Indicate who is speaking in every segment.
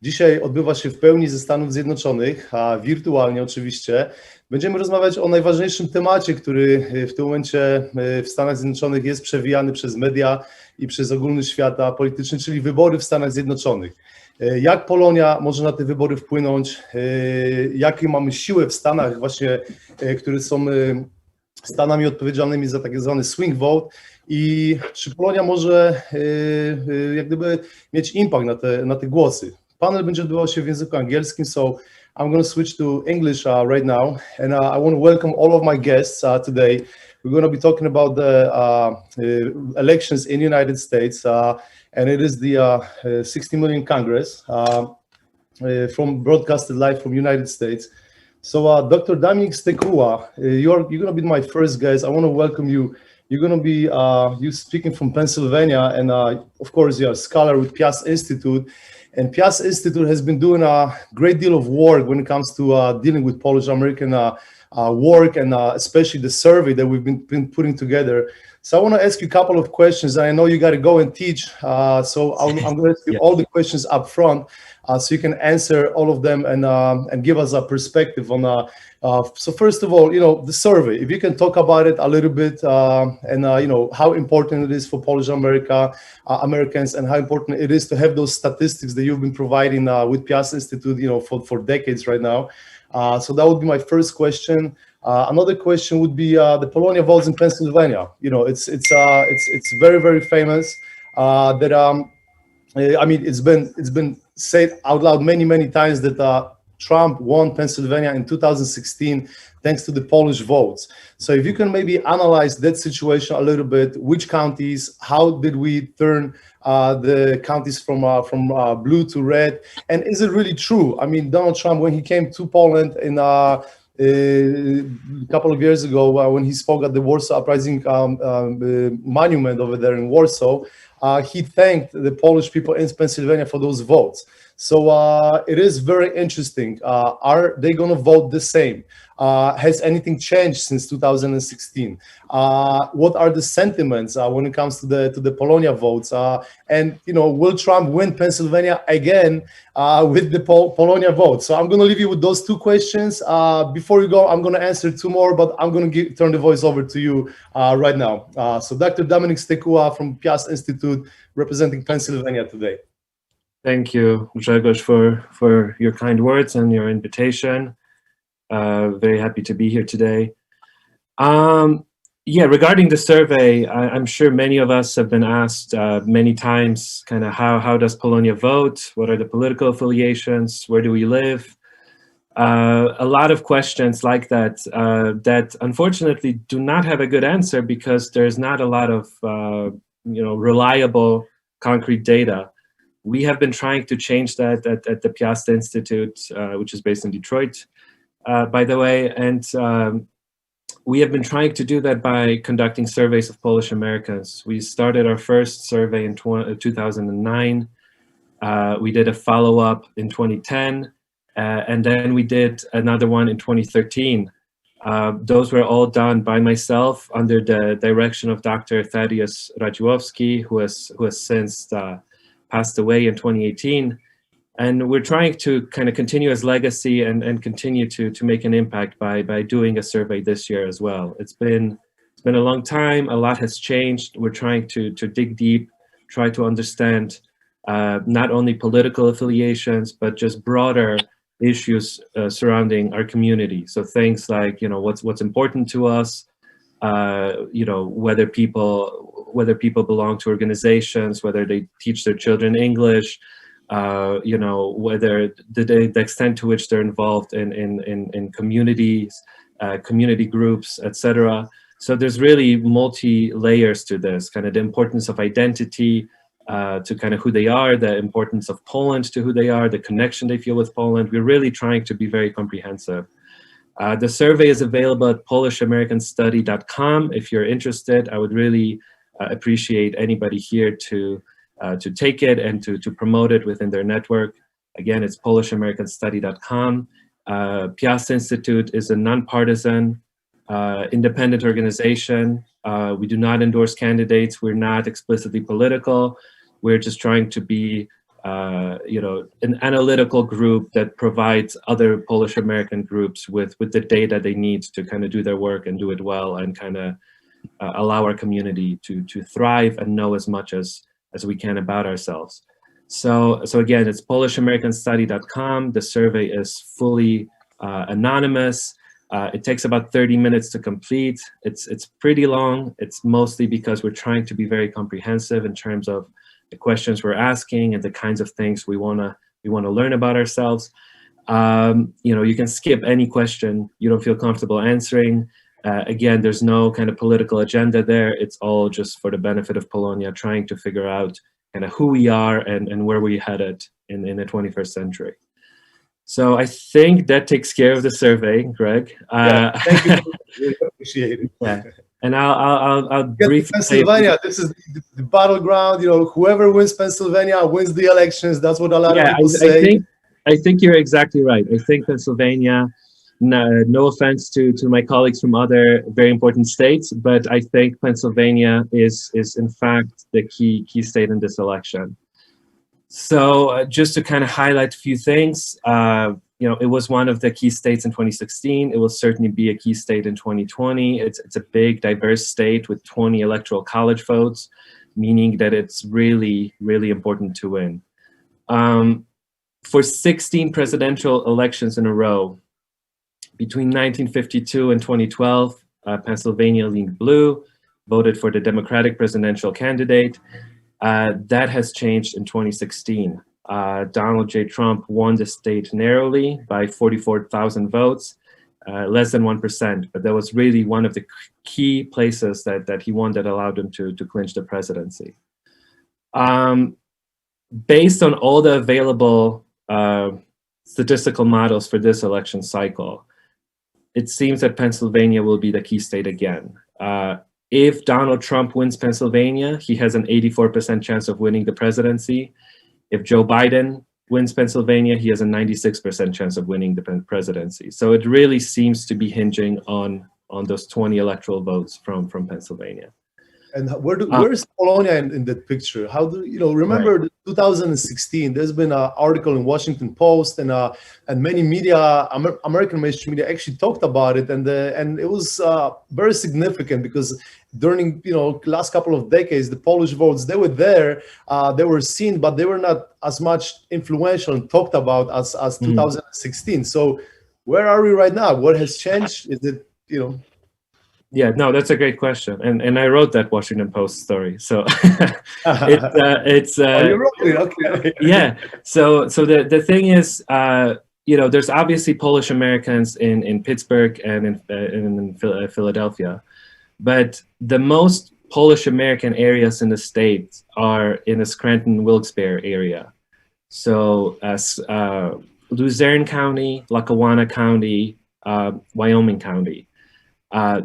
Speaker 1: Dzisiaj odbywa się w pełni ze Stanów Zjednoczonych, a wirtualnie oczywiście. Będziemy rozmawiać o najważniejszym temacie, który w tym momencie w Stanach Zjednoczonych jest przewijany przez media i przez ogólny świat polityczny, czyli wybory w Stanach Zjednoczonych. Jak Polonia może na te wybory wpłynąć, jakie mamy siłę w Stanach właśnie, które są Stanami odpowiedzialnymi za tak zwany swing vote i czy Polonia może jak gdyby mieć impact na te głosy. Panel będzie odbywał się w języku angielskim, so I'm going to switch to English right now, and I want to welcome all of my guests today. We're going to be talking about the elections in the United States, and it is the 60 million Congress from broadcasted live from United States. So Dr. Dominik Stekula, you're going to be my first guest. I want to welcome you. You're going to be you speaking from Pennsylvania, and of course you're a scholar with Piast Institute. And Piast Institute has been doing a great deal of work when it comes to dealing with Polish American work, and especially the survey that we've been putting together. So I want to ask you a couple of questions. I know you got to go and teach, so I'm going to ask you all the questions up front, so you can answer all of them and give us a perspective on. So first of all, the survey. If you can talk about it a little bit, and how important it is for Polish Americans, and how important it is to have those statistics that you've been providing with Piast Institute, for decades right now. So that would be my first question. Another question would be the Polonia votes in Pennsylvania. It's very, very famous. It's been said out loud many times that Trump won Pennsylvania in 2016 thanks to the Polish votes. So if you can maybe analyze that situation a little bit, which counties, how did we turn the counties from blue to red, and is it really true? I mean, Donald Trump, when he came to Poland in a couple of years ago, when he spoke at the Warsaw Uprising monument over there in Warsaw, he thanked the Polish people in Pennsylvania for those votes. So it is very interesting. Are they going to vote the same? Has anything changed since 2016? What are the sentiments when it comes to the Polonia votes? And will Trump win Pennsylvania again with the Polonia vote? So I'm going to leave you with those two questions. Before you go, I'm going to answer two more, but I'm going to turn the voice over to you right now. So Dr. Dominik Stekula from Piast Institute, representing Pennsylvania today.
Speaker 2: Thank you, Grzegorz, for your kind words and your invitation. Very happy to be here today. Regarding the survey, I'm sure many of us have been asked many times, kind of how does Polonia vote? What are the political affiliations? Where do we live? A lot of questions like that that unfortunately do not have a good answer because there's not a lot of reliable, concrete data. We have been trying to change that at the Piast Institute, which is based in Detroit, by the way. And we have been trying to do that by conducting surveys of Polish Americans. We started our first survey in 2009. We did a follow-up in 2010, and then we did another one in 2013. Those were all done by myself under the direction of Dr. Thaddeus Radziłowski, who has since passed away in 2018, and we're trying to kind of continue his legacy and continue to make an impact by doing a survey this year as well. It's been a long time. A lot has changed. We're trying to dig deep, try to understand not only political affiliations but just broader issues surrounding our community. So things like what's important to us. Whether people belong to organizations, whether they teach their children English, whether the extent to which they're involved in communities, community groups, etc. So there's really multi-layers to this, kind of the importance of identity to kind of who they are, the importance of Poland to who they are, the connection they feel with Poland. We're really trying to be very comprehensive. The survey is available at PolishAmericanStudy.com. If you're interested, I would really appreciate anybody here to take it and to promote it within their network. Again, it's PolishAmericanStudy.com. Piast Institute is a nonpartisan, independent organization. We do not endorse candidates. We're not explicitly political. We're just trying to be you know, an analytical group that provides other Polish American groups with the data they need to kind of do their work and do it well, and kind of allow our community to thrive and know as much as we can about ourselves. So again, it's PolishAmericanStudy.com. The survey is fully anonymous. It takes about 30 minutes to complete. It's pretty long. It's mostly because we're trying to be very comprehensive in terms of the questions we're asking and the kinds of things we wanna learn about ourselves. You know, you can skip any question you don't feel comfortable answering. Again, there's no kind of political agenda there. It's all just for the benefit of Polonia, trying to figure out kind of who we are and where we're headed in the 21st century. So I think that takes care of the survey, Greg.
Speaker 1: Yeah, thank you. Really appreciate it.
Speaker 2: Yeah. And I'll briefly
Speaker 1: Pennsylvania. This is the battleground. You know, whoever wins Pennsylvania wins the elections. That's what a lot of people say.
Speaker 2: I think you're exactly right. I think Pennsylvania. No offense to my colleagues from other very important states, but I think Pennsylvania is in fact the key state in this election. So just to kind of highlight a few things, you know, it was one of the key states in 2016. It will certainly be a key state in 2020. It's a big, diverse state with 20 electoral college votes, meaning that it's really, really important to win. For 16 presidential elections in a row, between 1952 and 2012, Pennsylvania leaned blue, voted for the Democratic presidential candidate. That has changed in 2016. Donald J. Trump won the state narrowly by 44,000 votes, less than 1%, but that was really one of the key places that he won that allowed him to clinch the presidency. Based on all the available statistical models for this election cycle, it seems that Pennsylvania will be the key state again. If Donald Trump wins Pennsylvania, he has an 84% chance of winning the presidency. If Joe Biden wins Pennsylvania, he has a 96% chance of winning the presidency. So it really seems to be hinging on those 20 electoral votes from Pennsylvania.
Speaker 1: And where is Polonia in that picture? How do you know? Remember, right. 2016. There's been an article in Washington Post and many media, American mainstream media, actually talked about it, and it was very significant because during last couple of decades, the Polish votes, they were there, they were seen, but they were not as much influential and talked about as 2016. So where are we right now? What has changed? Is it
Speaker 2: Yeah, no, that's a great question, and I wrote that Washington Post story, so it's
Speaker 1: oh, you wrote it, okay.
Speaker 2: Yeah. So the thing is, there's obviously Polish Americans in Pittsburgh and in Philadelphia, but the most Polish American areas in the state are in the Scranton-Wilkes-Barre area. So Luzerne County, Lackawanna County, Wyoming County.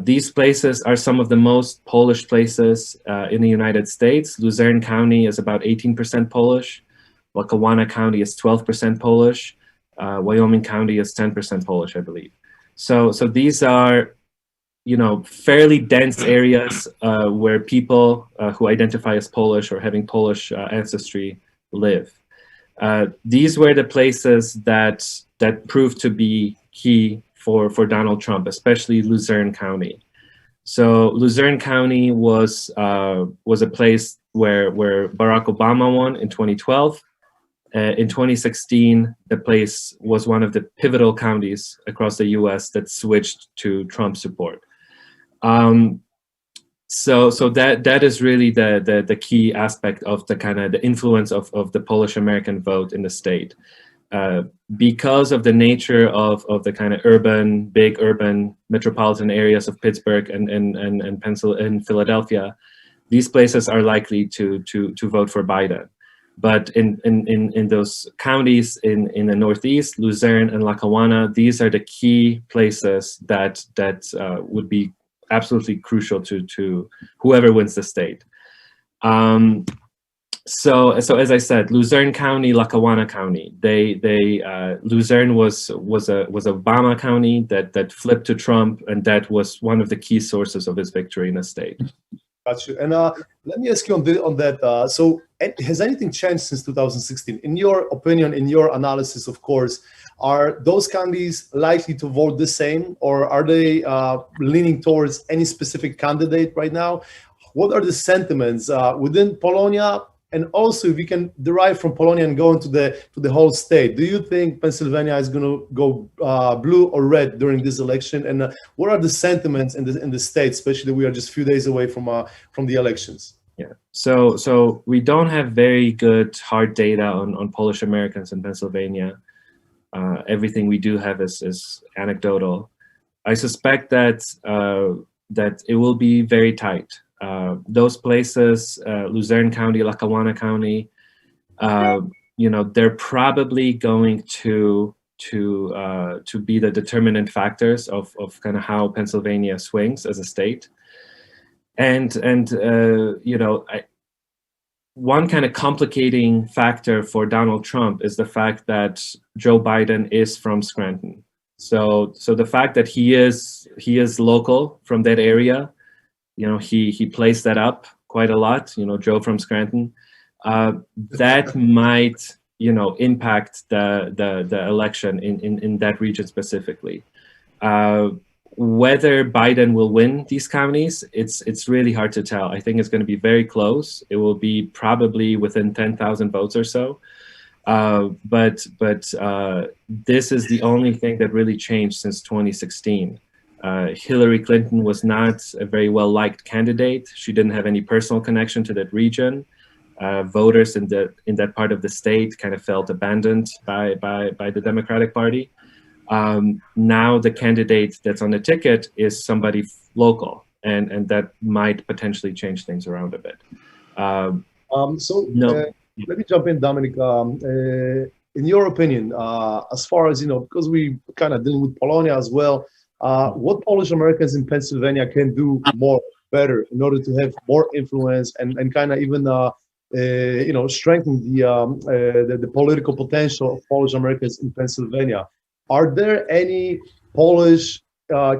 Speaker 2: These places are some of the most Polish places in the United States. Luzerne County is about 18% Polish. Lackawanna County is 12% Polish. Wyoming County is 10% Polish, I believe. So these are, fairly dense areas where people who identify as Polish or having Polish ancestry live. These were the places that proved to be key for Donald Trump, especially Luzerne County. So Luzerne County was a place where Barack Obama won in 2012. In 2016, the place was one of the pivotal counties across the U.S. that switched to Trump support. So that is really the key aspect of the influence of the Polish American vote in the state. Because of the nature of the kind of big urban metropolitan areas of Pittsburgh and Philadelphia, these places are likely to vote for Biden. But in those counties in the Northeast, Luzerne and Lackawanna, these are the key places that would be absolutely crucial to whoever wins the state. So as I said, Luzerne County, Lackawanna County, Luzerne was Obama County that flipped to Trump, and that was one of the key sources of his victory in the state.
Speaker 1: Got you. And let me ask you on that. So has anything changed since 2016? In your opinion, in your analysis, of course, are those counties likely to vote the same, or are they leaning towards any specific candidate right now? What are the sentiments within Polonia? And also, if you can derive from Polonia and go into the whole state, do you think Pennsylvania is going to go blue or red during this election? And what are the sentiments in the state, especially that we are just a few days away from the elections?
Speaker 2: Yeah, so we don't have very good hard data on Polish Americans in Pennsylvania. Everything we do have is anecdotal. I suspect that that it will be very tight. Those places, Luzerne County, Lackawanna County, they're probably going to be the determinant factors of kind of how Pennsylvania swings as a state. And one kind of complicating factor for Donald Trump is the fact that Joe Biden is from Scranton. So the fact that he is local from that area, he plays that up quite a lot. Joe from Scranton, that might impact the election in that region specifically. Whether Biden will win these counties, it's really hard to tell. I think it's going to be very close. It will be probably within 10,000 votes or so. But this is the only thing that really changed since 2016. Hillary Clinton was not a very well-liked candidate. She didn't have any personal connection to that region. Voters in that part of the state kind of felt abandoned by the Democratic Party. Now the candidate that's on the ticket is somebody local, and that might potentially change things around a bit.
Speaker 1: Let me jump in, Dominic. In your opinion, as far as because we kind of dealing with Polonia as well, what Polish Americans in Pennsylvania can do better in order to have more influence and kind of even strengthen the political potential of Polish Americans in Pennsylvania? Are there any Polish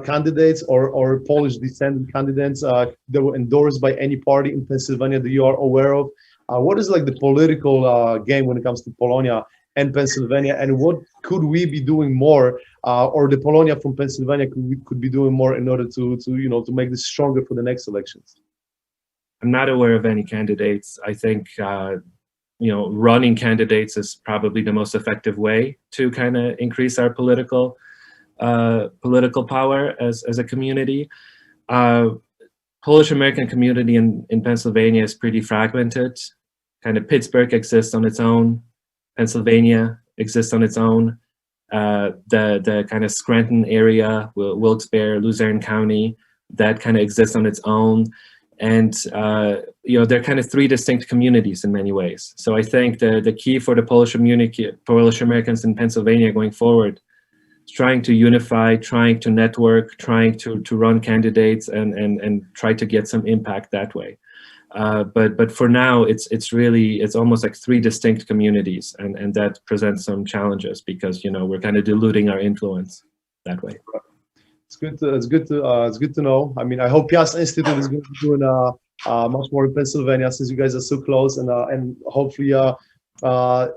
Speaker 1: candidates or Polish descendant candidates that were endorsed by any party in Pennsylvania that you are aware of? What is like the political game when it comes to Polonia and Pennsylvania, and what could we be doing more, or the Polonia from Pennsylvania could be doing more in order to make this stronger for the next elections?
Speaker 2: I'm not aware of any candidates. I think running candidates is probably the most effective way to kind of increase our political power as a community. Polish American community in Pennsylvania is pretty fragmented. Kind of Pittsburgh exists on its own. Pennsylvania exists on its own. The kind of Scranton area, Wilkes-Barre, Luzerne County, that kind of exists on its own. And they're kind of three distinct communities in many ways. So I think the key for the Polish Americans in Pennsylvania going forward is trying to unify, trying to network, trying to run candidates and try to get some impact that way. But for now, it's almost like three distinct communities, and that presents some challenges because we're kind of diluting our influence that way.
Speaker 1: It's good to know. I mean, I hope Piast Institute is going to be doing much more in Pennsylvania since you guys are so close, and hopefully,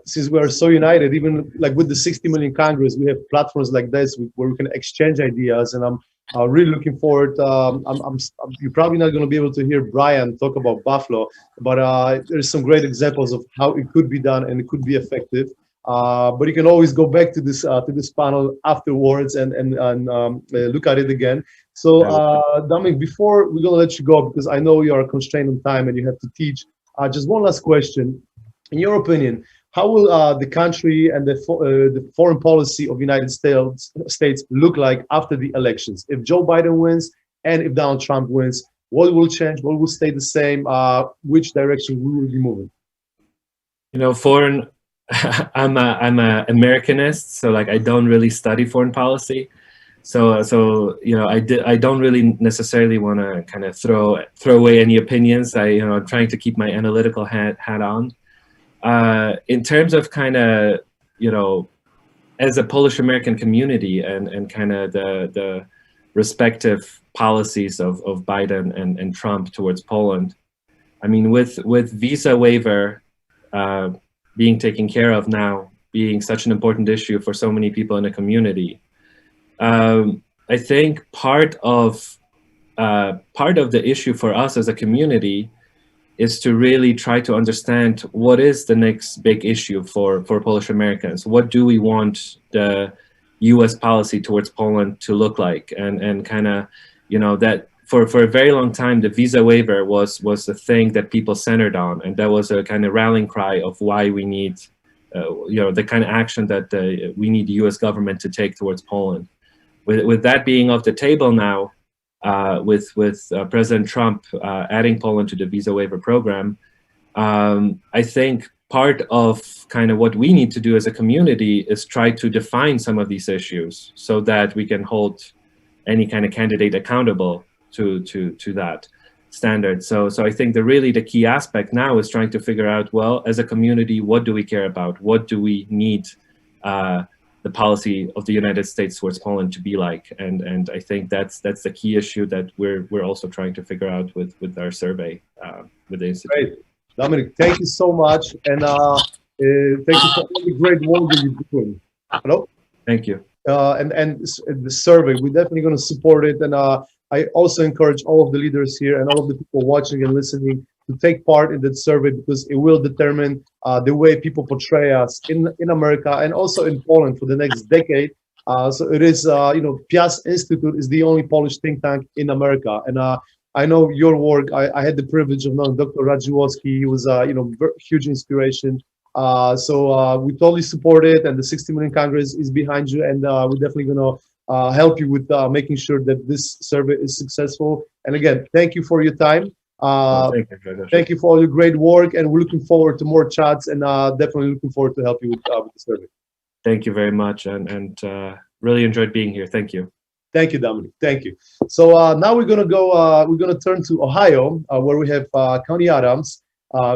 Speaker 1: since we are so united, even like with the 60 million Congress, we have platforms like this where we can exchange ideas, and I'm really looking forward. You're probably not going to be able to hear Brian talk about Buffalo, but there's some great examples of how it could be done and it could be effective. But you can always go back to this panel afterwards and look at it again. So, Dominic, before we're gonna let you go, because I know you are constrained on time and you have to teach. Just one last question: in your opinion, how will the country and the foreign policy of United States look like after the elections? If Joe Biden wins and if Donald Trump wins, what will change? What will stay the same? Which direction we will be moving?
Speaker 2: Foreign. I'm a Americanist, so like I don't really study foreign policy. So I don't really necessarily want to kind of throw away any opinions. I'm trying to keep my analytical hat on. In terms of kind of as a Polish American community and kind of respective policies of Biden and Trump towards Poland. I mean, with visa waiver being taken care of now, being such an important issue for so many people in the community, I think part of the issue for us as a community is to really try to understand what is the next big issue for Polish Americans. What do we want the U.S. policy towards Poland to look like? And kind of, you know, that for a very long time, the visa waiver was the thing that people centered on. And that was a kind of rallying cry of why we need, you know, the kind of action that we need the U.S. government to take towards Poland. With that being off the table now, with President Trump adding Poland to the visa waiver program, I think part of kind of what we need to do as a community is try to define some of these issues so that we can hold any kind of candidate accountable to that standard. So I think the key aspect now is trying to figure out, well, as a community, what do we care about? What do we need the policy of the United States towards Poland to be like? And I think that's the key issue that we're also trying to figure out with our survey with the Institute.
Speaker 1: Great. Dominic, thank you so much. And thank you for all the great work that you're doing. Hello?
Speaker 2: Thank you.
Speaker 1: And the survey, we're definitely going to support it. And I also encourage all of the leaders here and all of the people watching and listening to take part in that survey, because it will determine the way people portray us in America and also in Poland for the next decade. So it is, you know, Piast Institute is the only Polish think tank in America. And I know your work. I had the privilege of knowing Dr. Radziłowski. He was, you know, huge inspiration. So we totally support it, and the 60 Million Congress is behind you, and we're definitely going to help you with making sure that this survey is successful. And again, thank you for your time. Thank you for all your great work, and we're looking forward to more chats, and definitely looking forward to help you with the survey.
Speaker 2: Thank you very much, and really enjoyed being here. Thank you.
Speaker 1: Thank you, Dominic. Thank you. So now we're gonna go. We're gonna turn to Ohio, where we have Connie Adams,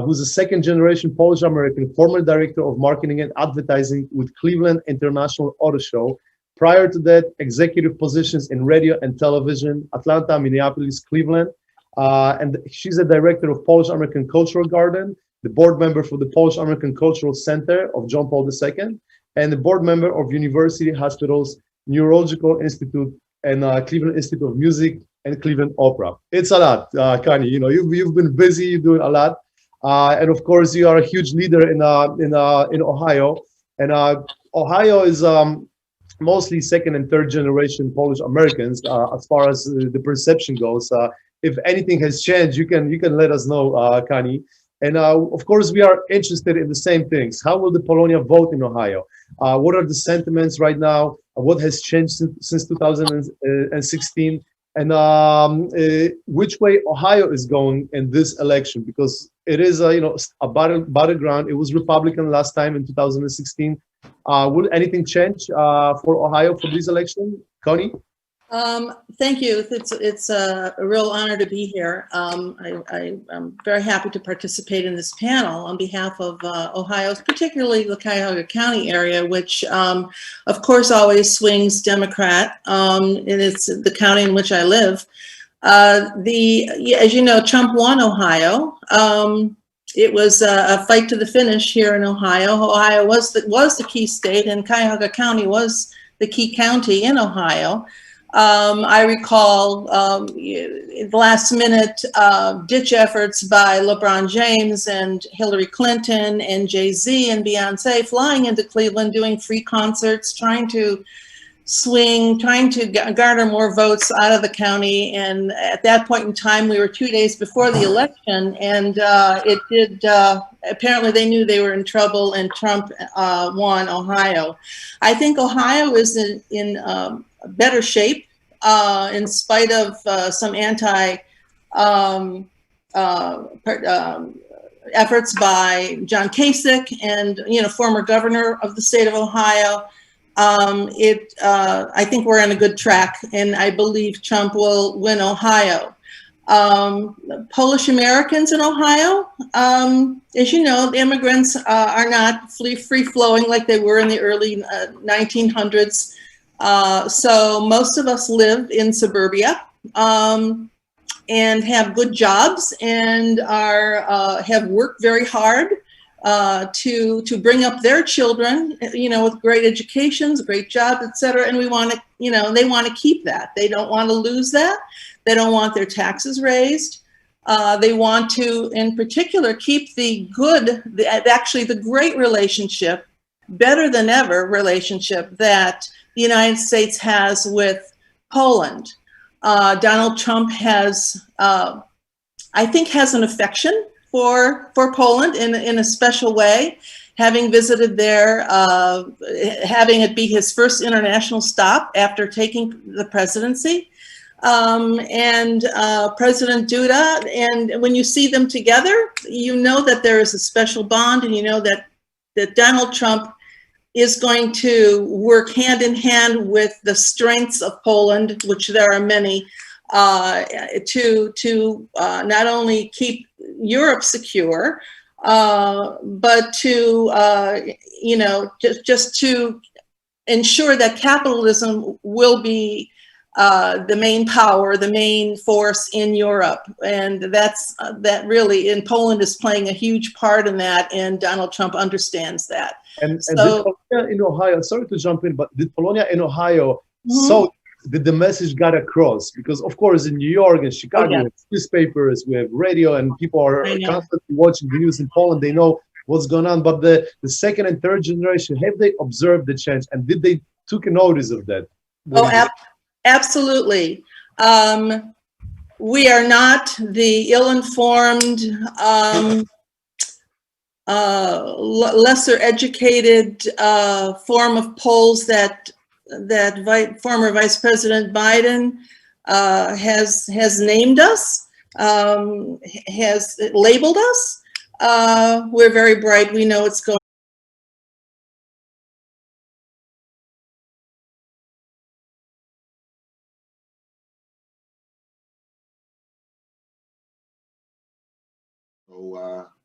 Speaker 1: who's a second-generation Polish American, former director of marketing and advertising with Cleveland International Auto Show. Prior to that, executive positions in radio and television, Atlanta, Minneapolis, Cleveland. And she's a director of Polish American Cultural Garden, the board member for the Polish American Cultural Center of John Paul II, and the board member of University Hospital's Neurological Institute and Cleveland Institute of Music and Cleveland Opera. It's a lot, Connie. You know, you've been busy, you're doing a lot, and of course, you are a huge leader in Ohio. And Ohio is mostly second and third generation Polish Americans as far as the perception goes. If anything has changed, you can let us know, Connie. And of course, we are interested in the same things. How will the Polonia vote in Ohio? What are the sentiments right now? What has changed since 2016? And which way Ohio is going in this election? Because it is you know, a battleground. It was Republican last time in 2016. Will anything change for Ohio for this election, Connie?
Speaker 3: Thank you. It's a real honor to be here. I'm very happy to participate in this panel on behalf of Ohio, particularly the Cuyahoga County area, which of course always swings Democrat, and it's the county in which I live. As you know, Trump won Ohio. It was a fight to the finish here in Ohio. Ohio was the key state, and Cuyahoga County was the key county in Ohio. I recall the last minute ditch efforts by LeBron James and Hillary Clinton and Jay-Z and Beyonce flying into Cleveland, doing free concerts, trying to garner more votes out of the county. And at that point in time, we were 2 days before the election, and apparently they knew they were in trouble, and Trump won Ohio. I think Ohio is in better shape in spite of some efforts by John Kasich and, you know, former governor of the state of Ohio. I think we're on a good track, and I believe Trump will win Ohio. Polish Americans in Ohio, as you know, the immigrants are not free flowing like they were in the early 1900s. So most of us live in suburbia and have good jobs and have worked very hard to bring up their children, with great educations, great jobs, etc. And we want to, they want to keep that. They don't want to lose that. They don't want their taxes raised. They want to, in particular, keep the great relationship, better than ever relationship that the United States has with Poland. Donald Trump has, I think, has an affection for Poland in a special way, having visited there, having it be his first international stop after taking the presidency. And President Duda, and when you see them together, you know that there is a special bond, and you know that Donald Trump is going to work hand in hand with the strengths of Poland, which there are many, to not only keep Europe secure, but to just to ensure that capitalism will be the main power, the main force in Europe. And that really, in Poland, is playing a huge part in that, and Donald Trump understands that.
Speaker 1: And did Polonia in Ohio, sorry to jump in, but did Polonia in Ohio, so did the message got across? Because of course in New York and Chicago, we have newspapers, we have radio, and people are constantly watching the news. In Poland, they know what's going on. But the second and third generation, have they observed the change, and did they took a notice of that?
Speaker 3: Absolutely. We are not the ill-informed, lesser educated form of Poles that former Vice President Biden has named us, has labeled us. We're very bright. We know it's going.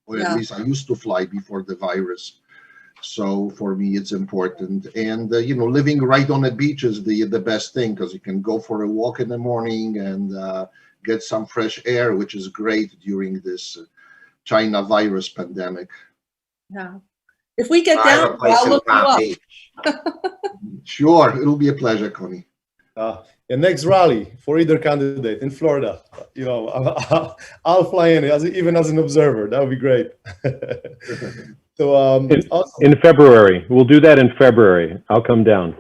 Speaker 4: Or at least I used to fly before the virus. So for me, it's important. And, living right on the beach is the best thing, because you can go for a walk in the morning and get some fresh air, which is great during this China virus pandemic.
Speaker 3: Yeah. If we get down, I'll look you up.
Speaker 4: Sure. It'll be a pleasure, Connie.
Speaker 1: The next rally for either candidate in Florida, I'll fly in even as an observer. That would be great. So
Speaker 5: in February, we'll do that in February. I'll come down.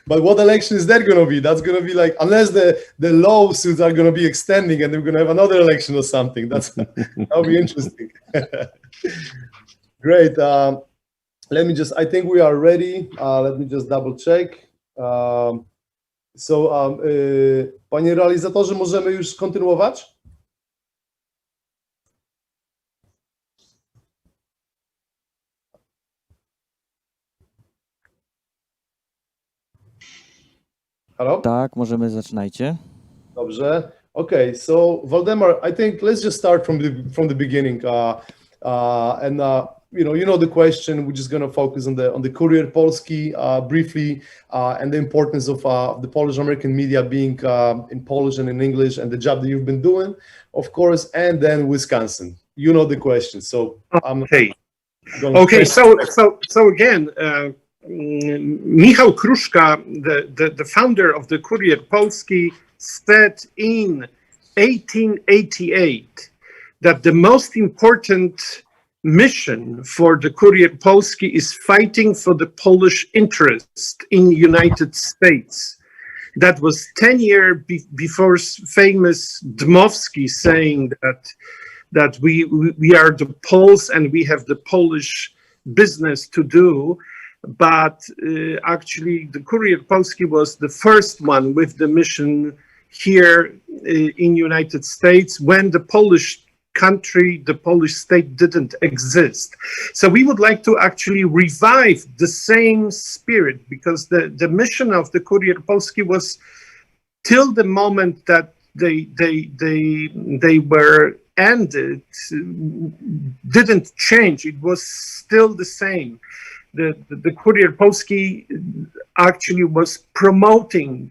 Speaker 1: But what election is that going to be? That's going to be like, unless the lawsuits are going to be extending and they're going to have another election or something. That'll be interesting. Great. I think we are ready. Let me just double check. Panie realizatorze, możemy już kontynuować? Hello?
Speaker 6: Tak, możemy, zaczynajcie.
Speaker 1: Dobrze. Okay, so Waldemar, I think let's just start from the beginning. You know the question. We're just going to focus on the Kurier Polski briefly, and the importance of the Polish American media being in Polish and in English, and the job that you've been doing, of course, and then Wisconsin. You know the question. So
Speaker 7: okay. So again, Michał Kruszka, the founder of the Kurier Polski, said in 1888 that the most important mission for the Kurier Polski is fighting for the Polish interest in United States. That was 10 years before famous Dmowski saying that we are the Poles and we have the Polish business to do. But actually the Kurier Polski was the first one with the mission here in United States when the Polish country, the Polish state didn't exist. So we would like to actually revive the same spirit, because the mission of the Kurier Polski was, till the moment that they were ended, didn't change. It was still the same. The Kurier Polski actually was promoting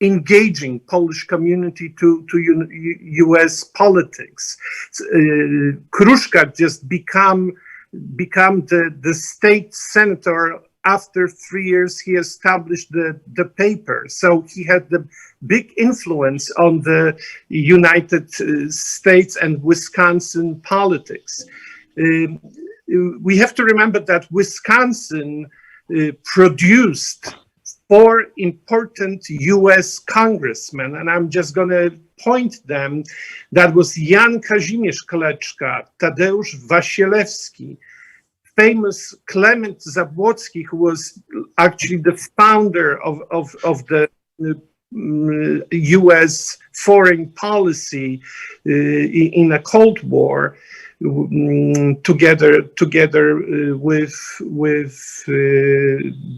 Speaker 7: engaging Polish community to U.S. politics. Kruszka just become the state senator. After 3 years, he established the paper. So he had the big influence on the United States and Wisconsin politics. We have to remember that Wisconsin produced 4 important US congressmen, and I'm just going to point them. That was Jan Kazimierz Kleczka, Tadeusz Wasielewski, famous Klement Zabłocki, who was actually the founder of the US foreign policy in a Cold War, together with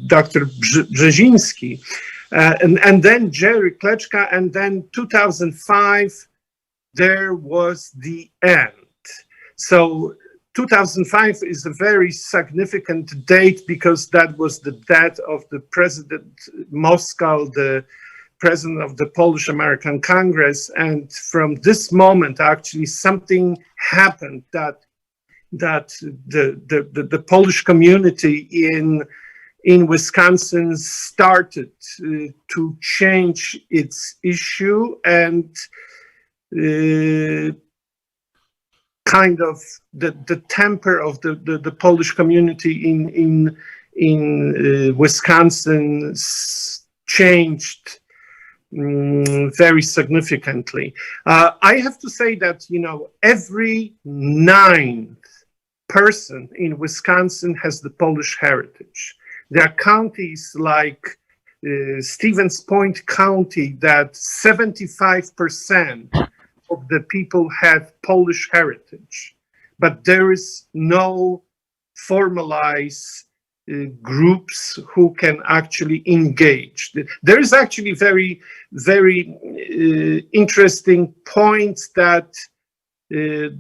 Speaker 7: Dr. Brzeziński, and then Jerry Kleczka, and then 2005 there was the end. So 2005 is a very significant date because that was the death of the President Moskal, the president of the Polish American Congress, and from this moment actually something happened that the Polish community in Wisconsin started to change its issue, and kind of the temper of the Polish community in Wisconsin changed very significantly. I have to say that, you know, every 9th person in Wisconsin has the Polish heritage. There are counties like Stevens Point County that 75% of the people have Polish heritage, but there is no formalized groups who can actually engage. There is actually very interesting points that the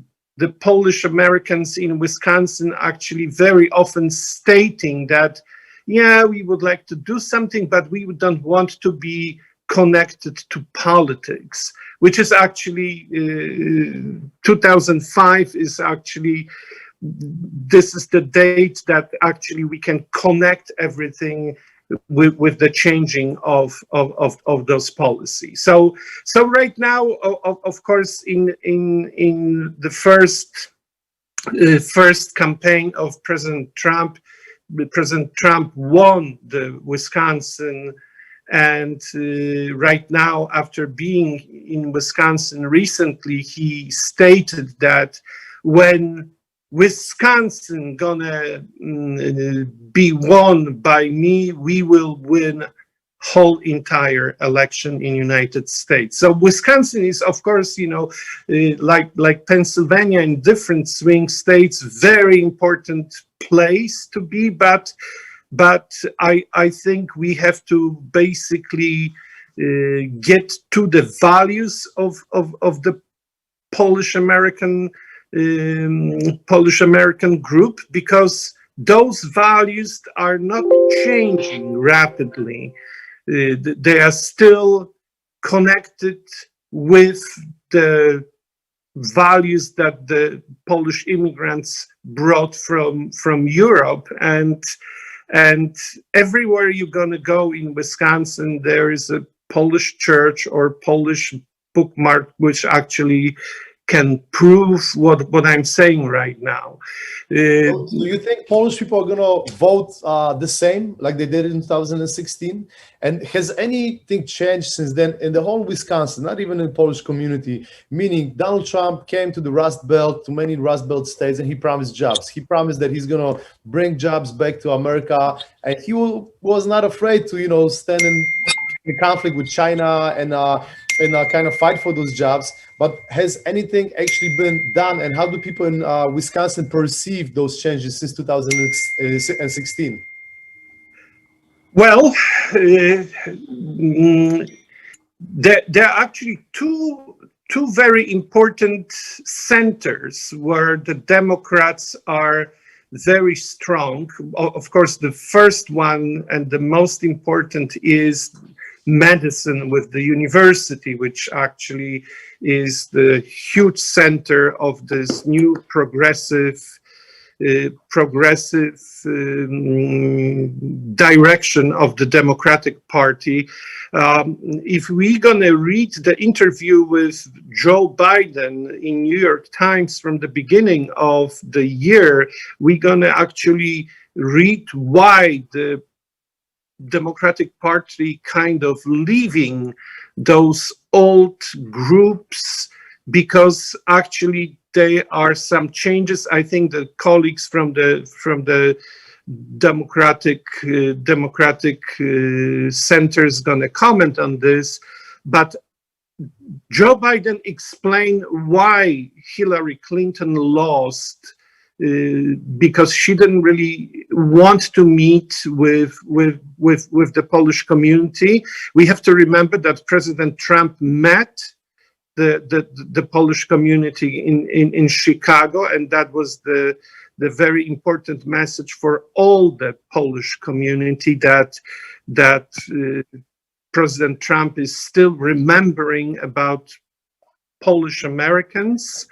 Speaker 7: Polish Americans in Wisconsin actually very often stating that, yeah, we would like to do something, but we don't want to be connected to politics, which is actually 2005 is actually, this is the date that actually we can connect everything with the changing of those policies. So right now, of course, in the first campaign of President Trump won the Wisconsin, and right now, after being in Wisconsin recently, he stated that when Wisconsin gonna be won by me, we will win whole entire election in United States. So Wisconsin is, of course, you know, like Pennsylvania and different swing states, very important place to be, but I think we have to basically get to the values of the Polish American group, because those values are not changing rapidly. They are still connected with the values that the Polish immigrants brought from Europe, and everywhere you're going to go in Wisconsin, there is a Polish church or Polish bookmark which actually can prove what I'm saying right now.
Speaker 1: Do you think Polish people are going to vote the same like they did in 2016? And has anything changed since then in the whole Wisconsin, not even in the Polish community? Meaning Donald Trump came to the Rust Belt, to many Rust Belt states, and he promised jobs. He promised that he's going to bring jobs back to America, and he was not afraid to, you know, stand in conflict with China and kind of fight for those jobs. But has anything actually been done, and how do people in Wisconsin perceive those changes since 2016?
Speaker 7: Well, there are actually two very important centers where the Democrats are very strong. Of course, the first one and the most important is medicine with the university, which actually is the huge center of this new progressive direction of the Democratic Party. If we're gonna read the interview with Joe Biden in New York Times from the beginning of the year, we're gonna actually read why the Democratic Party kind of leaving those old groups, because actually there are some changes. I think the colleagues from the Democratic Center is going to comment on this, but Joe Biden explained why Hillary Clinton lost, because she didn't really want to meet with the Polish community. We have to remember that President Trump met the Polish community in Chicago, and that was the very important message for all the Polish community, that President Trump is still remembering about Polish Americans.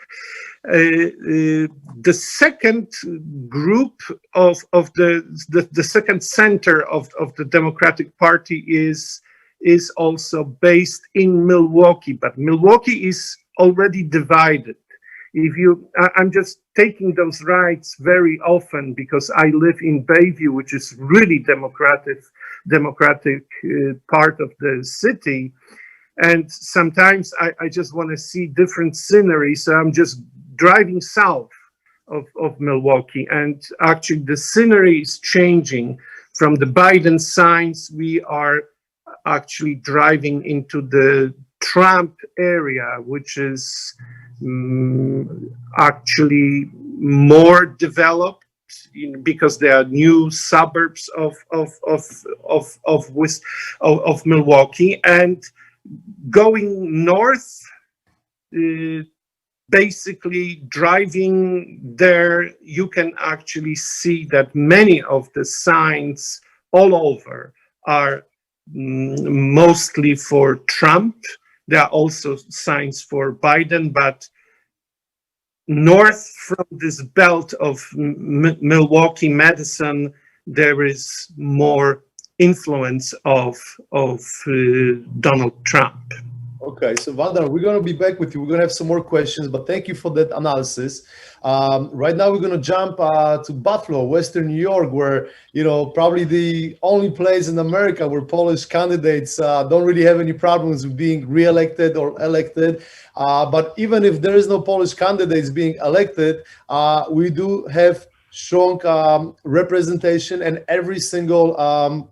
Speaker 7: The second group of the second center of the Democratic Party is also based in Milwaukee, but Milwaukee is already divided. I'm just taking those rights very often because I live in Bayview, which is really democratic part of the city. And sometimes I just want to see different scenery. So I'm just driving south of Milwaukee, and actually the scenery is changing. From the Biden signs, we are actually driving into the Trump area, which is actually more developed, because there are new suburbs of Milwaukee. And going north, basically driving there, you can actually see that many of the signs all over are mostly for Trump. There are also signs for Biden, but north from this belt of Milwaukee, Madison, there is more influence of Donald Trump.
Speaker 1: Okay, so Valdemar, we're going to be back with you. We're going to have some more questions, but thank you for that analysis. Right now, we're going to jump to Buffalo, Western New York, where, probably the only place in America where Polish candidates don't really have any problems with being re-elected or elected. But even if there is no Polish candidates being elected, we do have strong representation, and every single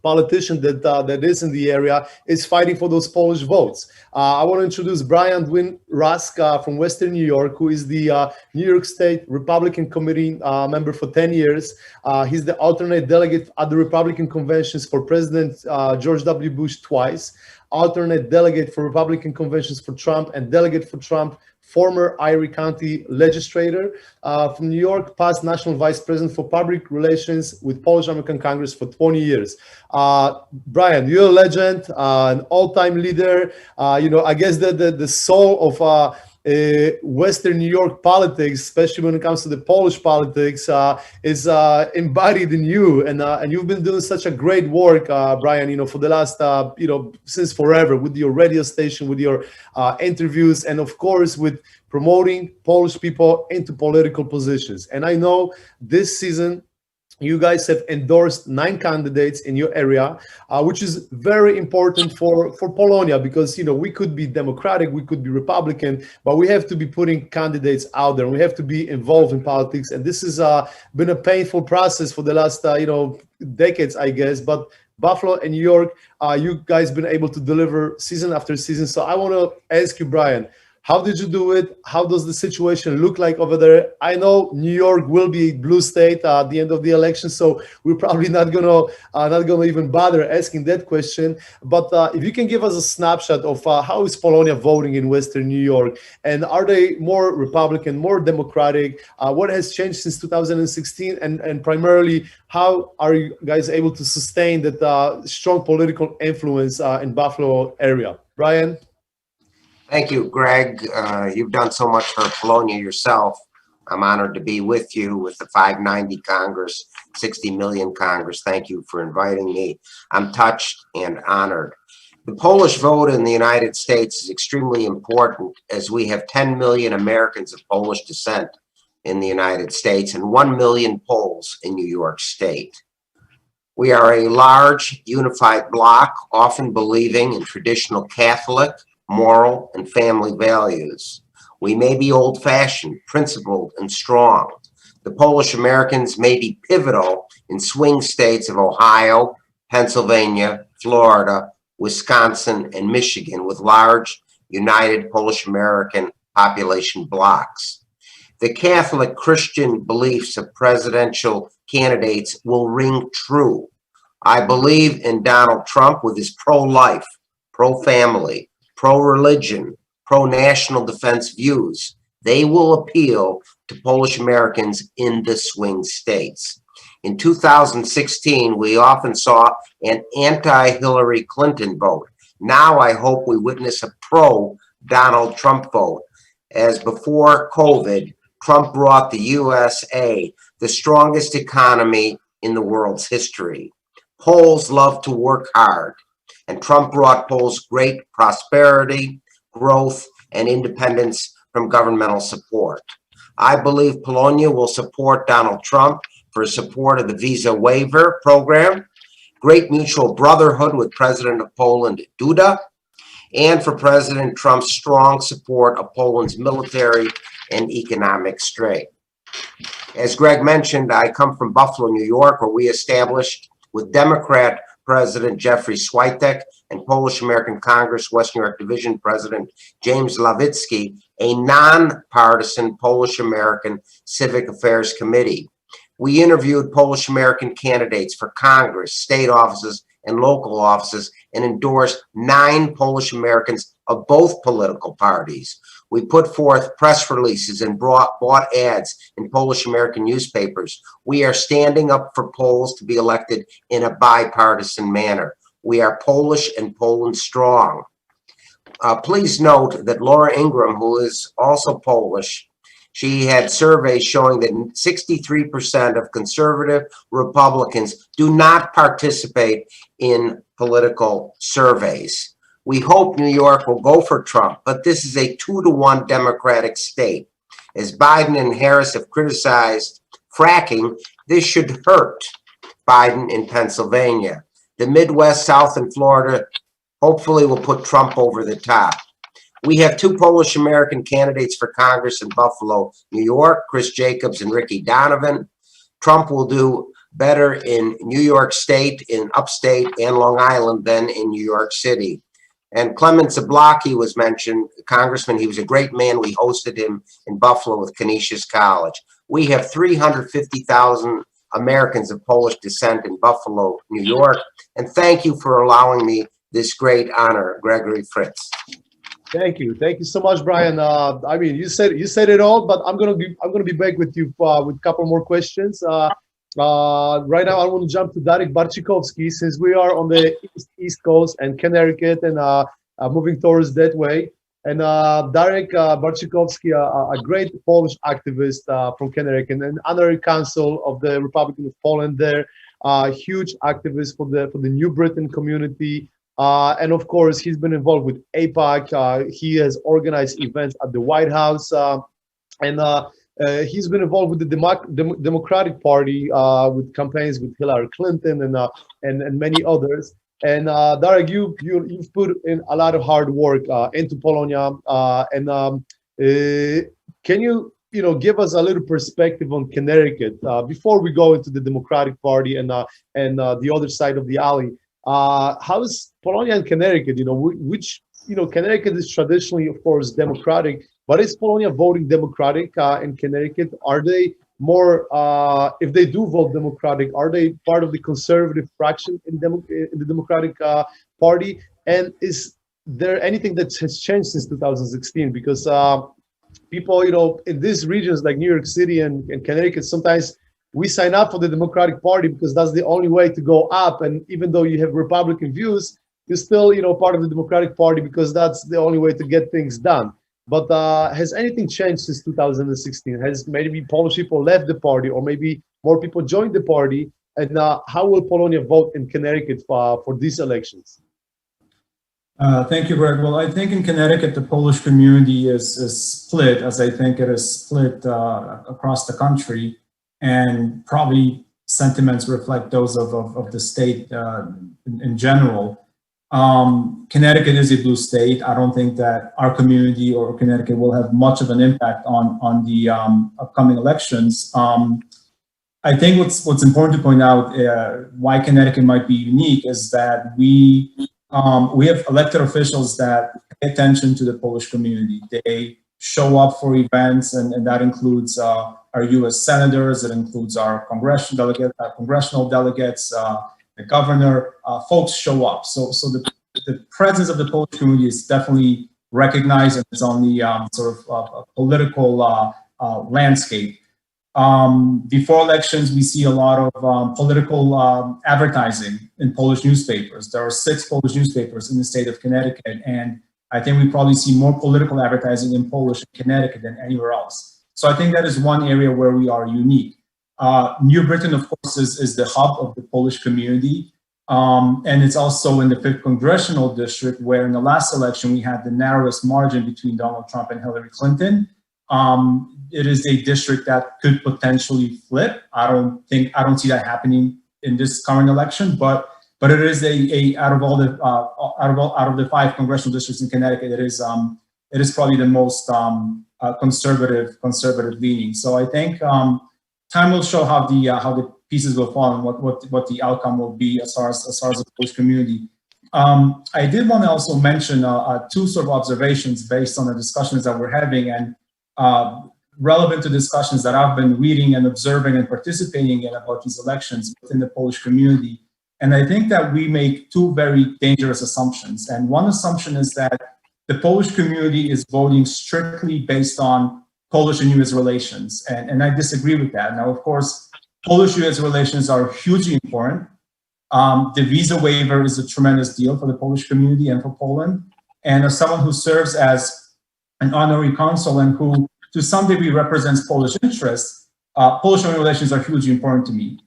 Speaker 1: politician that is in the area is fighting for those Polish votes. I want to introduce Brian Dwin Rusk from Western New York, who is the New York State Republican Committee member for 10 years. He's the alternate delegate at the Republican conventions for President George W. Bush twice, alternate delegate for Republican conventions for Trump, and delegate for Trump, former Erie County legislator. From New York, past national vice president for public relations with Polish American Congress for 20 years. Brian, you're a legend, an all-time leader. I guess that the soul of Western New York politics, especially when it comes to the Polish politics, is embodied in you, and you've been doing such a great work, Brian. For the last, since forever, with your radio station, with your interviews, and of course with promoting Polish people into political positions. And I know this season you guys have endorsed 9 candidates in your area, which is very important for Polonia, because we could be Democratic, we could be Republican, but we have to be putting candidates out there. We have to be involved in politics, and this has been a painful process for the last decades, I guess. But Buffalo and New York, you guys been able to deliver season after season. So I want to ask you, Brian, How did you do it? How does the situation look like over there? I know New York will be a blue state at the end of the election, so we're probably not gonna even bother asking that question. But if you can give us a snapshot of how is Polonia voting in Western New York, and are they more Republican, more Democratic? What has changed since 2016, and primarily, how are you guys able to sustain that strong political influence in Buffalo area? Brian?
Speaker 6: Thank you, Greg. You've done so much for Polonia yourself. I'm honored to be with you with the 590 Congress, 60 million Congress. Thank you for inviting me. I'm touched and honored. The Polish vote in the United States is extremely important, as we have 10 million Americans of Polish descent in the United States and 1 million Poles in New York State. We are a large, unified bloc, often believing in traditional Catholic, moral, and family values. We may be old-fashioned, principled, and strong. The Polish Americans may be pivotal in swing states of Ohio, Pennsylvania, Florida, Wisconsin, and Michigan, with large, united Polish American population blocs. The Catholic Christian beliefs of presidential candidates will ring true. I believe in Donald Trump with his pro-life, pro-family, pro-religion, pro-national defense views. They will appeal to Polish Americans in the swing states. In 2016, we often saw an anti-Hillary Clinton vote. Now I hope we witness a pro-Donald Trump vote. As before COVID, Trump brought the USA the strongest economy in the world's history. Poles love to work hard, and Trump brought Poles great prosperity, growth, and independence from governmental support. I believe Polonia will support Donald Trump for support of the visa waiver program, great mutual brotherhood with President of Poland, Duda, and for President Trump's strong support of Poland's military and economic strength. As Greg mentioned, I come from Buffalo, New York, where we established with Democrat President Jeffrey Switek and Polish-American Congress West New York Division President James Lawicki, a nonpartisan Polish-American Civic Affairs Committee. We interviewed Polish-American candidates for Congress, state offices, and local offices, and endorsed 9 Polish Americans of both political parties. We put forth press releases and bought ads in Polish American newspapers. We are standing up for Poles to be elected in a bipartisan manner. We are Polish and Poland strong. Please note that Laura Ingram, who is also Polish, she had surveys showing that 63% of conservative Republicans do not participate in political surveys. We hope New York will go for Trump, but this is a 2-to-1 Democratic state. As Biden and Harris have criticized fracking, this should hurt Biden in Pennsylvania. The Midwest, South, and Florida hopefully will put Trump over the top. We have 2 Polish-American candidates for Congress in Buffalo, New York, Chris Jacobs and Ricky Donovan. Trump will do better in New York State, in upstate, and Long Island than in New York City. And Clement Zablocki was mentioned, Congressman. He was a great man. We hosted him in Buffalo with Canisius College. We have 350,000 Americans of Polish descent in Buffalo, New York. And thank you for allowing me this great honor, Gregory Fryc.
Speaker 1: Thank you so much, Brian. I mean, you said it all, but I'm gonna be back with you with a couple more questions. Right now, I want to jump to Darek Barcikowski, since we are on the East Coast and Connecticut and moving towards that way. And Darek Barcikowski, a great Polish activist from Connecticut and honorary consul of the Republic of Poland there, huge activist for the New Britain community. And of course, he's been involved with AIPAC. He has organized events at the White House, and he's been involved with the Democratic Party with campaigns with Hillary Clinton and many others. And Darek, you've put in a lot of hard work into Polonia. Can you give us a little perspective on Connecticut before we go into the Democratic Party and the other side of the alley? How is Polonia and Connecticut? Which Connecticut is traditionally, of course, Democratic, but is Polonia voting Democratic in Connecticut? Are they more, if they do vote Democratic, are they part of the conservative fraction in the Democratic Party? And is there anything that has changed since 2016? Because people, in these regions like New York City and Connecticut, sometimes we sign up for the Democratic Party because that's the only way to go up. And even though you have Republican views, you're still, part of the Democratic Party because that's the only way to get things done. But has anything changed since 2016? Has maybe Polish people left the party, or maybe more people joined the party? And how will Polonia vote in Connecticut for these elections?
Speaker 8: Thank you, Greg. Well, I think in Connecticut, the Polish community is split, as I think it is split across the country, and probably sentiments reflect those of the state in general. Connecticut is a blue state. I don't think that our community or Connecticut will have much of an impact on the upcoming elections. I think what's important to point out why Connecticut might be unique is that we have elected officials that pay attention to the Polish community. They show up for events, and that includes our U.S. senators, it includes our congressional delegates, the governor. Folks show up. So the presence of the Polish community is definitely recognized, and it's on the political landscape. Before elections, we see a lot of political advertising in Polish newspapers. There are 6 Polish newspapers in the state of Connecticut, and I think we probably see more political advertising in Polish in Connecticut than anywhere else. So I think that is one area where we are unique. New Britain, of course, is the hub of the Polish community, and it's also in the 5th congressional district, where in the last election we had the narrowest margin between Donald Trump and Hillary Clinton. It is a district that could potentially flip. I don't see that happening in this current election, but it is out of the 5 congressional districts in Connecticut, it is probably the most conservative leaning. So I think time will show how the pieces will fall and what the outcome will be as far as the Polish community. I did want to also mention 2 sort of observations based on the discussions that we're having, and relevant to discussions that I've been reading and observing and participating in about these elections within the Polish community. And I think that we make 2 very dangerous assumptions. And one assumption is that the Polish community is voting strictly based on Polish and U.S. relations. And I disagree with that. Now, of course, Polish-U.S. relations are hugely important. The visa waiver is a tremendous deal for the Polish community and for Poland. And as someone who serves as an honorary consul and who to some degree represents Polish interests, Polish-U.S. relations are hugely important to me.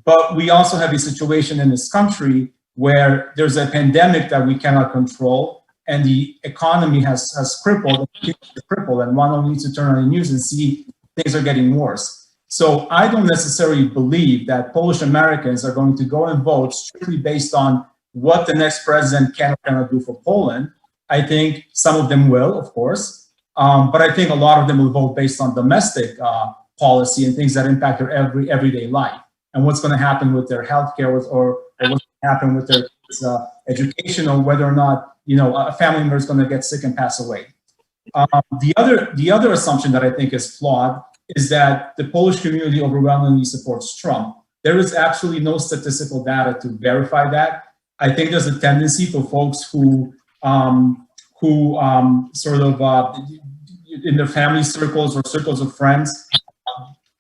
Speaker 8: But we also have a situation in this country where there's a pandemic that we cannot control, and the economy has crippled, and one only needs to turn on the news and see things are getting worse. So I don't necessarily believe that Polish Americans are going to go and vote strictly based on what the next president can or cannot do for Poland. I think some of them will, of course, but I think a lot of them will vote based on domestic policy and things that impact their everyday life, and what's going to happen with their healthcare, or what's going to happen with their education, or whether or not a family member is going to get sick and pass away. The other assumption that I think is flawed is that the Polish community overwhelmingly supports Trump. There is absolutely no statistical data to verify that. I think there's a tendency for folks who sort of in their family circles or circles of friends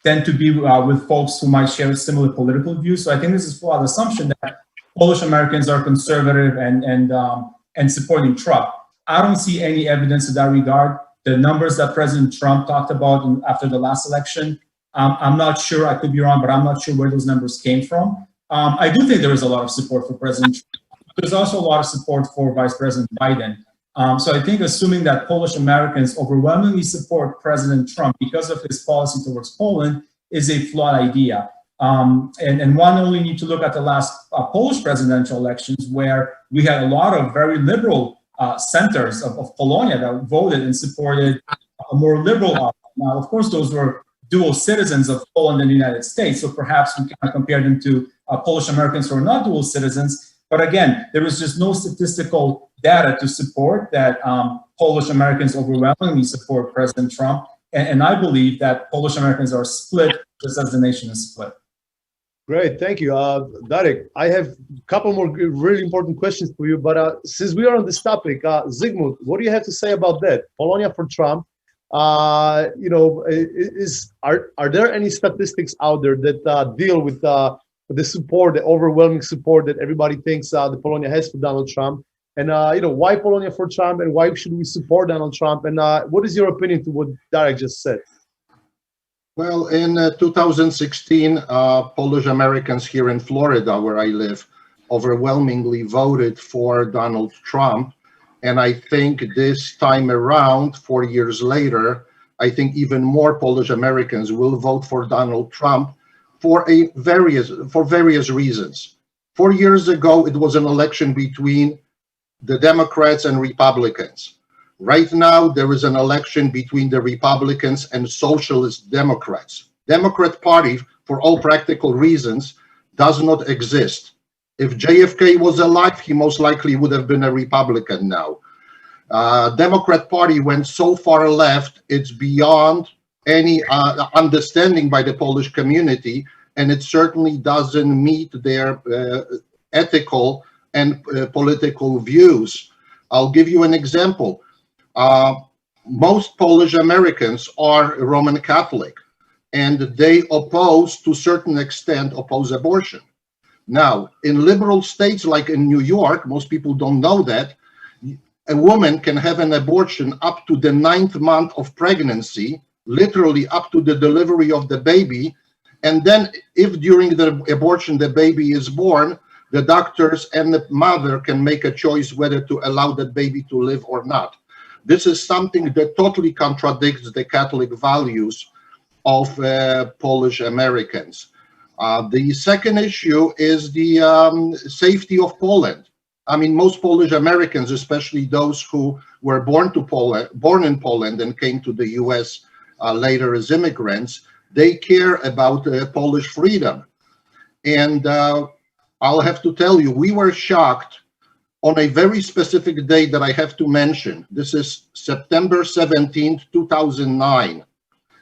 Speaker 8: tend to be with folks who might share similar political views. So I think this is a flawed assumption that Polish Americans are conservative and supporting Trump. I don't see any evidence in that regard. The numbers that President Trump talked about after the last election, I'm not sure, I could be wrong, but I'm not sure where those numbers came from. I do think there is a lot of support for President Trump. There's also a lot of support for Vice President Biden. So I think assuming that Polish Americans overwhelmingly support President Trump because of his policy towards Poland is a flawed idea. And one only need to look at the last Polish presidential elections, where we had a lot of very liberal centers of Polonia that voted and supported a more liberal option. Now, of course, those were dual citizens of Poland and the United States, so perhaps we cannot compare them to Polish Americans who are not dual citizens, But again, there is just no statistical data to support that Polish Americans overwhelmingly support President Trump. And I believe that Polish Americans are split just as the nation is split.
Speaker 1: Great, thank you. Darek, I have a couple more really important questions for you, but since we are on this topic, Zygmunt, what do you have to say about that? Polonia for Trump, you know, are there any statistics out there that deal with the support, the overwhelming support that everybody thinks the Polonia has for Donald Trump? And, you know, why Polonia for Trump, and why should we support Donald Trump? And what is your opinion to what Darek just said?
Speaker 4: Well, in 2016, Polish Americans here in Florida, where I live, overwhelmingly voted for Donald Trump. And I think this time around, 4 years later, I think even more Polish Americans will vote for Donald Trump for various reasons. 4 years ago, it was an election between the Democrats and Republicans. Right now, there is an election between the Republicans and Socialist Democrats. Democrat Party, for all practical reasons, does not exist. If JFK was alive, he most likely would have been a Republican now. Democrat Party went so far left, it's beyond any understanding by the Polish community, and it certainly doesn't meet their ethical and political views. I'll give you an example. Most Polish Americans are Roman Catholic, and they oppose, to a certain extent, abortion. Now, in liberal states like in New York, most people don't know that, a woman can have an abortion up to the 9th month of pregnancy, literally up to the delivery of the baby. And then if during the abortion the baby is born, the doctors and the mother can make a choice whether to allow that baby to live or not. This is something that totally contradicts the Catholic values of Polish Americans. The second issue is the safety of Poland. I mean, most Polish Americans, especially those who were born in Poland and came to the US later as immigrants, they care about Polish freedom. And I'll have to tell you, we were shocked on a very specific day that I have to mention. This is September 17th, 2009,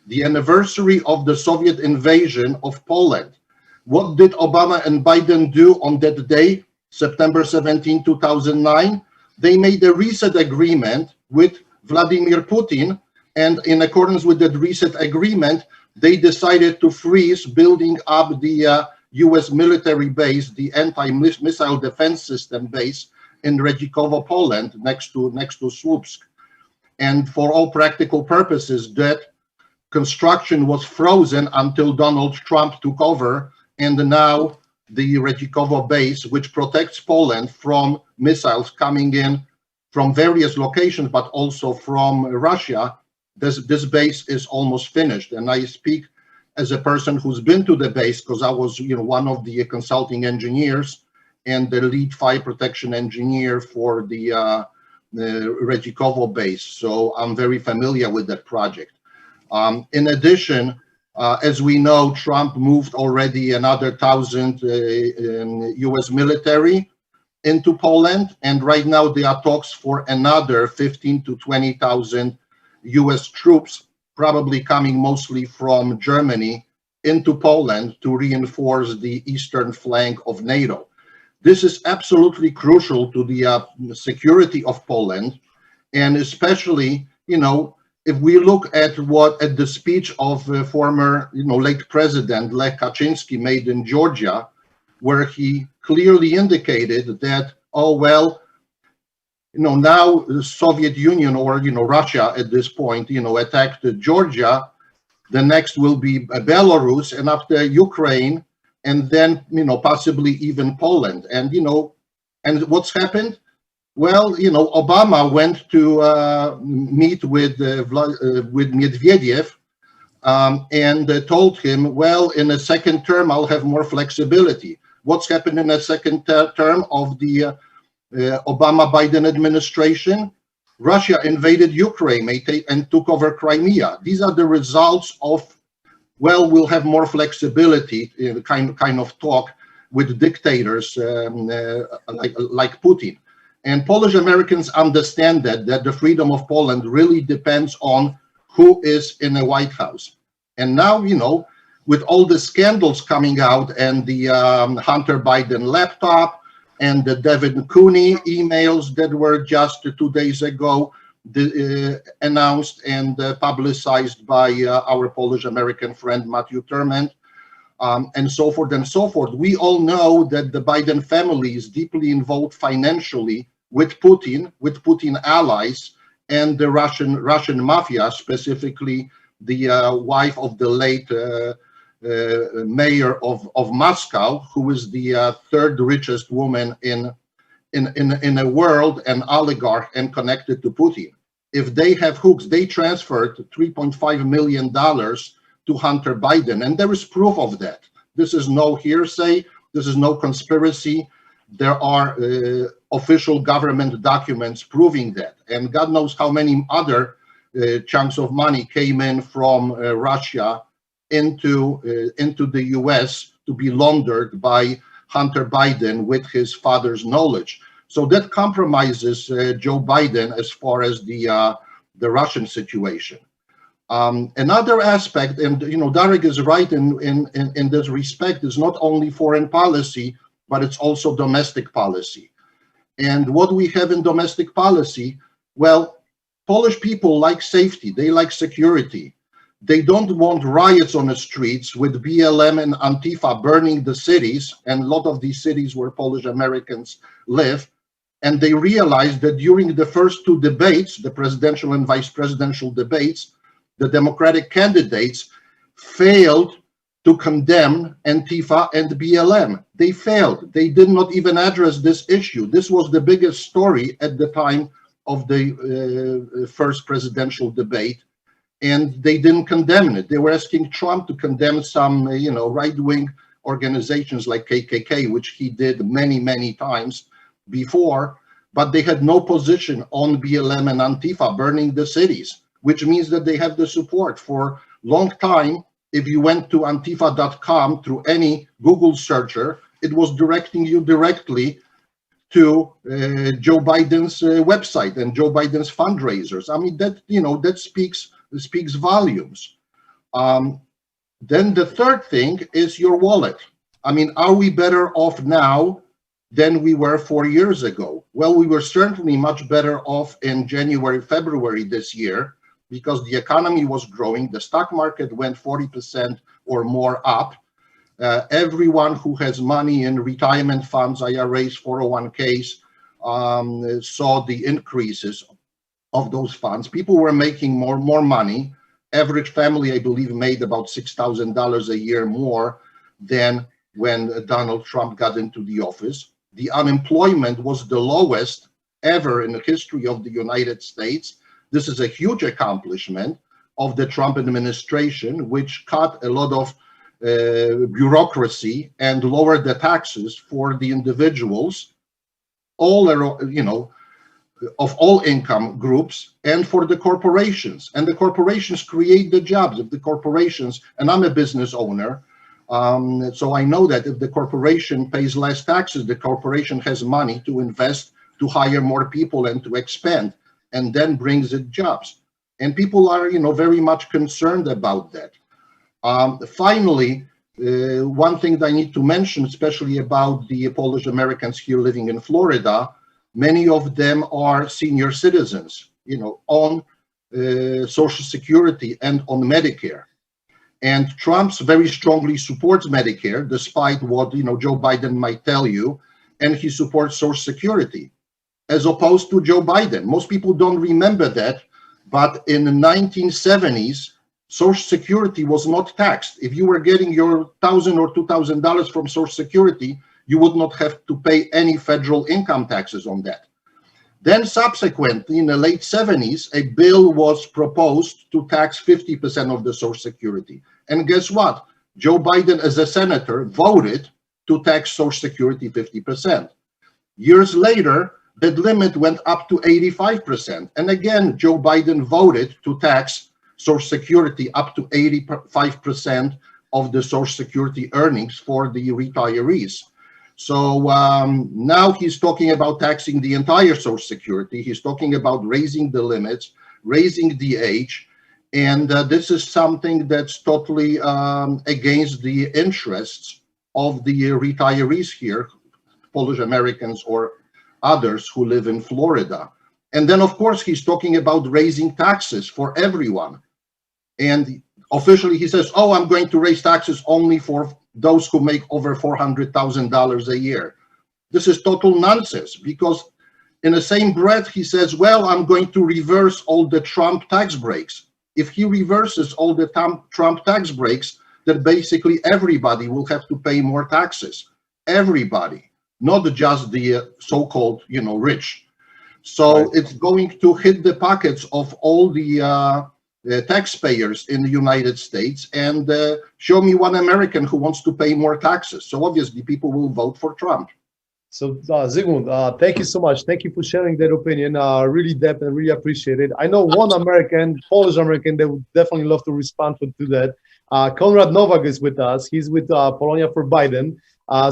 Speaker 4: the anniversary of the Soviet invasion of Poland. What did Obama and Biden do on that day, September 17, 2009? They made a reset agreement with Vladimir Putin, and in accordance with that reset agreement, they decided to freeze building up the US military base, the anti-missile defense system base in Redzikowo, Poland, next to Słupsk. And for all practical purposes, that construction was frozen until Donald Trump took over. And now the Redzikowo base, which protects Poland from missiles coming in from various locations, but also from Russia, this base is almost finished. And I speak as a person who's been to the base, because I was, one of the consulting engineers and the lead fire protection engineer for the Redzikowo base. So I'm very familiar with that project. In addition, as we know, Trump moved already another 1,000 US military into Poland. And right now there are talks for another 15 to 20,000 US troops, probably coming mostly from Germany, into Poland to reinforce the eastern flank of NATO. This is absolutely crucial to the security of Poland, and especially, if we look at the speech of former, late President Lech Kaczynski made in Georgia, where he clearly indicated that, oh well, now the Soviet Union or Russia at this point, attacked Georgia. The next will be Belarus, and after Ukraine, and then possibly even Poland. And and what's happened? Well, Obama went to meet with Medvedev and told him, well, in a second term, I'll have more flexibility. What's happened in a second term of the Obama-Biden administration? Russia invaded Ukraine and took over Crimea. These are the results of, well, we'll have more flexibility, kind of talk with dictators like Putin. And Polish Americans understand that the freedom of Poland really depends on who is in the White House. And now, you know, with all the scandals coming out and the Hunter Biden laptop and the Devin Cooney emails that were just 2 days ago announced and publicized by our Polish American friend Matthew Thurmond, and so forth and so forth. We all know that the Biden family is deeply involved financially with Putin allies, and the Russian mafia, specifically the wife of the late mayor of Moscow, who is the third richest woman in the world, an oligarch and connected to Putin. If they have hooks, they transferred $3.5 million to Hunter Biden, and there is proof of that. This is no hearsay. This is no conspiracy. There are official government documents proving that, and God knows how many other chunks of money came in from Russia into the U.S. to be laundered by Hunter Biden with his father's knowledge. So that compromises Joe Biden as far as the Russian situation. Another aspect, and you know, Darek is right in this respect, is not only foreign policy, but it's also domestic policy. And what we have in domestic policy, well, Polish people like safety, they like security. They don't want riots on the streets with BLM and Antifa burning the cities, and a lot of these cities where Polish Americans live. And they realized that during the first two debates, the presidential and vice presidential debates, the Democratic candidates failed to condemn Antifa and BLM. They failed. They did not even address this issue. This was the biggest story at the time of the first presidential debate, and they didn't condemn it. They were asking Trump to condemn some, you know, right-wing organizations like KKK, which he did many, many times before, but they had no position on BLM and Antifa burning the cities, which means that they have the support. For a long time, if you went to antifa.com through any Google searcher, it was directing you directly to Joe Biden's website and Joe Biden's fundraisers. I mean, that, you know, that speaks volumes. Then the third thing is your wallet. I mean, are we better off now than we were 4 years ago? Well, we were certainly much better off in January, February this year, because the economy was growing. The stock market went 40% or more up. Everyone who has money in retirement funds, IRAs, 401ks, saw the increases of those funds. People were making more money. Average family, I believe, made about $6,000 a year more than when Donald Trump got into the office. The unemployment was the lowest ever in the history of the United States. This is a huge accomplishment of the Trump administration, which cut a lot of bureaucracy and lowered the taxes for the individuals, all, you know, of all income groups, and for the corporations. And the corporations create the jobs. If the corporations, and I'm a business owner, so I know that if the corporation pays less taxes, the corporation has money to invest, to hire more people and to expand, and then brings it jobs. And people are, you know, very much concerned about that. Finally, one thing that I need to mention, especially about the Polish Americans here living in Florida, many of them are senior citizens, you know, on Social Security and on Medicare. And Trump very strongly supports Medicare, despite what, you know, Joe Biden might tell you, and he supports Social Security, as opposed to Joe Biden. Most people don't remember that, but in the 1970s, Social Security was not taxed. If you were getting your $1,000 or $2,000 from Social Security, you would not have to pay any federal income taxes on that. Then subsequently, in the late 70s, a bill was proposed to tax 50% of the Social Security. And guess what? Joe Biden, as a senator, voted to tax Social Security 50%. Years later, that limit went up to 85%. And again, Joe Biden voted to tax Social Security up to 85% of the Social Security earnings for the retirees. So now he's talking about taxing the entire Social Security. He's talking about raising the limits, raising the age. And this is something that's totally against the interests of the retirees here, Polish Americans or others who live in Florida. And then, of course, he's talking about raising taxes for everyone. And officially he says, oh, I'm going to raise taxes only for those who make over $400,000 a year. This is total nonsense, because in the same breath he says, well, I'm going to reverse all the Trump tax breaks. If he reverses all the Trump tax breaks, then basically everybody will have to pay more taxes. Everybody, not just the so-called, rich. So it's going to hit the pockets of all the taxpayers in the United States, and show me one American who wants to pay more taxes. So obviously people will vote for Trump.
Speaker 1: So Zygmunt, thank you so much. Thank you for sharing that opinion. Really depth and really appreciate it. I know one American, Polish American, that would definitely love to respond to that. Konrad Nowak is with us. He's with Polonia for Biden.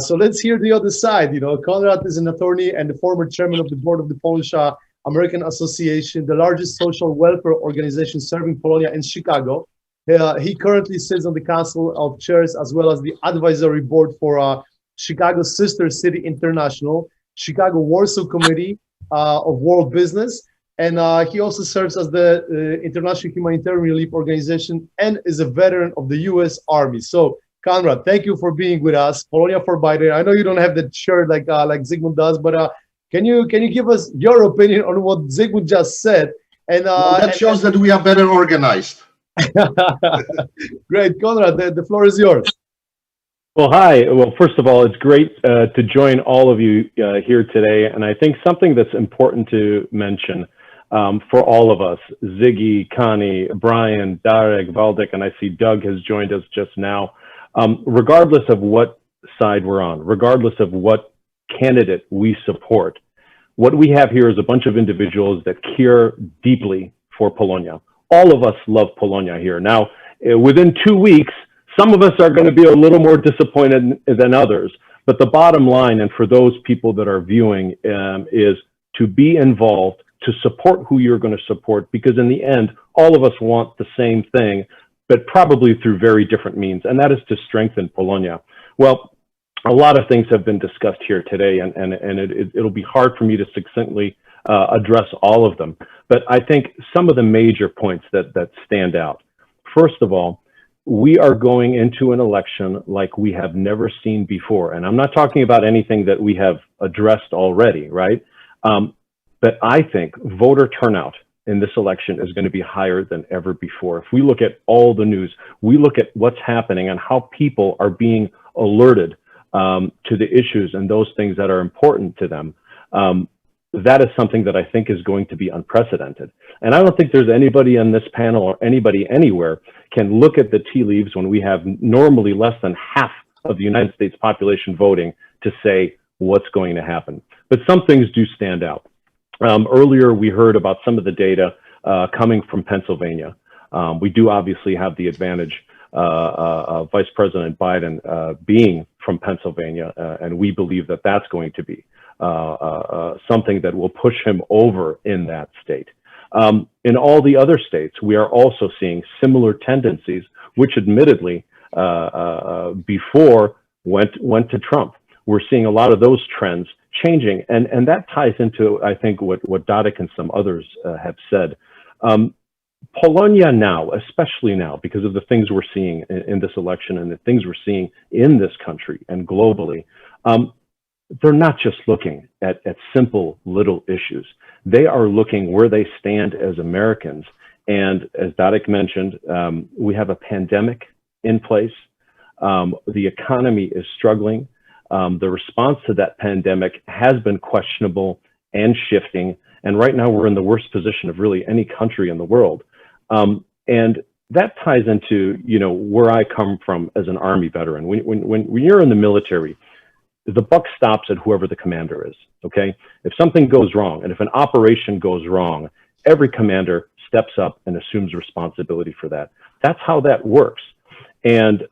Speaker 1: So let's hear the other side. Konrad is an attorney and the former chairman of the board of the Polish American Association, the largest social welfare organization serving Polonia in Chicago. He currently sits on the Council of Chairs as well as the advisory board for Chicago Sister City International, Chicago Warsaw Committee of World Business, and he also serves as the International Humanitarian Relief Organization and is a veteran of the U.S. Army. So, Konrad, thank you for being with us. Polonia for Biden. I know you don't have that shirt like Zygmunt does, but can you give us your opinion on what Zygmunt just said? And
Speaker 4: well, that shows that we are better organized.
Speaker 1: Great, Konrad, the floor is yours.
Speaker 5: Well, hi. Well, first of all, it's great to join all of you here today. And I think something that's important to mention for all of us, Ziggy, Connie, Brian, Darek, Waldek, and I see Doug has joined us just now. Regardless of what side we're on, regardless of what candidate we support, what we have here is a bunch of individuals that care deeply for Polonia. All of us love Polonia here. Now, within 2 weeks, some of us are going to be a little more disappointed than others, but the bottom line, and for those people that are viewing, is to be involved, to support who you're going to support, because in the end, all of us want the same thing, but probably through very different means, and that is to strengthen Polonia. Well, a lot of things have been discussed here today, and it'll be hard for me to succinctly address all of them, but I think some of the major points that stand out. First of all, we are going into an election like we have never seen before. And I'm not talking about anything that we have addressed already, right? But I think voter turnout in this election is going to be higher than ever before. If we look at all the news, we look at what's happening and how people are being alerted to the issues and those things that are important to them. That is something that I think is going to be unprecedented. And I don't think there's anybody on this panel or anybody anywhere can look at the tea leaves when we have normally less than half of the United States population voting to say what's going to happen. But some things do stand out. Earlier, we heard about some of the data coming from Pennsylvania. We do obviously have the advantage of Vice President Biden being from Pennsylvania, and we believe that that's going to be something that will push him over in that state. In all the other states, we are also seeing similar tendencies, which admittedly before went to Trump. We're seeing a lot of those trends changing, and that ties into, I think, what Darek and some others have said. Polonia now, especially now, because of the things we're seeing in this election and the things we're seeing in this country and globally, they're not just looking at simple little issues. They are looking where they stand as Americans. And as Darek mentioned, we have a pandemic in place. The economy is struggling. The response to that pandemic has been questionable and shifting. And right now we're in the worst position of really any country in the world. And that ties into, where I come from as an Army veteran. When you're in the military, the buck stops at whoever the commander is, okay? If something goes wrong, and if an operation goes wrong, every commander steps up and assumes responsibility for that. That's how that works. And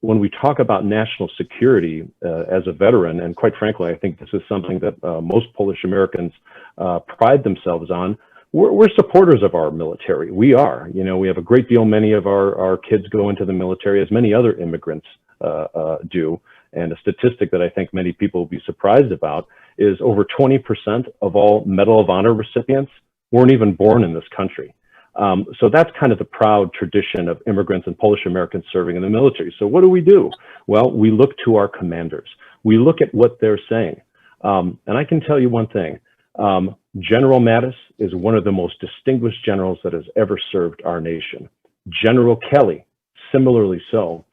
Speaker 5: when we talk about national security as a veteran, and quite frankly, I think this is something that most Polish Americans pride themselves on, we're supporters of our military. We are. You know, we have a great deal, many of our kids go into the military, as many other immigrants do. And a statistic that I think many people will be surprised about is over 20% of all Medal of Honor recipients weren't even born in this country. So that's kind of the proud tradition of immigrants and Polish Americans serving in the military. So what do? Well, we look to our commanders. We look at what they're saying. And I can tell you one thing. General Mattis is one of the most distinguished generals that has ever served our nation. General Kelly, similarly so.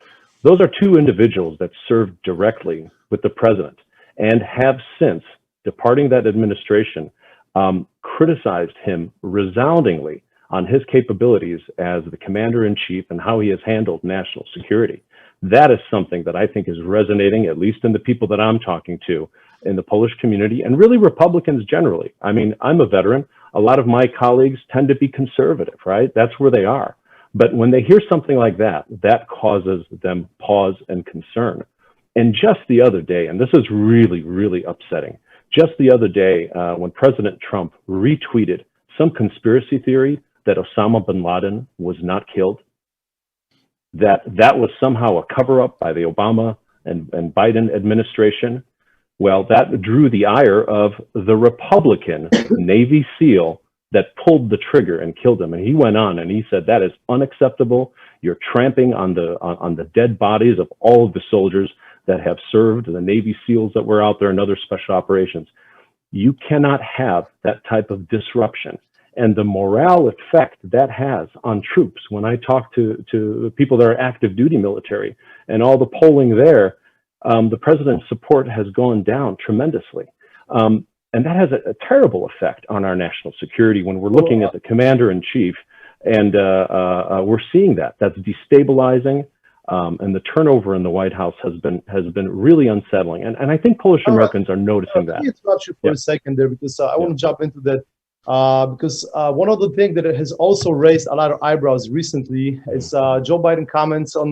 Speaker 5: Those are two individuals that served directly with the president and have since, departing that administration, criticized him resoundingly on his capabilities as the commander-in-chief and how he has handled national security. That is something that I think is resonating, at least in the people that I'm talking to in the Polish community, and really Republicans generally. I mean, I'm a veteran. A lot of my colleagues tend to be conservative, right? That's where they are. But when they hear something like that, that causes them pause and concern. And just the other day, and this is really, really upsetting, just the other day when President Trump retweeted some conspiracy theory that Osama bin Laden was not killed, that was somehow a cover-up by the Obama and Biden administration. Well, that drew the ire of the Republican Navy SEAL that pulled the trigger and killed him. And he went on and he said, that is unacceptable. You're tramping on the dead bodies of all of the soldiers that have served, the Navy SEALs that were out there and other special operations. You cannot have that type of disruption. And the morale effect that has on troops, when I talk to people that are active duty military and all the polling there, the president's support has gone down tremendously. And that has a terrible effect on our national security when we're looking at the commander-in-chief, and we're seeing that. That's destabilizing, and the turnover in the White House has been really unsettling. And I think Polish Americans are noticing that.
Speaker 1: Let me interrupt you for a second there, because I want to jump into that. Because one of the things that has also raised a lot of eyebrows recently is Joe Biden comments on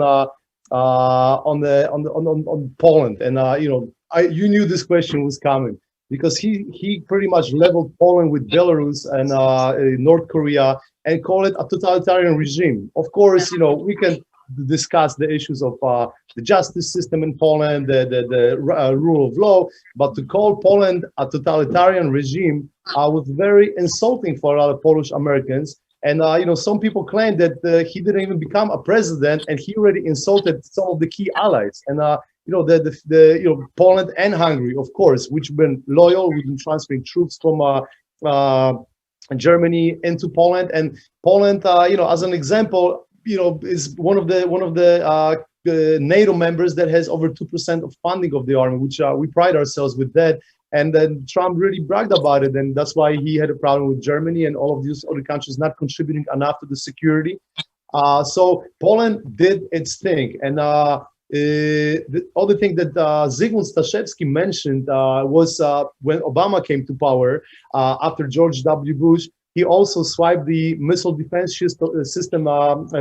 Speaker 1: Poland, and you knew this question was coming, because he pretty much leveled Poland with Belarus and North Korea and called it a totalitarian regime. Of course, we can discuss the issues of the justice system in Poland, the rule of law, but to call Poland a totalitarian regime was very insulting for a lot of Polish Americans. And some people claim that he didn't even become a president, and he already insulted some of the key allies. And Poland and Hungary, of course, which have been loyal, we've been transferring troops from Germany into Poland. And Poland, as an example, is one of the NATO members that has over 2% of funding of the army, which we pride ourselves with that. And then Trump really bragged about it, and that's why he had a problem with Germany and all of these other countries not contributing enough to the security. So Poland did its thing. And the other thing that Zygmunt Staszewski mentioned was when Obama came to power after George W. Bush, he also swiped the missile defense system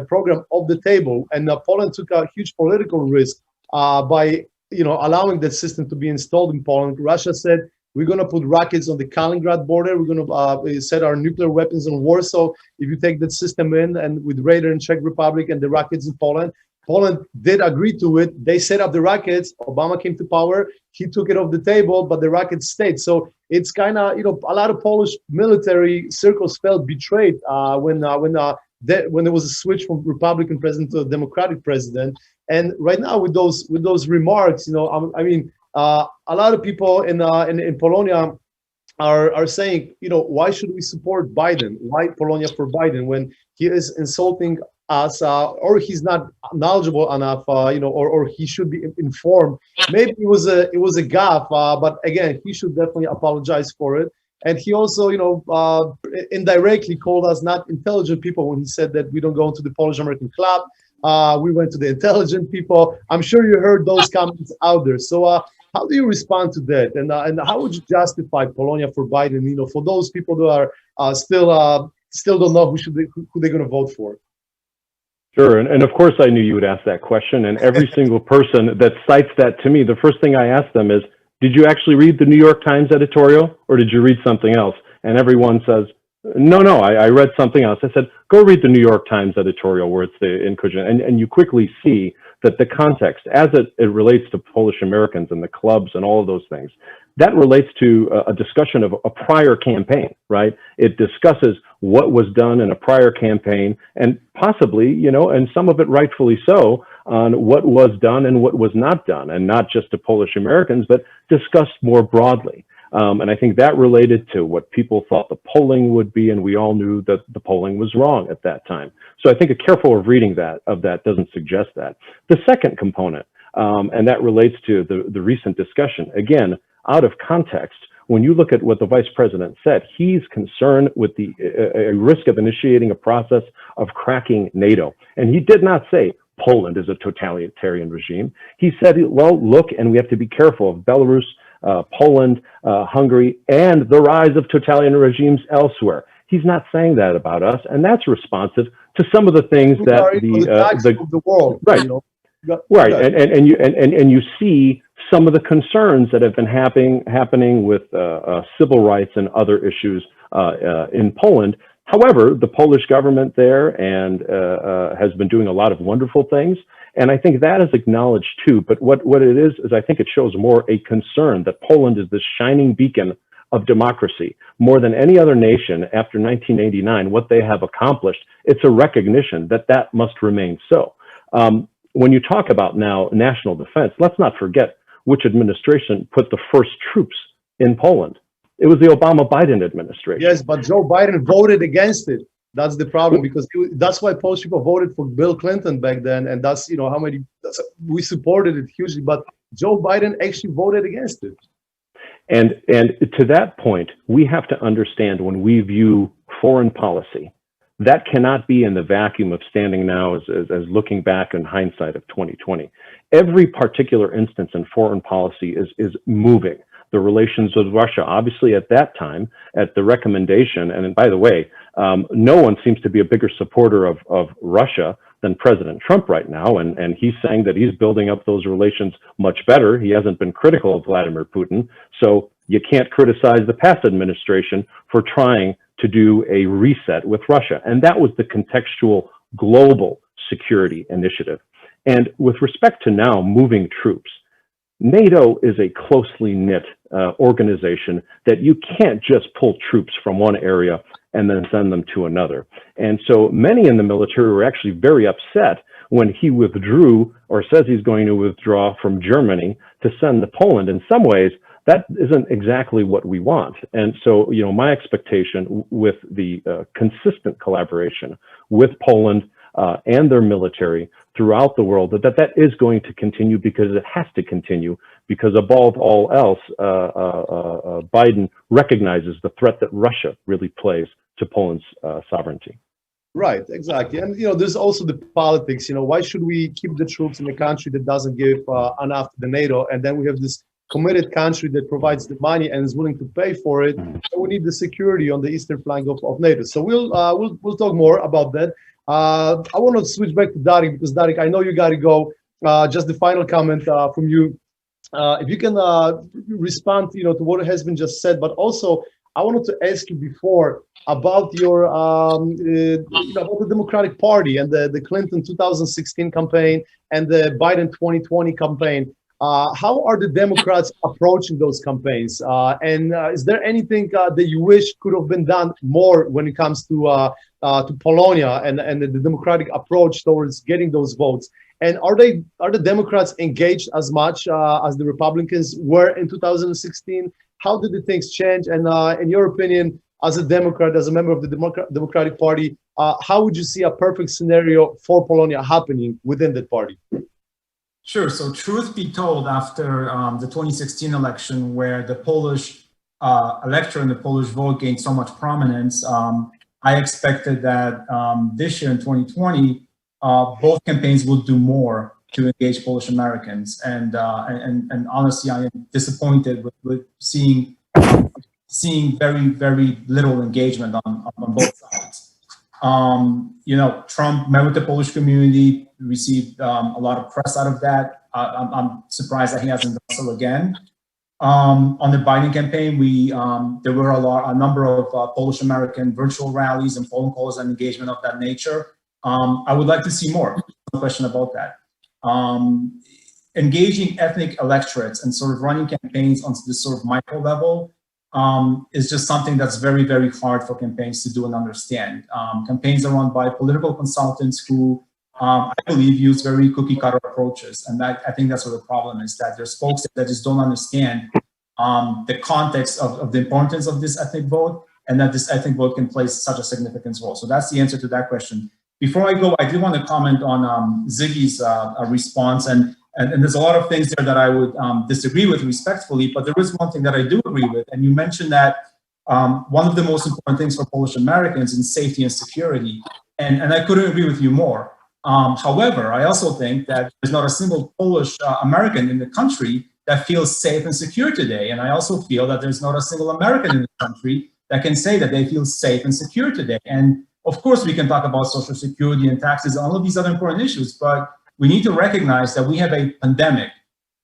Speaker 1: program off the table. And Poland took a huge political risk by allowing that system to be installed in Poland. Russia said, we're going to put rockets on the Kaliningrad border. We're going to set our nuclear weapons in Warsaw if you take that system in, and with radar in Czech Republic and the rockets in Poland. Poland did agree to it. They set up the rockets. Obama came to power. He took it off the table, but the rockets stayed. So it's kind of, a lot of Polish military circles felt betrayed when there was a switch from Republican president to a Democratic president. And right now, with those remarks, a lot of people in Polonia are saying, why should we support Biden? Why Polonia for Biden when he is insulting us, or he's not knowledgeable enough, or he should be informed. Maybe it was a gaffe, but again, he should definitely apologize for it. And he also, indirectly called us not intelligent people when he said that we don't go into the Polish American club. We went to the intelligent people. I'm sure you heard those comments out there. So how do you respond to that? And how would you justify Polonia for Biden? For those people that are still don't know who they're going to vote for.
Speaker 5: Sure, and of course I knew you would ask that question, and every single person that cites that to me, the first thing I ask them is, did you actually read the New York Times editorial, or did you read something else? And everyone says, no, I read something else. I said, go read the New York Times editorial where it's the inclusion, and you quickly see that the context, as it relates to Polish Americans and the clubs and all of those things, that relates to a discussion of a prior campaign, right? It discusses what was done in a prior campaign, and possibly, you know, and some of it rightfully so, on what was done and what was not done, and not just to Polish Americans, but discussed more broadly. And I think that related to what people thought the polling would be, and we all knew that the polling was wrong at that time. So I think a careful of reading that doesn't suggest that. The second component, and that relates to the recent discussion, again, out of context, when you look at what the vice president said, he's concerned with the risk of initiating a process of cracking NATO. And he did not say Poland is a totalitarian regime. He said, well, look, and we have to be careful of Belarus, Poland, Hungary, and the rise of totalitarian regimes elsewhere. He's not saying that about us, and that's responsive to some of the things that
Speaker 1: the world,
Speaker 5: right,
Speaker 1: you know?
Speaker 5: Right, and you see some of the concerns that have been happening with civil rights and other issues in Poland. However, the Polish government there and has been doing a lot of wonderful things, and I think that is acknowledged too. But what it is I think it shows more a concern that Poland is this shining beacon of democracy. More than any other nation after 1989, what they have accomplished, it's a recognition that that must remain so. When you talk about now national defense, let's not forget which administration put the first troops in Poland. It was the Obama-Biden administration.
Speaker 1: Yes, but Joe Biden voted against it. That's the problem, because that's why Polish people voted for Bill Clinton back then, and that's, you know, how many we supported it hugely. But Joe Biden actually voted against it.
Speaker 5: And to that point, we have to understand when we view foreign policy, that cannot be in the vacuum of standing now as looking back in hindsight of 2020. Every particular instance in foreign policy is moving. The relations with Russia, obviously at that time, at the recommendation, and by the way, no one seems to be a bigger supporter of Russia than President Trump right now, and he's saying that he's building up those relations much better. He hasn't been critical of Vladimir Putin, so you can't criticize the past administration for trying to do a reset with Russia. And that was the contextual global security initiative. And with respect to now moving troops, NATO is a closely knit organization that you can't just pull troops from one area and then send them to another. And so many in the military were actually very upset when he withdrew, or says he's going to withdraw, from Germany to send to Poland. In some ways, that isn't exactly what we want. And so, you know, my expectation with the consistent collaboration with Poland and their military throughout the world, that is going to continue, because it has to continue, because above all else, Biden recognizes the threat that Russia really plays to Poland's sovereignty.
Speaker 1: Right, exactly. And, you know, there's also the politics, you know, why should we keep the troops in a country that doesn't give enough to the NATO? And then we have this committed country that provides the money and is willing to pay for it. And we need the security on the eastern flank of NATO. So we'll talk more about that. I want to switch back to Darek, because Darek, I know you got to go. Just the final comment from you. If you can respond, you know, to what has been just said, but also I wanted to ask you before about your, you know, about the Democratic Party and the Clinton 2016 campaign and the Biden 2020 campaign. How are the Democrats approaching those campaigns? And is there anything that you wish could have been done more when it comes to Polonia and the Democratic approach towards getting those votes? And are the Democrats engaged as much as the Republicans were in 2016? How did the things change? And in your opinion, as a Democrat, as a member of the Democratic Party, how would you see a perfect scenario for Polonia happening within that party?
Speaker 8: Sure. So truth be told, after the 2016 election, where the Polish electorate and the Polish vote gained so much prominence, I expected that this year in 2020, both campaigns would do more to engage Polish Americans. And honestly, I am disappointed with seeing very, very little engagement on both sides. Trump met with the Polish community, received a lot of press out of that. I'm surprised that he hasn't done so again. On the Biden campaign, there were a number of Polish American virtual rallies and phone calls and engagement of that nature. I would like to see more, no question about that. Engaging ethnic electorates and sort of running campaigns on this sort of micro level is just something that's very, very hard for campaigns to do and understand. Campaigns are run by political consultants who I believe use very cookie cutter approaches. And I think that's where the problem is, that there's folks that just don't understand the context of the importance of this ethnic vote, and that this ethnic vote can play such a significant role. So that's the answer to that question. Before I go, I do want to comment on Ziggy's response, and there's a lot of things there that I would disagree with respectfully, but there is one thing that I do agree with, and you mentioned that one of the most important things for Polish Americans is safety and security, and I couldn't agree with you more. However, I also think that there's not a single Polish American in the country that feels safe and secure today, and I also feel that there's not a single American in the country that can say that they feel safe and secure today. And of course, we can talk about Social Security and taxes and all of these other important issues, but we need to recognize that we have a pandemic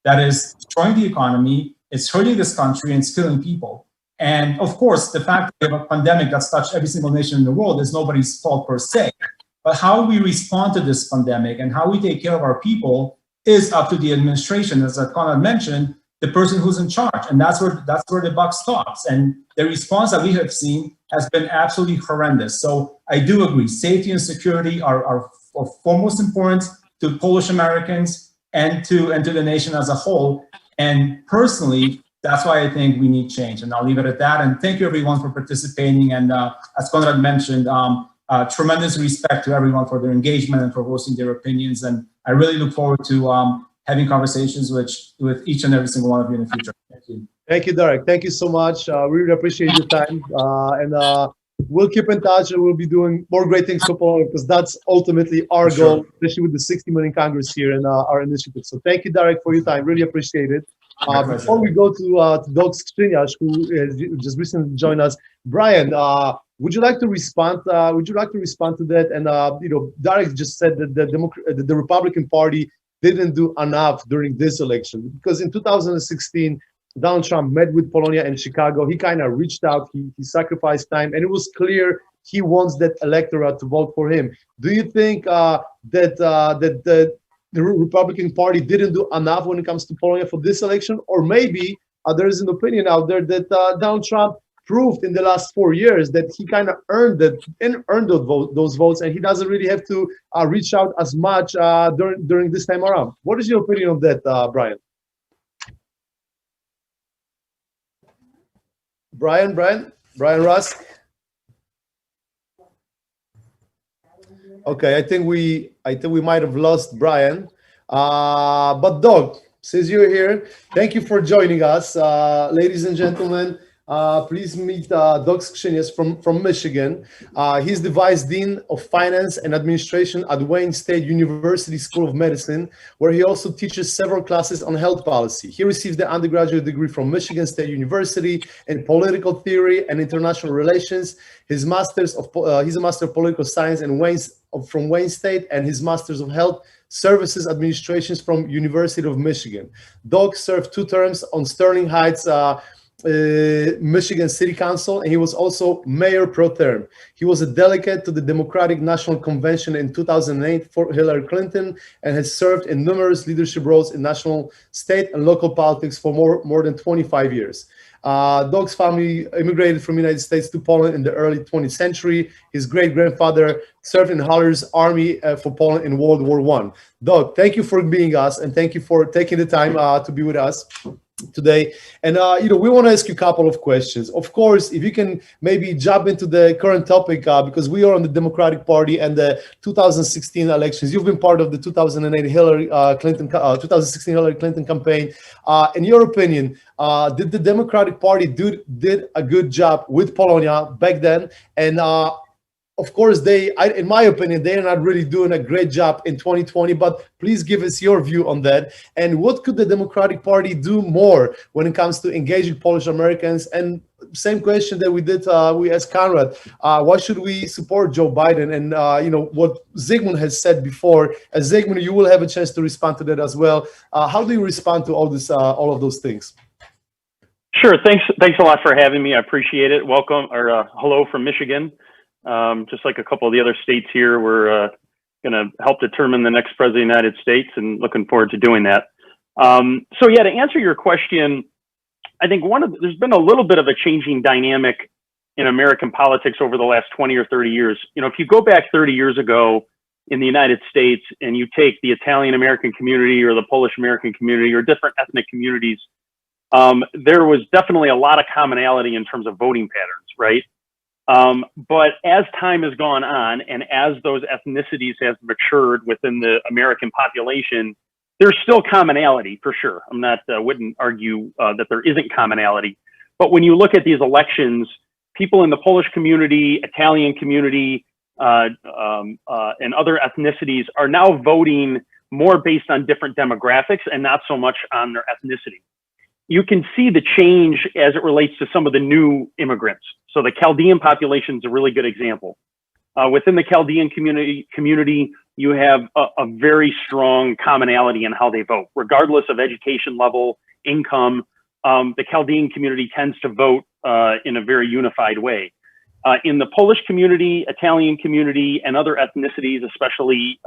Speaker 8: that is destroying the economy, it's hurting this country, and it's killing people. And of course, the fact that we have a pandemic that's touched every single nation in the world is nobody's fault per se. But how we respond to this pandemic and how we take care of our people is up to the administration. As Conrad mentioned, the person who's in charge, and that's where the buck stops. And the response that we have seen has been absolutely horrendous. So I do agree, safety and security are of foremost importance to Polish Americans and to the nation as a whole. And personally, that's why I think we need change. And I'll leave it at that. And thank you everyone for participating. And as Conrad mentioned, tremendous respect to everyone for their engagement and for voicing their opinions. And I really look forward to having conversations with each and every single one of you in the future. Thank you.
Speaker 1: Thank you, Derek. Thank you so much. We really appreciate your time. And we'll keep in touch, and we'll be doing more great things for Polonia, because that's ultimately our goal, especially with the 60 million Congress here and our initiative. So thank you, Derek, for your time. Really appreciate it. Before we go to Doug Skrzyniarz, who just recently joined us, Brian, would you like to respond? Would you like to respond to that? And Derek just said that the Republican Party didn't do enough during this election, because in 2016, Donald Trump met with Polonia in Chicago. He kind of reached out. He sacrificed time, and it was clear he wants that electorate to vote for him. Do you think that the Republican Party didn't do enough when it comes to Polonia for this election? Or maybe there is an opinion out there that Donald Trump proved in the last 4 years that he kind of earned those votes, and he doesn't really have to reach out as much during this time around. What is your opinion on that, Brian? Brian Rusk. Okay, I think we might have lost Brian. But Doug, since you're here, thank you for joining us, ladies and gentlemen. Please meet Doug Skrzyniarz from Michigan. He's the Vice Dean of Finance and Administration at Wayne State University School of Medicine, where he also teaches several classes on health policy. He received the undergraduate degree from Michigan State University in Political Theory and International Relations. He's a Master of Political Science from Wayne State, and his Masters of Health Services Administrations from University of Michigan. Doug served 2 terms on Sterling Heights, Michigan City Council, and he was also mayor pro term. He was a delegate to the Democratic National Convention in 2008 for Hillary Clinton, and has served in numerous leadership roles in national, state, and local politics for more than 25 years. Doug's family immigrated from the United States to Poland in the early 20th century. His great-grandfather served in Hitler's army for Poland in World War I. Doug, thank you for being us, and thank you for taking the time to be with us today. And we want to ask you a couple of questions. Of course, if you can maybe jump into the current topic, because we are on the Democratic Party and the 2016 elections. You've been part of the 2016 Hillary Clinton campaign. In your opinion, did the Democratic Party did a good job with Polonia back then? And of course, in my opinion, they are not really doing a great job in 2020, but please give us your view on that. And what could the Democratic Party do more when it comes to engaging Polish Americans? And same question that we asked Conrad, why should we support Joe Biden? And, what Zygmunt has said before, as Zygmunt, you will have a chance to respond to that as well. How do you respond to all of those things?
Speaker 9: Sure. Thanks a lot for having me. I appreciate it. Welcome, or hello from Michigan. Just like a couple of the other states here, we're going to help determine the next president of the United States, and looking forward to doing that. So yeah, to answer your question, I think there's been a little bit of a changing dynamic in American politics over the last 20 or 30 years. If you go back 30 years ago in the United States and you take the Italian American community or the Polish American community or different ethnic communities, there was definitely a lot of commonality in terms of voting patterns, right? But as time has gone on and as those ethnicities have matured within the American population, there's still commonality for sure. Wouldn't argue that there isn't commonality. But when you look at these elections, people in the Polish community, Italian community, and other ethnicities are now voting more based on different demographics and not so much on their ethnicity. You can see the change as it relates to some of the new immigrants. So the Chaldean population is a really good example. Within the Chaldean community, you have a very strong commonality in how they vote, regardless of education level, income. The Chaldean community tends to vote in a very unified way. In the Polish community, Italian community, and other ethnicities, especially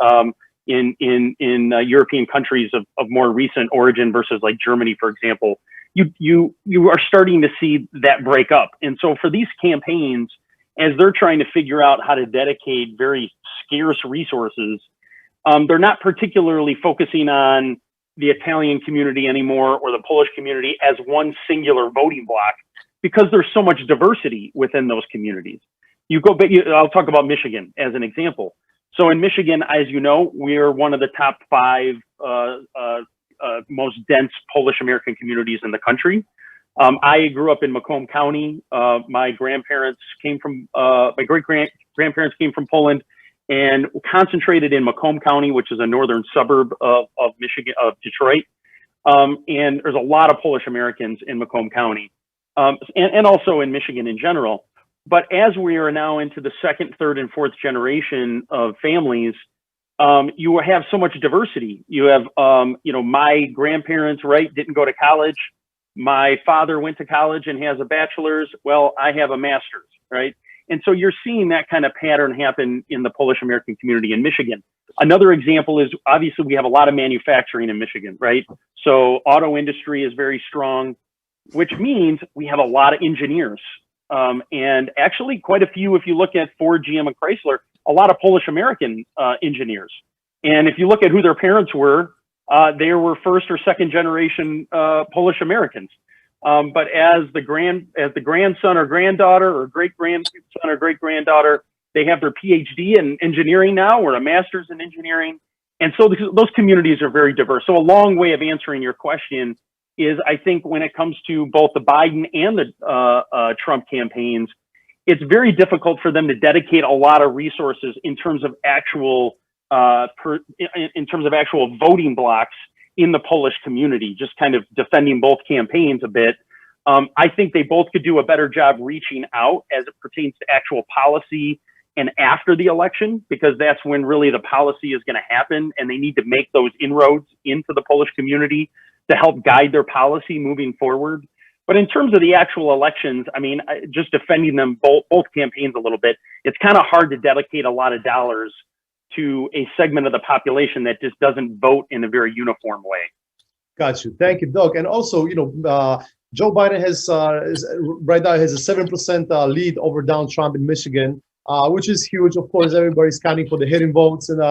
Speaker 9: in European countries of more recent origin versus like Germany, for example, you are starting to see that break up. And so for these campaigns, as they're trying to figure out how to dedicate very scarce resources, they're not particularly focusing on the Italian community anymore or the Polish community as one singular voting block, because there's so much diversity within those communities. I'll talk about Michigan as an example. So in Michigan, as you know, we're one of the top 5 most dense Polish American communities in the country. I grew up in Macomb County. My grandparents came from, my great-grandparents came from Poland and concentrated in Macomb County, which is a northern suburb of Michigan, of Detroit. And there's a lot of Polish Americans in Macomb County, and also in Michigan in general. But as we are now into the 2nd, 3rd, and 4th generation of families, you have so much diversity. You have, my grandparents, right, didn't go to college. My father went to college and has a bachelor's. Well, I have a master's, right? And so you're seeing that kind of pattern happen in the Polish American community in Michigan. Another example is, obviously, we have a lot of manufacturing in Michigan, right? So auto industry is very strong, which means we have a lot of engineers. And actually quite a few, if you look at Ford, GM, and Chrysler, a lot of Polish American engineers. And if you look at who their parents were, they were 1st or 2nd generation Polish Americans. But as the grandson or granddaughter or great-grandson or great-granddaughter, they have their PhD in engineering now, or a master's in engineering. And so those communities are very diverse. So a long way of answering your question is, I think when it comes to both the Biden and the Trump campaigns, it's very difficult for them to dedicate a lot of resources in terms of actual voting blocks in the Polish community, just kind of defending both campaigns a bit. I think they both could do a better job reaching out as it pertains to actual policy and after the election, because that's when really the policy is going to happen, and they need to make those inroads into the Polish community to help guide their policy moving forward. But in terms of the actual elections, I mean, just defending them both campaigns a little bit, it's kind of hard to dedicate a lot of dollars to a segment of the population that just doesn't vote in a very uniform way.
Speaker 1: Got you. Thank you, Doug. And also, Joe Biden has right now has a 7% lead over Donald Trump in Michigan, which is huge. Of course, everybody's counting for the hidden votes, and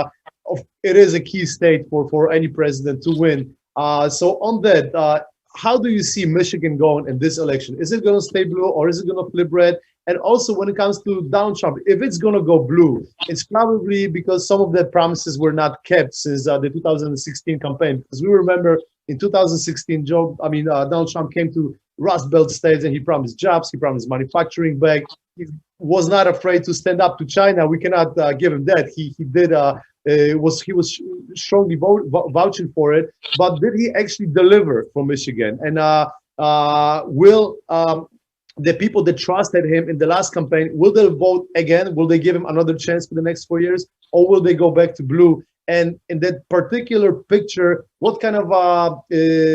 Speaker 1: it is a key state for any president to win. So on that, how do you see Michigan going in this election? Is it going to stay blue, or is it going to flip red? And also, when it comes to Donald Trump, if it's going to go blue, it's probably because some of the promises were not kept since the 2016 campaign. Because we remember in 2016, Donald Trump came to Rust Belt states and he promised jobs, he promised manufacturing back. He's was not afraid to stand up to China. We cannot give him that. He did. He was strongly vouching for it. But did he actually deliver for Michigan? And will the people that trusted him in the last campaign, will they vote again? Will they give him another chance for the next 4 years, or will they go back to blue? And in that particular picture, what kind of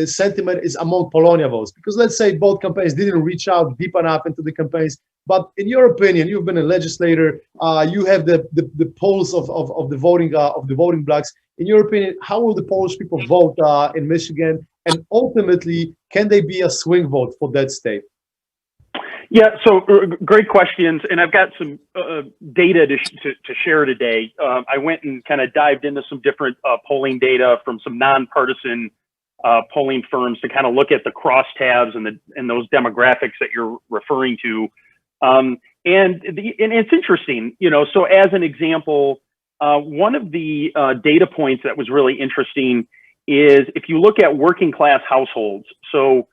Speaker 1: sentiment is among Polonia votes? Because let's say both campaigns didn't reach out deep enough into the campaigns. But in your opinion, you've been a legislator. You have the polls of the voting blocks. In your opinion, how will the Polish people vote in Michigan? And ultimately, can they be a swing vote for that state?
Speaker 9: Yeah, so great questions, and I've got some data to share today. I went and kind of dived into some different polling data from some nonpartisan polling firms to kind of look at the crosstabs and those demographics that you're referring to. And it's interesting, you know. So as an example, one of the data points that was really interesting is if you look at working class households. So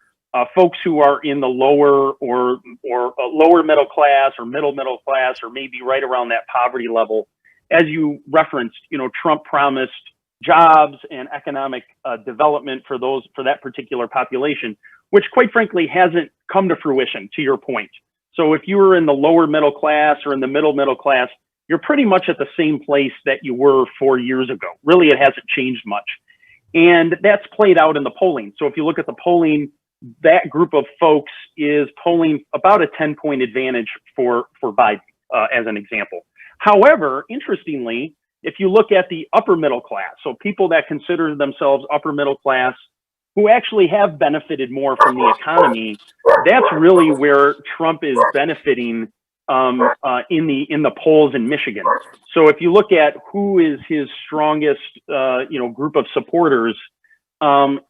Speaker 9: folks who are in the lower or lower middle class or middle class, or maybe right around that poverty level, as you referenced, you know, Trump promised jobs and economic development for that particular population, which quite frankly hasn't come to fruition, to your point. So if you were in the lower middle class or in the middle class, you're pretty much at the same place that you were 4 years ago. Really, it hasn't changed much. And that's played out in the polling. So if you look at the polling, that group of folks is polling about a 10-point advantage for Biden, as an example. However, interestingly, if you look at the upper middle class, so people that consider themselves upper middle class, who actually have benefited more from the economy, that's really where Trump is benefiting in the polls in Michigan. So if you look at who is his strongest, group of supporters,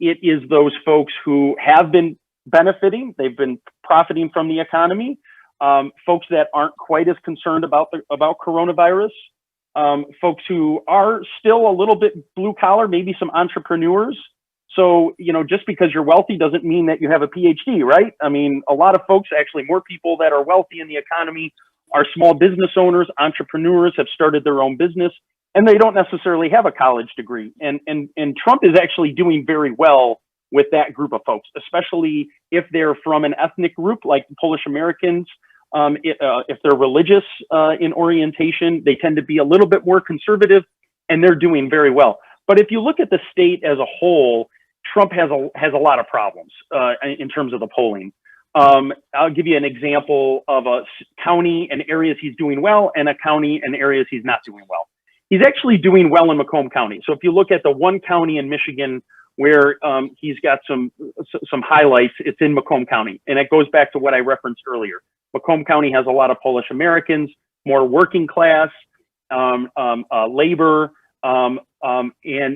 Speaker 9: it is those folks who have been benefiting. They've been profiting from the economy. Folks that aren't quite as concerned about coronavirus. Folks who are still a little bit blue collar, maybe some entrepreneurs. So, you know, just because you're wealthy doesn't mean that you have a PhD, right? I mean, a lot of folks, actually more people that are wealthy in the economy are small business owners, entrepreneurs, have started their own business, and they don't necessarily have a college degree. And Trump is actually doing very well with that group of folks, especially if they're from an ethnic group like Polish Americans. If they're religious in orientation, they tend to be a little bit more conservative, and they're doing very well. But if you look at the state as a whole, Trump has a lot of problems in terms of the polling. I'll give you an example of a county and areas he's doing well, and a county and areas he's not doing well. He's actually doing well in Macomb County. So if you look at the one county in Michigan where he's got some highlights, it's in Macomb County. And it goes back to what I referenced earlier. Macomb County has a lot of Polish Americans, more working class, labor, and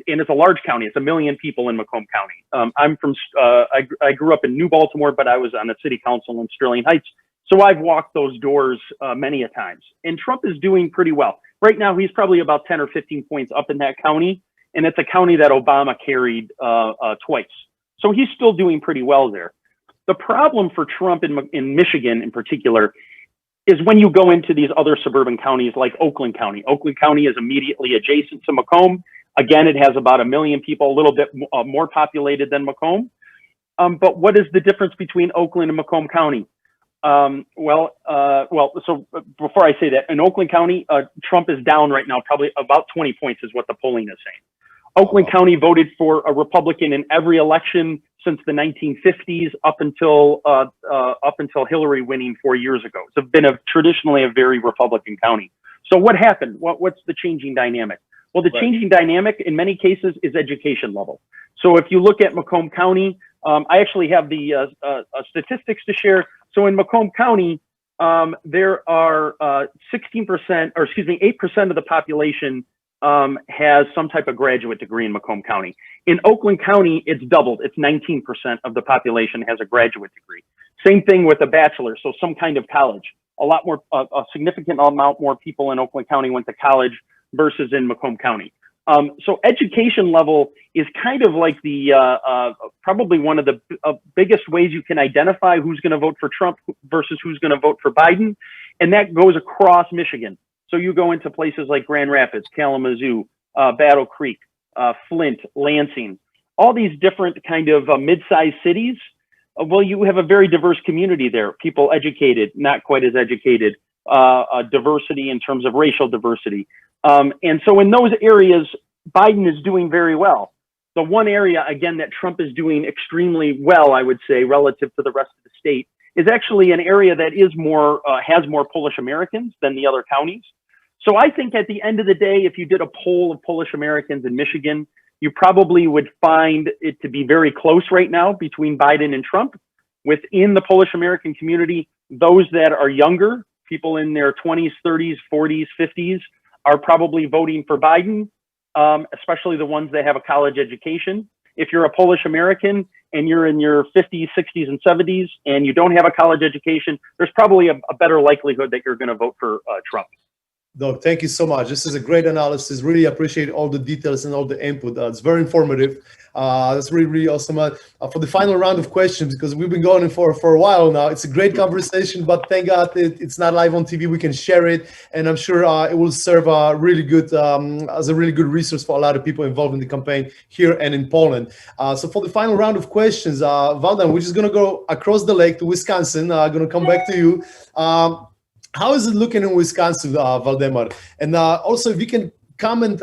Speaker 9: it's a large county. It's 1 million people in Macomb County. I grew up in New Baltimore, but I was on the city council in Sterling Heights. So I've walked those doors many a times. And Trump is doing pretty well. Right now, he's probably about 10 or 15 points up in that county. And it's a county that Obama carried twice. So he's still doing pretty well there. The problem for Trump in Michigan in particular is when you go into these other suburban counties like Oakland County. Oakland County is immediately adjacent to Macomb. Again, it has about 1 million people, a little bit more populated than Macomb. But what is the difference between Oakland and Macomb County? So before I say that, in Oakland County, Trump is down right now, probably about 20 points is what the polling is saying. Oakland County voted for a Republican in every election since the 1950s up until Hillary winning 4 years ago. It's been traditionally a very Republican county. So what happened? What's the changing dynamic? Well, the changing dynamic in many cases is education level. So if you look at Macomb County, I actually have the statistics to share. So in Macomb County, there are 8% of the population has some type of graduate degree in Macomb County. In Oakland County, it's doubled. It's 19% of the population has a graduate degree. Same thing with a bachelor, so some kind of college. A significant amount more people in Oakland County went to college versus in Macomb County. So education level is kind of like the probably one of the biggest ways you can identify who's going to vote for Trump versus who's going to vote for Biden. And that goes across Michigan. So you go into places like Grand Rapids, Kalamazoo, Battle Creek, Flint, Lansing, all these different kind of mid-sized cities. Well, you have a very diverse community there. People educated, not quite as educated, diversity in terms of racial diversity. And so in those areas, Biden is doing very well. The one area, again, that Trump is doing extremely well, I would say, relative to the rest of the state, is actually an area that is more, has more Polish Americans than the other counties. So I think at the end of the day, if you did a poll of Polish Americans in Michigan, you probably would find it to be very close right now between Biden and Trump. Within the Polish American community, those that are younger, people in their 20s, 30s, 40s, 50s, are probably voting for Biden, especially the ones that have a college education. If you're a Polish American and you're in your 50s, 60s, and 70s, and you don't have a college education, there's probably a better likelihood that you're going to vote for Trump.
Speaker 1: Doug, thank you so much. This is a great analysis. Really appreciate all the details and all the input. It's very informative. That's really, really awesome. For the final round of questions, because we've been going for a while now, it's a great conversation, but thank God it's not live on TV. We can share it, and I'm sure it will serve really good as a really good resource for a lot of people involved in the campaign here and in Poland. So for the final round of questions, Valdan, we're just going to go across the lake to Wisconsin. Going to come back to you. How is it looking in Wisconsin, Waldemar? And also, if you can comment,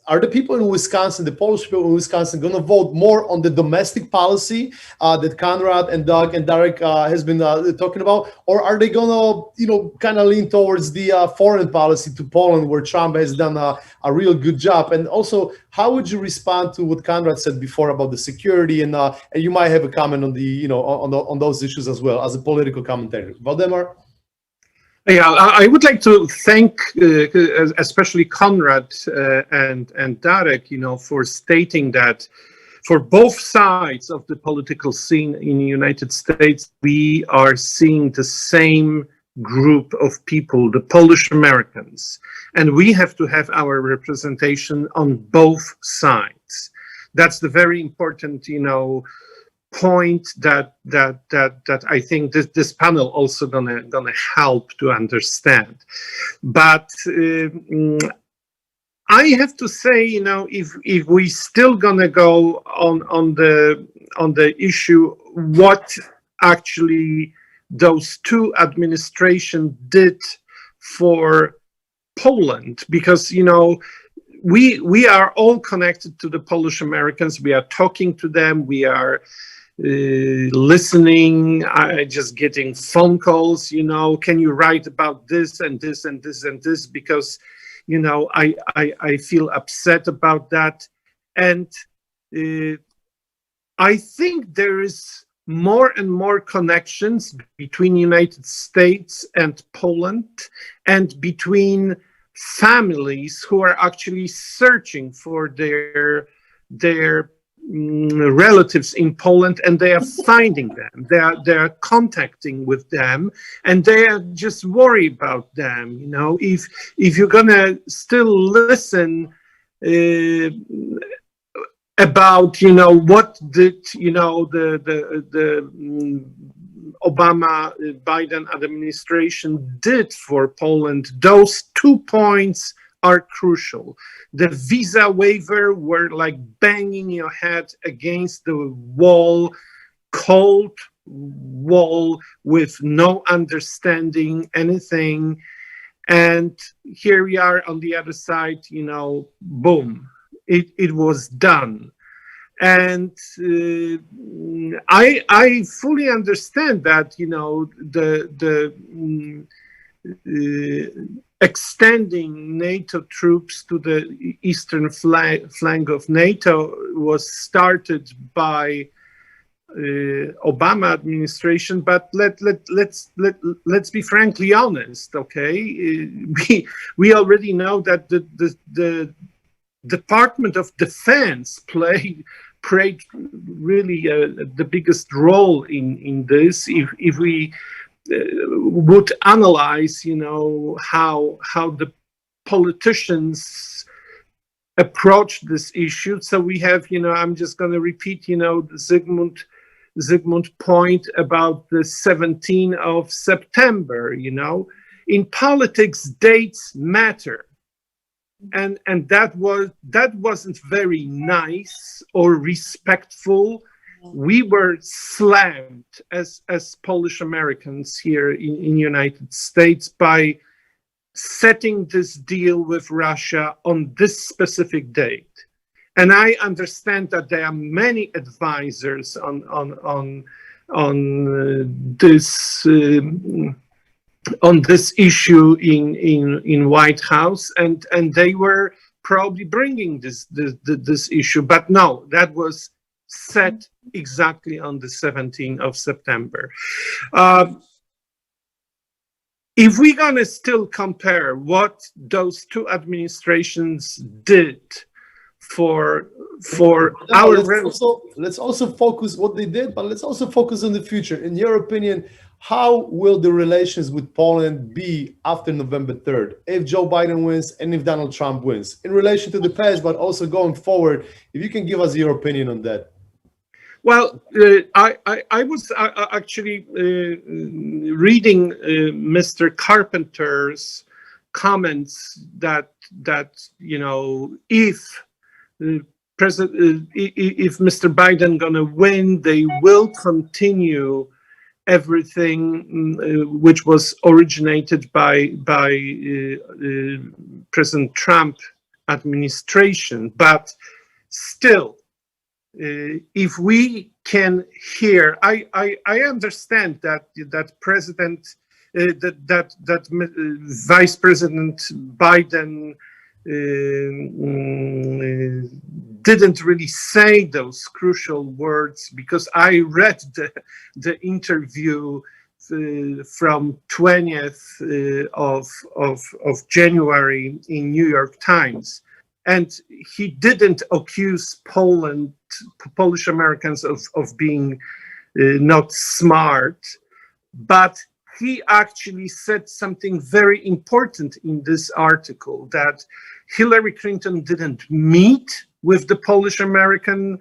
Speaker 1: are the people in Wisconsin, the Polish people in Wisconsin, going to vote more on the domestic policy that Conrad and Doug and Derek has been talking about, or are they going to, kind of lean towards the foreign policy to Poland, where Trump has done a real good job? And also, how would you respond to what Conrad said before about the security? And you might have a comment on the, on those issues as well as a political commentator, Waldemar.
Speaker 7: Yeah, I would like to thank especially Conrad and Darek, for stating that for both sides of the political scene in the United States, we are seeing the same group of people, the Polish Americans, and we have to have our representation on both sides. That's the very important, point that I think this panel also gonna help to understand. But I have to say, if we still gonna go on the issue, what actually those two administrations did for Poland, because we are all connected to the Polish Americans. We are talking to them. We are listening, just getting phone calls, can you write about this and this and this and this, because I feel upset about that. And I think there is more and more connections between United States and Poland, and between families who are actually searching for their relatives in Poland, and they are finding them. They are contacting with them, and they are just worried about them. If you're gonna still listen about what did the Obama-Biden administration did for Poland, those 2 points are crucial. The visa waiver were like banging your head against the wall, cold wall with no understanding anything. And here we are on the other side, boom, it was done. And I fully understand that, extending NATO troops to the eastern flank of NATO was started by Obama administration, but let's be frankly honest, okay? We already know that the Department of Defense played really the biggest role in this. If we would analyze, how the politicians approach this issue. So we have, I'm just going to repeat, the Zygmunt point about the 17th of September. In politics, dates matter. And that wasn't very nice or respectful. We were slammed as Polish Americans here in United States by setting this deal with Russia on this specific date. And I understand that there are many advisors on this issue in White House, and they were probably bringing this issue, but no, that was set exactly on the 17th of September. If we're gonna still compare what those two administrations did for our,
Speaker 1: let's also focus what they did, but let's also focus on the future. In your opinion, how will the relations with Poland be after November 3rd, if Joe Biden wins and if Donald Trump wins, in relation to the past, but also going forward? If you can give us your opinion on that.
Speaker 7: Well, I was actually reading Mr. Carpenter's comments that if if Mr. Biden gonna win, they will continue everything which was originated by President Trump administration. But still, if we can hear, I understand that Vice President Biden didn't really say those crucial words, because I read the interview from 20th of January in New York Times, and he didn't accuse Polish Americans of being not smart, but he actually said something very important in this article, that Hillary Clinton didn't meet with the Polish American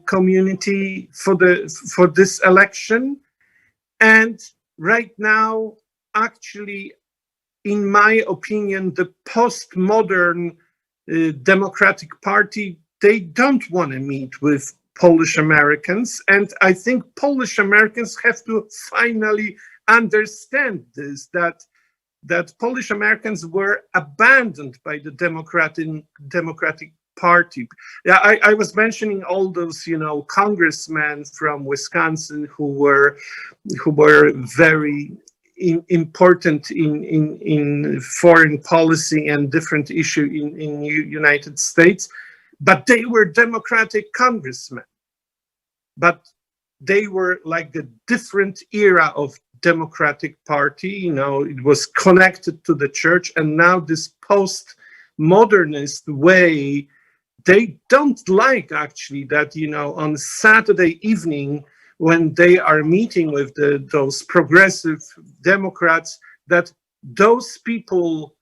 Speaker 7: community for this election. And right now, actually, in my opinion, the postmodern Democratic Party, they don't want to meet with Polish Americans. And I think Polish Americans have to finally understand this, that Polish Americans were abandoned by the Democratic Party. Yeah, I was mentioning all those, congressmen from Wisconsin who were very important in foreign policy and different issue in United States, but they were Democratic congressmen. But they were like a different era of Democratic Party, it was connected to the church, and now this post-modernist way, they don't like actually that, on Saturday evening when they are meeting with those progressive Democrats, that those people,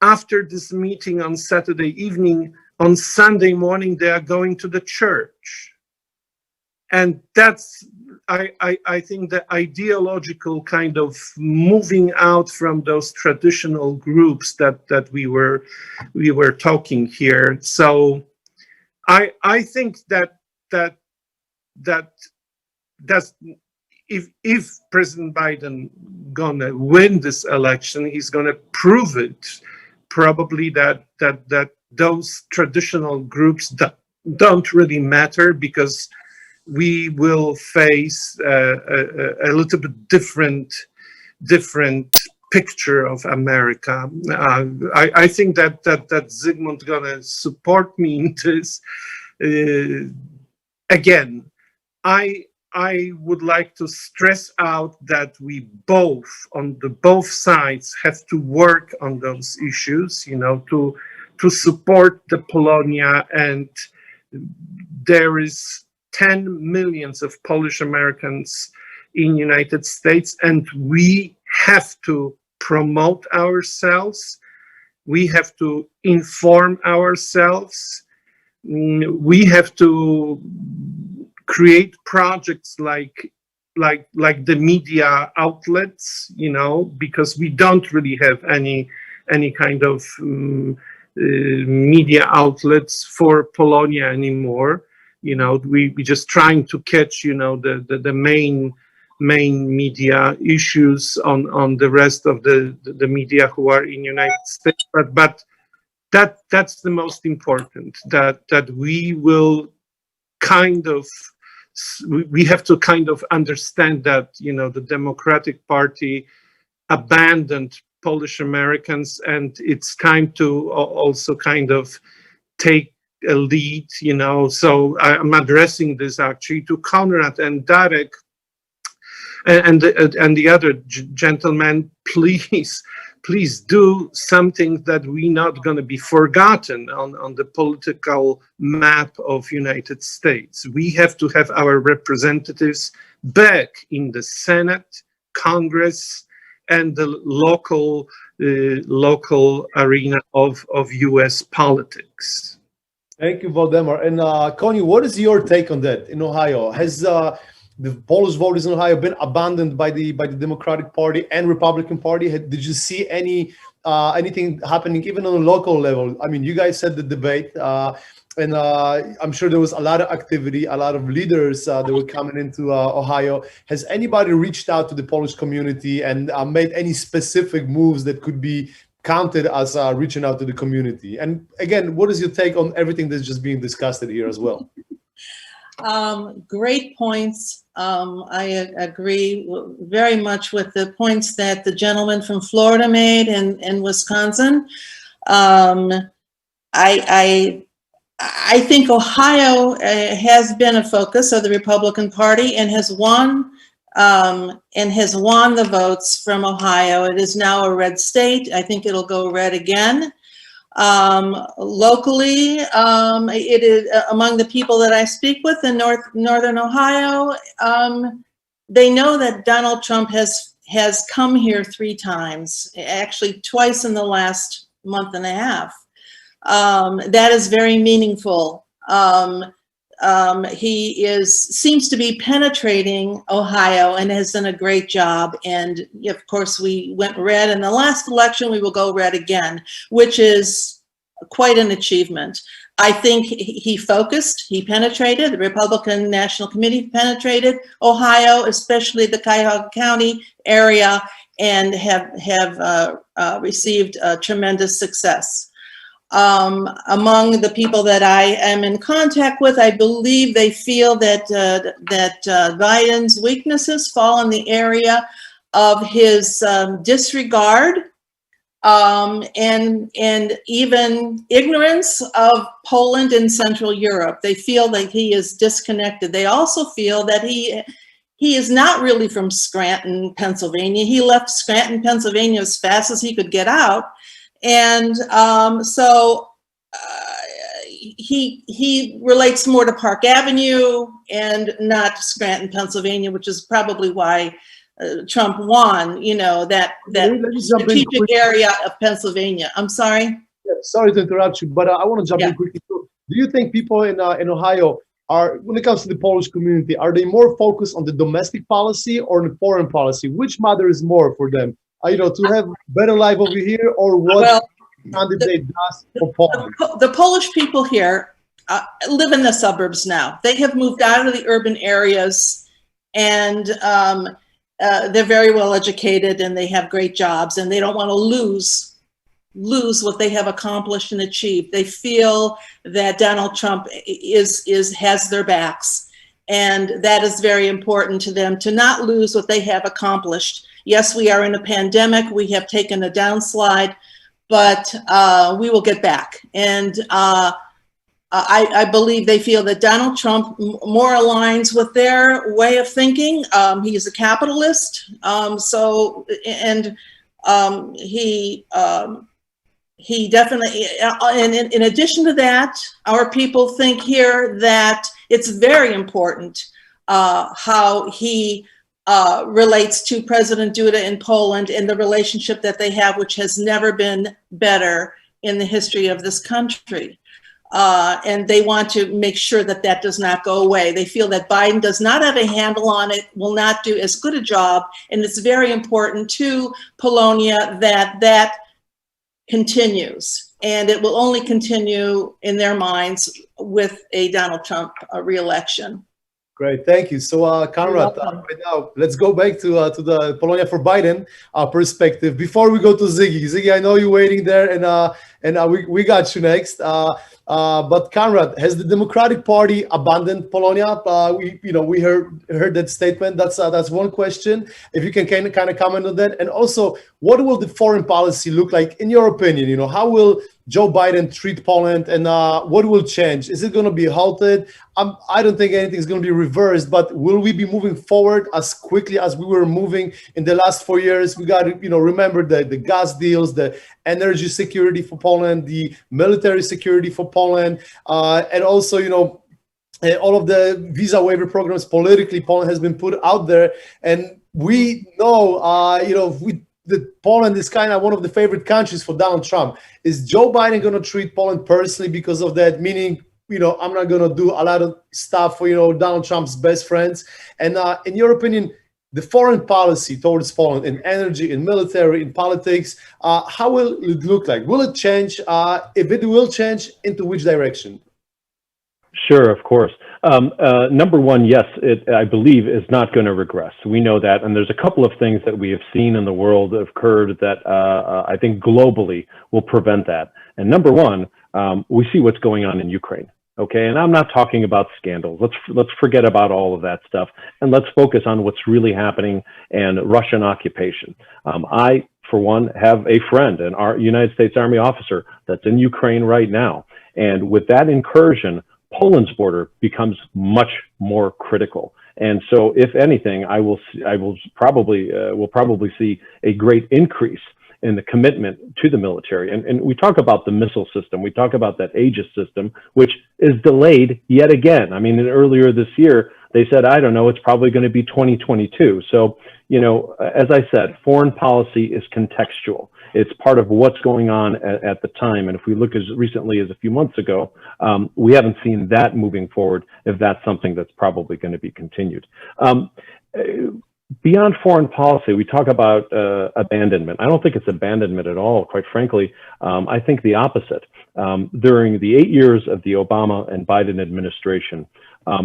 Speaker 7: after this meeting on Saturday evening, on Sunday morning, they are going to the church. And that's, I think, the ideological kind of moving out from those traditional groups that we were talking here. So I think that if President Biden gonna win this election, he's gonna prove it probably that those traditional groups don't really matter, because we will face a little bit different picture of America. I think that Zygmunt gonna support me in this. Again, I would like to stress out that we both, on both sides, have to work on those issues, to support the Polonia, and there is 10 million of Polish Americans in United States, and we have to promote ourselves We have to inform ourselves. We have to create projects like the media outlets, you know, because we don't really have any kind of media outlets for Polonia anymore. You know, we just trying to catch, you know, the main media issues on the rest of the media who are in United States, but that's the most important, that we will kind of, we have to kind of understand that, you know, the Democratic Party abandoned Polish Americans, and it's time to also kind of take a lead, you know. So I'm addressing this actually to Konrad and Darek and the other gentlemen. Please do something that we're not going to be forgotten on the political map of United States. We have to have our representatives back in the Senate, Congress, and the local arena of U.S. politics.
Speaker 1: Thank you, Waldemar. And Connie, what is your take on that in Ohio? Has the Polish voters in Ohio been abandoned by the Democratic Party and Republican Party? Did you see anything happening even on a local level? I mean, you guys said the debate, and I'm sure there was a lot of activity, a lot of leaders that were coming into Ohio. Has anybody reached out to the Polish community and made any specific moves that could be counted as reaching out to the community? And again, what is your take on everything that's just being discussed here as well?
Speaker 3: Great points. I agree very much with the points that the gentleman from Florida made and Wisconsin. I think Ohio has been a focus of the Republican Party and has won the votes from Ohio. It is now a red state. I think it'll go red again. Locally, it is among the people that I speak with in northern Ohio. They know that Donald Trump has come here 3 times, actually twice in the last month and a half. That is very meaningful. He seems to be penetrating Ohio and has done a great job. And of course, we went red in the last election. We will go red again, which is quite an achievement. I think he focused, he penetrated, the Republican National Committee penetrated Ohio, especially the Cuyahoga County area, and have received tremendous success. Among the people that I am in contact with, I believe they feel that Biden's weaknesses fall in the area of his disregard and even ignorance of Poland and Central Europe. They feel that he is disconnected. They also feel that he is not really from Scranton, Pennsylvania. He left Scranton, Pennsylvania as fast as he could get out. And so he relates more to Park Avenue and not Scranton, Pennsylvania, which is probably why Trump won, you know, that strategic area of Pennsylvania. I'm sorry?
Speaker 1: Yeah, sorry to interrupt you, but I want to jump in quickly. Do you think people in Ohio are, when it comes to the Polish community, are they more focused on the domestic policy or the foreign policy? Which matters more for them? You know, to have better life over here, or what candidate does for Poland?
Speaker 3: The Polish people here live in the suburbs now. They have moved out of the urban areas, and they're very well educated, and they have great jobs, and they don't want to lose what they have accomplished and achieved. They feel that Donald Trump has their backs, and that is very important to them, to not lose what they have accomplished. Yes, we are in a pandemic. We have taken a downslide, but we will get back. And I believe they feel that Donald Trump more aligns with their way of thinking. He is a capitalist. He definitely, and in addition to that, our people think here that it's very important how he relates to President Duda in Poland and the relationship that they have, which has never been better in the history of this country. And they want to make sure that that does not go away. They feel that Biden does not have a handle on it, will not do as good a job, and it's very important to Polonia that that continues. And it will only continue in their minds with a Donald Trump re-election.
Speaker 1: Great, thank you. So, Conrad, right now, let's go back to the Polonia for Biden perspective. Before we go to Ziggy, Ziggy, I know you're waiting there, and we got you next. But Conrad, has the Democratic Party abandoned Polonia? We heard that statement. That's one question. If you can kind of comment on that, and also, what will the foreign policy look like in your opinion? You know, how will Joe Biden treat Poland, and what will change? Is it going to be halted? I don't think anything is going to be reversed, but will we be moving forward as quickly as we were moving in the last 4 years? We got to, remember the gas deals, the energy security for Poland, the military security for Poland, and also, all of the visa waiver programs politically Poland has been put out there, and we know, that Poland is kind of one of the favorite countries for Donald Trump. Is Joe Biden going to treat Poland personally because of that? Meaning, I'm not going to do a lot of stuff for, Donald Trump's best friends. And in your opinion, the foreign policy towards Poland in energy, in military, in politics, how will it look like? Will it change? If it will change, into which direction?
Speaker 5: Sure, of course. Number one, yes, it, I believe, is not going to regress. We know that, and there's a couple of things that we have seen in the world that have occurred that I think globally will prevent that. And number one, we see what's going on in Ukraine. Okay, and I'm not talking about scandals. Let's forget about all of that stuff, and let's focus on what's really happening and Russian occupation. I, for one, have a friend, an United States Army officer that's in Ukraine right now, and with that incursion, Poland's border becomes much more critical. And so, if anything, we'll probably see a great increase in the commitment to the military. And we talk about the missile system. We talk about that Aegis system, which is delayed yet again. I mean, earlier this year, they said, I don't know, it's probably going to be 2022. So, as I said, foreign policy is contextual. It's part of what's going on at the time. And if we look as recently as a few months ago, we haven't seen that moving forward, if that's something that's probably going to be continued. Beyond foreign policy, we talk about abandonment. I don't think it's abandonment at all, quite frankly. I think the opposite. During the 8 years of the Obama and Biden administration,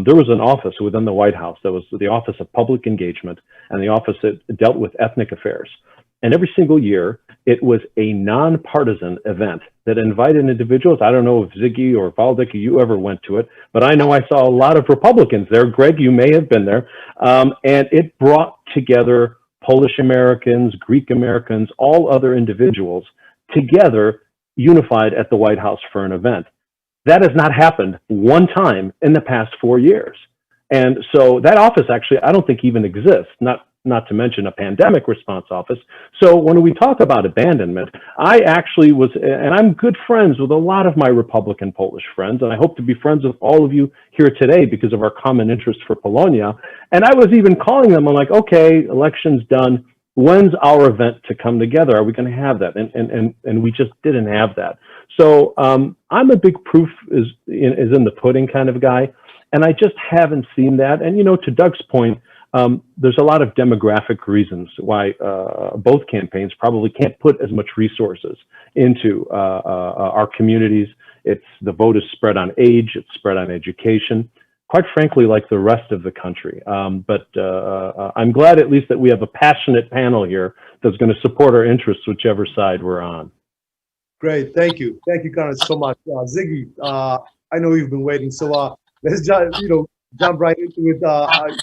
Speaker 5: there was an office within the White House that was the Office of Public Engagement and the office that dealt with ethnic affairs. And every single year, it was a nonpartisan event that invited individuals. I don't know if Ziggy or Valdek, you ever went to it, but I know I saw a lot of Republicans there. Greg, you may have been there. And it brought together Polish Americans, Greek Americans, all other individuals together, unified at the White House for an event. That has not happened one time in the past 4 years. And so that office actually, I don't think even exists, not to mention a pandemic response office. So when we talk about abandonment, I actually was, and I'm good friends with a lot of my Republican Polish friends, and I hope to be friends with all of you here today because of our common interest for Polonia. And I was even calling them, I'm like, okay, election's done. When's our event to come together? Are we going to have that? And we just didn't have that. So I'm a big proof is in the pudding kind of guy, and I just haven't seen that. And, to Doug's point, there's a lot of demographic reasons why both campaigns probably can't put as much resources into our communities. The vote is spread on age, it's spread on education, quite frankly, like the rest of the country. But I'm glad at least that we have a passionate panel here that's going to support our interests, whichever side we're on.
Speaker 1: Great, thank you. Thank you, Conrad, so much. Ziggy, I know you've been waiting, so let's just, jump right into it.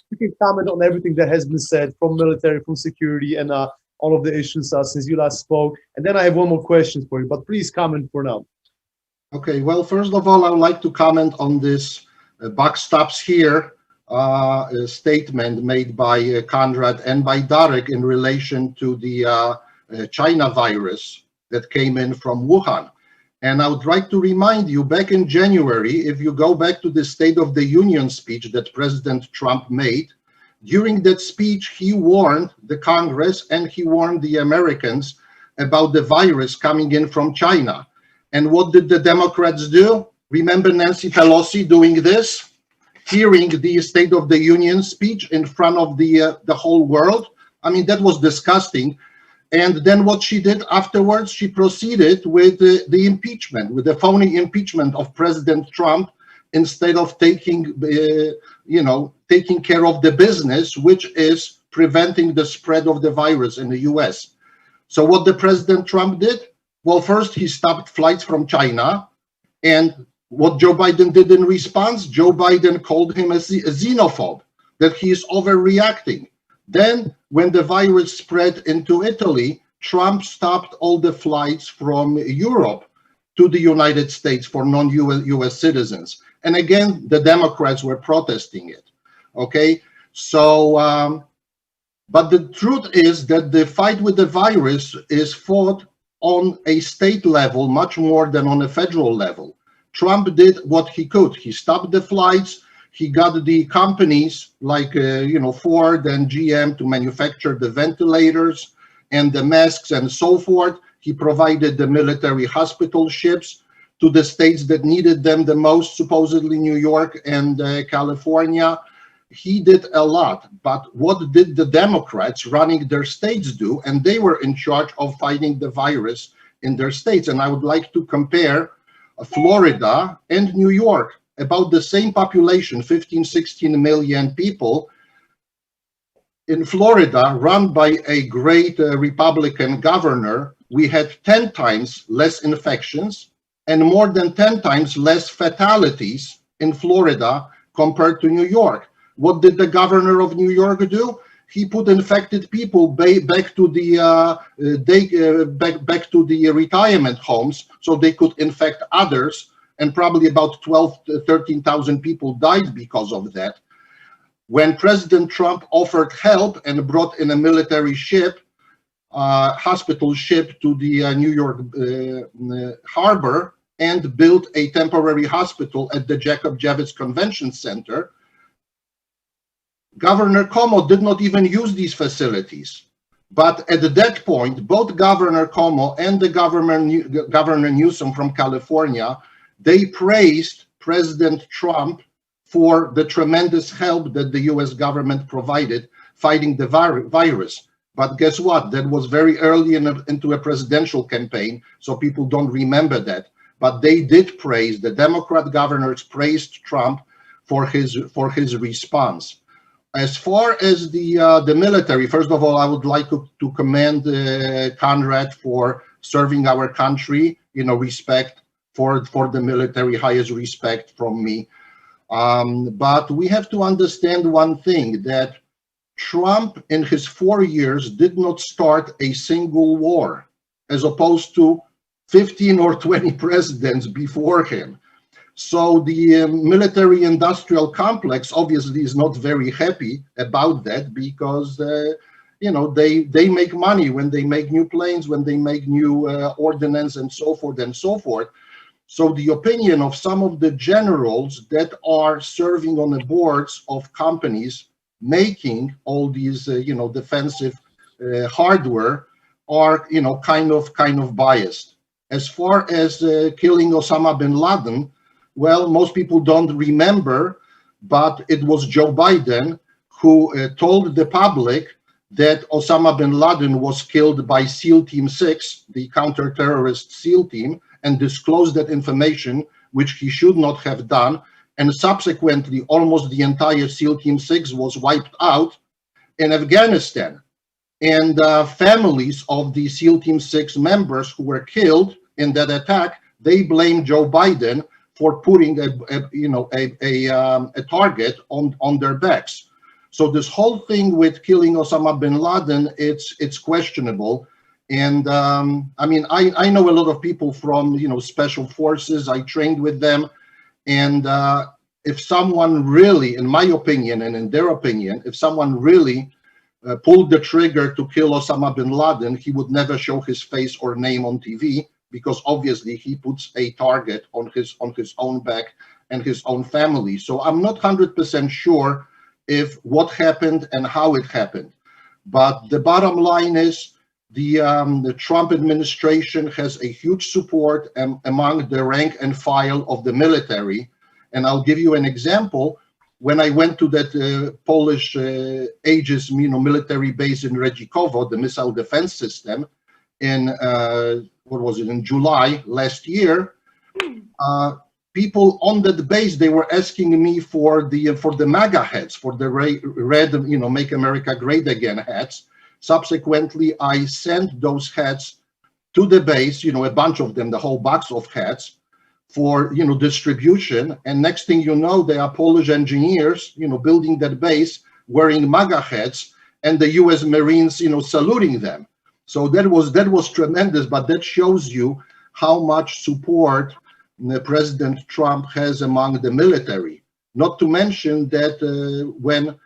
Speaker 1: You can comment on everything that has been said from military, from security, and all of the issues since you last spoke. And then I have one more question for you, but please comment for now.
Speaker 4: Okay, well, first of all, I would like to comment on this buck stops here statement made by Conrad and by Darek in relation to the China virus that came in from Wuhan. And I would like to remind you, back in January, if you go back to the State of the Union speech that President Trump made, During that speech, he warned the Congress and he warned the Americans about the virus coming in from China. And what did the Democrats do? Remember Nancy Pelosi doing this, hearing the State of the Union speech in front of the whole world? I mean, that was disgusting. And then what she did afterwards, she proceeded with the impeachment, with the phony impeachment of President Trump, instead of taking, taking care of the business, which is preventing the spread of the virus in the US. So what the President Trump did? Well, first he stopped flights from China. And what Joe Biden did in response, Joe Biden called him a xenophobe, that he is overreacting. Then when the virus spread into Italy, Trump stopped all the flights from Europe to the United States for non-US citizens. And again, the Democrats were protesting it. Okay, so, but the truth is that the fight with the virus is fought on a state level much more than on a federal level. Trump did what he could. He stopped the flights. He got the companies like, Ford and GM to manufacture the ventilators and the masks and so forth. He provided the military hospital ships to the states that needed them the most, supposedly New York and California. He did a lot, but what did the Democrats running their states do? And they were in charge of fighting the virus in their states. And I would like to compare Florida and New York, about the same population, 15, 16 million people. In Florida, run by a great Republican governor, we had 10 times less infections and more than 10 times less fatalities in Florida compared to New York. What did the governor of New York do? He put infected people back to the back to the retirement homes so they could infect others, and probably about 13,000 people died because of that. When President Trump offered help and brought in a military ship, hospital ship to the New York harbor and built a temporary hospital at the Jacob Javits Convention Center, Governor Cuomo did not even use these facilities. But at that point, both Governor Cuomo and the Governor Newsom from California, they praised President Trump for the tremendous help that the US government provided fighting the virus. But guess what? That was very early into a presidential campaign, so people don't remember that. But they did praise, the Democrat governors praised Trump for his response. As far as the military, first of all, I would like to commend Conrad for serving our country. Respect for the military, highest respect from me. But we have to understand one thing, that Trump in his 4 years did not start a single war, as opposed to 15 or 20 presidents before him. So the military industrial complex obviously is not very happy about that, because they make money when they make new planes, when they make new ordnance and so forth and so forth. So the opinion of some of the generals that are serving on the boards of companies making all these defensive hardware are kind of biased. As far as killing Osama bin Laden, well, most people don't remember, but it was Joe Biden who told the public that Osama bin Laden was killed by SEAL Team 6, the counter-terrorist SEAL team, and disclosed that information, which he should not have done. And subsequently, almost the entire SEAL Team 6 was wiped out in Afghanistan. And families of the SEAL Team 6 members who were killed in that attack, they blame Joe Biden for putting a target on their backs. So this whole thing with killing Osama bin Laden, it's questionable. And I mean, I know a lot of people from special forces. I trained with them, and if someone really, in my opinion and in their opinion, if someone really pulled the trigger to kill Osama bin Laden, he would never show his face or name on TV, because obviously he puts a target on his own back and his own family. So I'm not 100% sure if what happened and how it happened. But the bottom line is the Trump administration has a huge support among the rank and file of the military. And I'll give you an example. When I went to that Polish Aegis military base in Redzikowo, the missile defense system, in what was it, in July last year, people on that base, they were asking me for the MAGA hats, for the red, Make America Great Again hats. Subsequently, I sent those hats to the base, a bunch of them, the whole box of hats, for distribution. And next thing you know, there are Polish engineers, building that base, wearing MAGA hats, and the U.S. Marines, saluting them. So that was tremendous. But that shows you how much support President Trump has among the military. Not to mention that when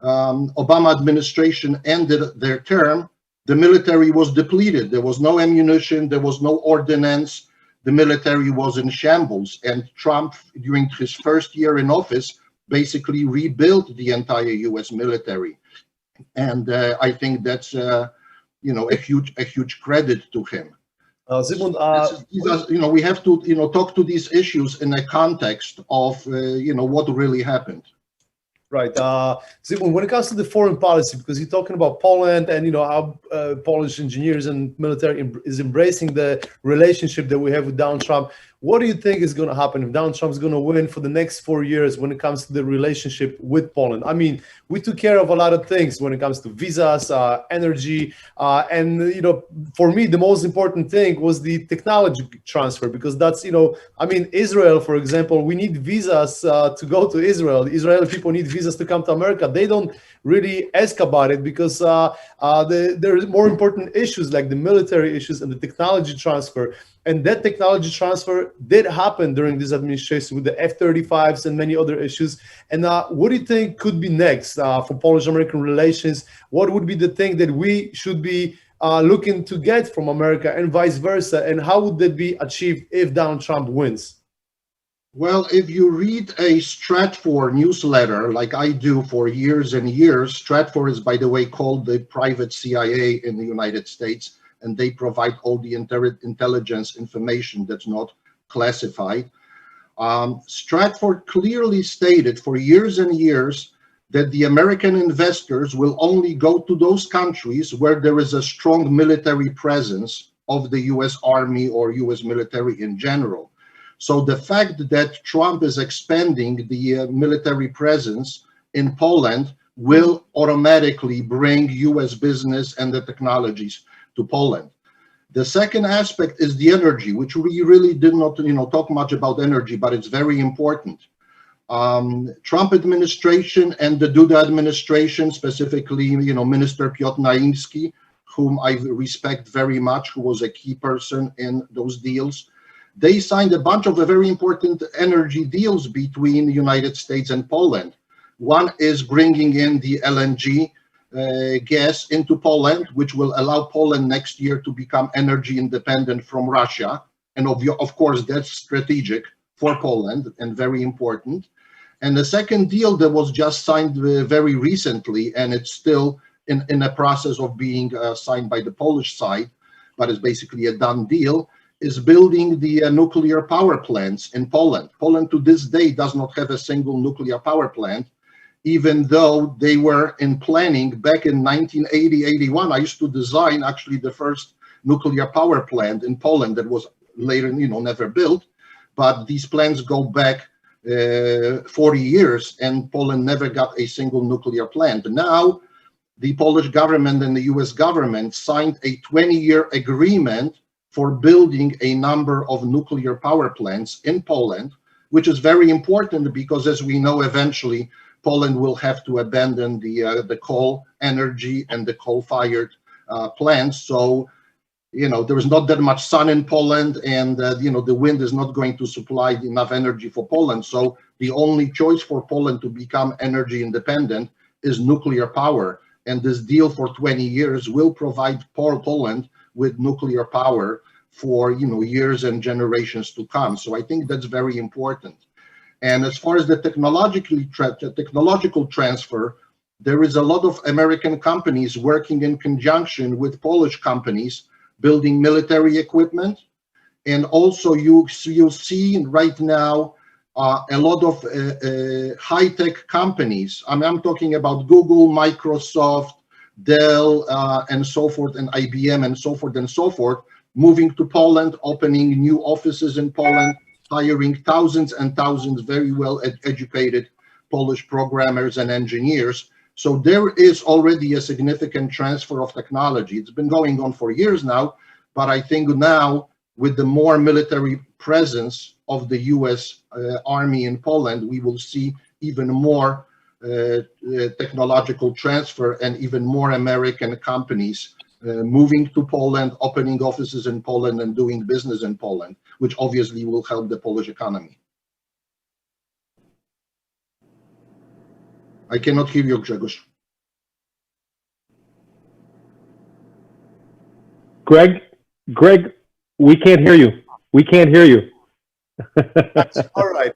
Speaker 4: Obama administration ended their term, the military was depleted. There was no ammunition, there was no ordnance. The military was in shambles, and Trump, during his first year in office, basically rebuilt the entire U.S. military. And I think that's a huge credit to him.
Speaker 1: Zygmunt,
Speaker 4: we have to talk to these issues in a context of what really happened.
Speaker 1: Right. Zygmunt, when it comes to the foreign policy, because you're talking about Poland and, how Polish engineers and military is embracing the relationship that we have with Donald Trump, what do you think is going to happen if Donald Trump is going to win for the next 4 years when it comes to the relationship with Poland? I mean, we took care of a lot of things when it comes to visas, energy, and, for me, the most important thing was the technology transfer, because that's, Israel, for example, we need visas to go to Israel. The Israeli people need visas to come to America. They don't really ask about it because there are more important issues like the military issues and the technology transfer. And that technology transfer did happen during this administration with the F-35s and many other issues. And what do you think could be next for Polish-American relations? What would be the thing that we should be looking to get from America and vice versa? And how would that be achieved if Donald Trump wins?
Speaker 4: Well, if you read a Stratfor newsletter, like I do for years and years, Stratfor is, by the way, called the private CIA in the United States, and they provide all the intelligence information that's not classified. Stratfor clearly stated for years and years that the American investors will only go to those countries where there is a strong military presence of the U.S. Army or U.S. military in general. So the fact that Trump is expanding the military presence in Poland will automatically bring U.S. business and the technologies to Poland. The second aspect is the energy, which we really did not talk much about energy, but it's very important. Trump administration and the Duda administration, specifically, Minister Piotr Naimski, whom I respect very much, who was a key person in those deals, they signed a bunch of very important energy deals between the United States and Poland. One is bringing in the LNG gas into Poland, which will allow Poland next year to become energy independent from Russia. And of course, that's strategic for Poland and very important. And the second deal that was just signed very recently, and it's still in a process of being signed by the Polish side, but it's basically a done deal, is building the nuclear power plants in Poland. Poland to this day does not have a single nuclear power plant, even though they were in planning back in 1980-81. I used to design actually the first nuclear power plant in Poland that was later, never built. But these plants go back 40 years, and Poland never got a single nuclear plant. Now, the Polish government and the US government signed a 20-year agreement for building a number of nuclear power plants in Poland, which is very important because, as we know, eventually Poland will have to abandon the coal energy and the coal-fired plants. So, there is not that much sun in Poland, and the wind is not going to supply enough energy for Poland. So the only choice for Poland to become energy independent is nuclear power. And this deal for 20 years will provide Poland with nuclear power for years and generations to come. So I think that's very important. And as far as the technological transfer, there is a lot of American companies working in conjunction with Polish companies building military equipment. And also you'll see right now a lot of high-tech companies. I'm talking about Google, Microsoft, Dell, and so forth, and IBM, and so forth and so forth, moving to Poland, opening new offices in Poland, hiring thousands and thousands very well educated Polish programmers and engineers. So there is already a significant transfer of technology. It's been going on for years now, but I think now with the more military presence of the US Army in Poland, we will see even more technological transfer and even more American companies moving to Poland, opening offices in Poland and doing business in Poland, which obviously will help the Polish economy. I cannot hear you, Grzegorz.
Speaker 5: Greg, we can't hear you. We can't hear you.
Speaker 1: All right.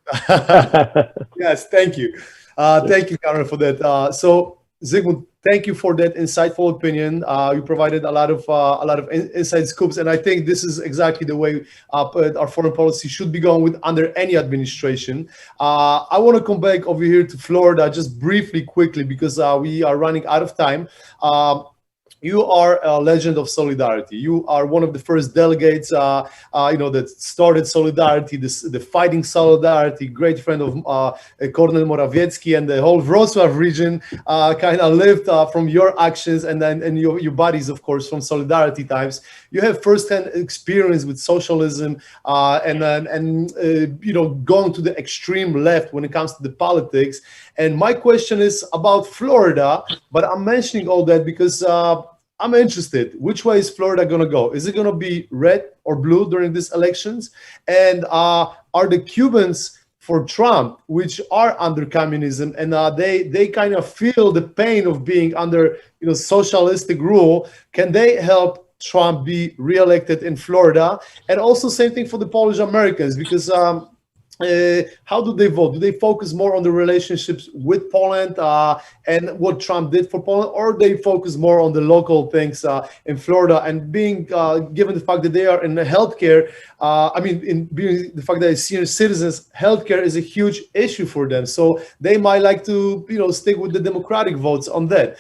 Speaker 1: Yes, thank you. Thank you, Conrad, for that. So, Zygmunt, thank you for that insightful opinion. You provided a lot of inside scoops, and I think this is exactly the way our foreign policy should be going with under any administration. I want to come back over here to Florida just briefly, quickly, because we are running out of time. You are a legend of solidarity. You are one of the first delegates, that started solidarity, the fighting solidarity. Great friend of Kornel Morawiecki, and the whole Wrocław region kind of lived from your actions and your buddies, of course, from solidarity times. You have firsthand experience with socialism and going to the extreme left when it comes to the politics. And my question is about Florida, but I'm mentioning all that because I'm interested. Which way is Florida going to go? Is it going to be red or blue during these elections? And are the Cubans for Trump, which are under communism, and they kind of feel the pain of being under socialistic rule, can they help Trump be reelected in Florida? And also same thing for the Polish Americans, because how do they vote? Do they focus more on the relationships with Poland and what Trump did for Poland, or they focus more on the local things in Florida? And being given the fact that they are in the healthcare, in being the fact that as senior citizens, healthcare is a huge issue for them. So they might like to, stick with the Democratic votes on that.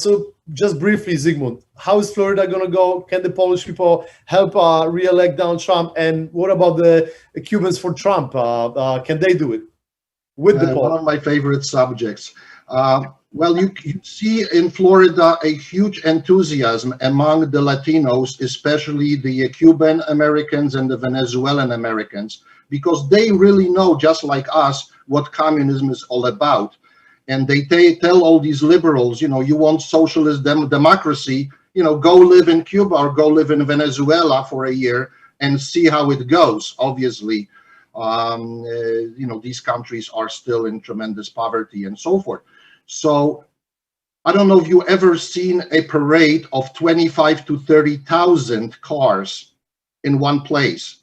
Speaker 1: So just briefly, Zygmunt, how is Florida going to go? Can the Polish people help re-elect Donald Trump? And what about the Cubans for Trump? Can they do it with the
Speaker 4: one of my favorite subjects. Well, you see in Florida a huge enthusiasm among the Latinos, especially the Cuban Americans and the Venezuelan Americans, because they really know, just like us, what communism is all about. And they tell all these liberals, you want socialist democracy, go live in Cuba or go live in Venezuela for a year and see how it goes. Obviously, these countries are still in tremendous poverty and so forth. So I don't know if you ever seen a parade of 25 to 30,000 cars in one place.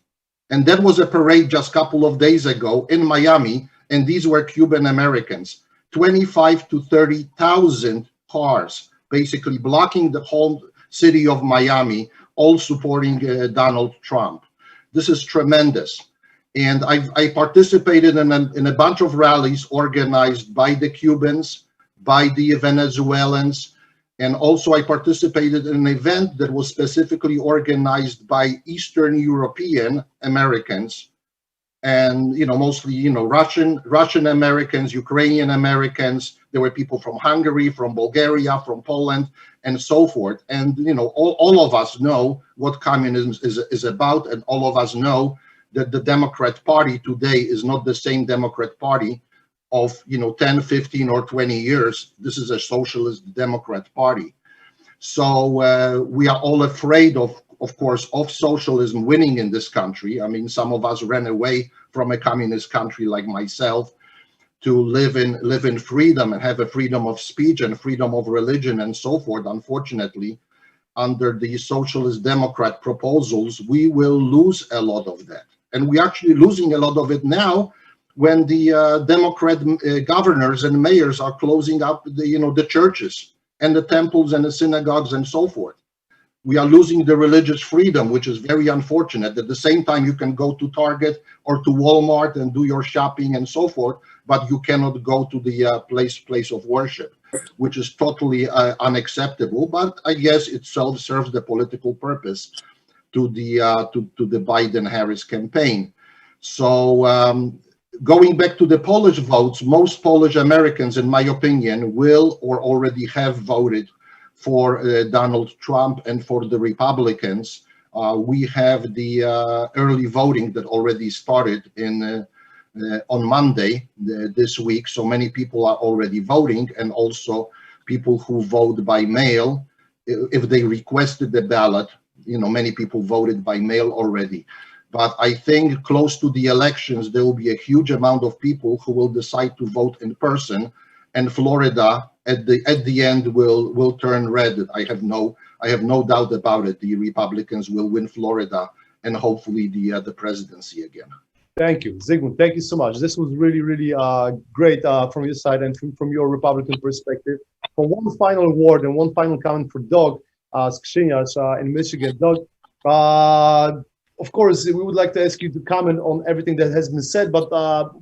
Speaker 4: And that was a parade just a couple of days ago in Miami, and these were Cuban Americans. 25 to 30,000 cars, basically blocking the whole city of Miami, all supporting Donald Trump. This is tremendous. And I participated in a bunch of rallies organized by the Cubans, by the Venezuelans, and also I participated in an event that was specifically organized by Eastern European Americans, and mostly Russian Americans, Ukrainian Americans. There were people from Hungary, from Bulgaria, from Poland, and so forth. And all of us know what communism is about, and all of us know that the Democrat Party today is not the same Democrat Party of 10, 15, or 20 years. This is a socialist Democrat Party. So we are all afraid of course, of socialism winning in this country. I mean, some of us ran away from a communist country like myself to live in freedom and have a freedom of speech and freedom of religion and so forth. Unfortunately, under the socialist Democrat proposals, we will lose a lot of that. And we're actually losing a lot of it now when the Democrat governors and mayors are closing up the churches and the temples and the synagogues and so forth. We are losing the religious freedom, which is very unfortunate. At the same time, you can go to Target or to Walmart and do your shopping and so forth, but you cannot go to the place of worship, which is totally unacceptable. But I guess it serves the political purpose to the Biden-Harris campaign. So going back to the Polish votes, most Polish Americans, in my opinion, will or already have voted for Donald Trump and for the Republicans. We have the early voting that already started on Monday this week. So many people are already voting, and also people who vote by mail, if they requested the ballot, many people voted by mail already. But I think close to the elections, there will be a huge amount of people who will decide to vote in person, and Florida at the end will turn red. I have no doubt about it. The Republicans will win Florida and hopefully the presidency again.
Speaker 1: Thank you, Zygmunt. Thank you so much. This was really, really great from your side and from your Republican perspective. For one final word and one final comment for Doug Skrzyniarz in Michigan. Doug, of course, we would like to ask you to comment on everything that has been said, but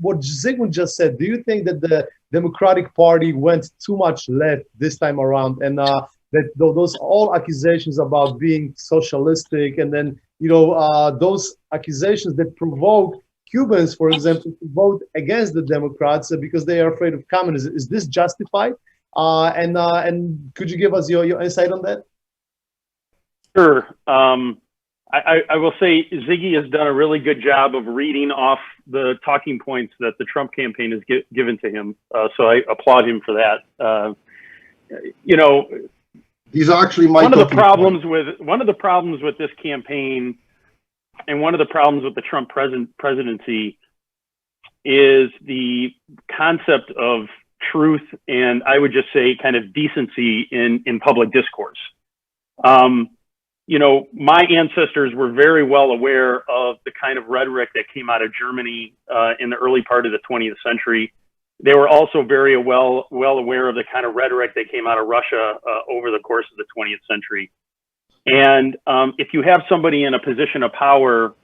Speaker 1: what Zygmunt just said, do you think that the Democratic Party went too much left this time around, and that those all accusations about being socialistic, and then those accusations that provoke Cubans, for example, to vote against the Democrats because they are afraid of communism, is this justified? And could you give us your insight on that?
Speaker 9: Sure. I will say Ziggy has done a really good job of reading off the talking points that the Trump campaign has given to him. So I applaud him for that.
Speaker 4: These are actually my
Speaker 9: one of the problems with this campaign, and one of the problems with the Trump presidency, is the concept of truth, and I would just say kind of decency in public discourse. My ancestors were very well aware of the kind of rhetoric that came out of Germany in the early part of the 20th century. They were also very well aware of the kind of rhetoric that came out of Russia over the course of the 20th century. And if you have somebody in a position of power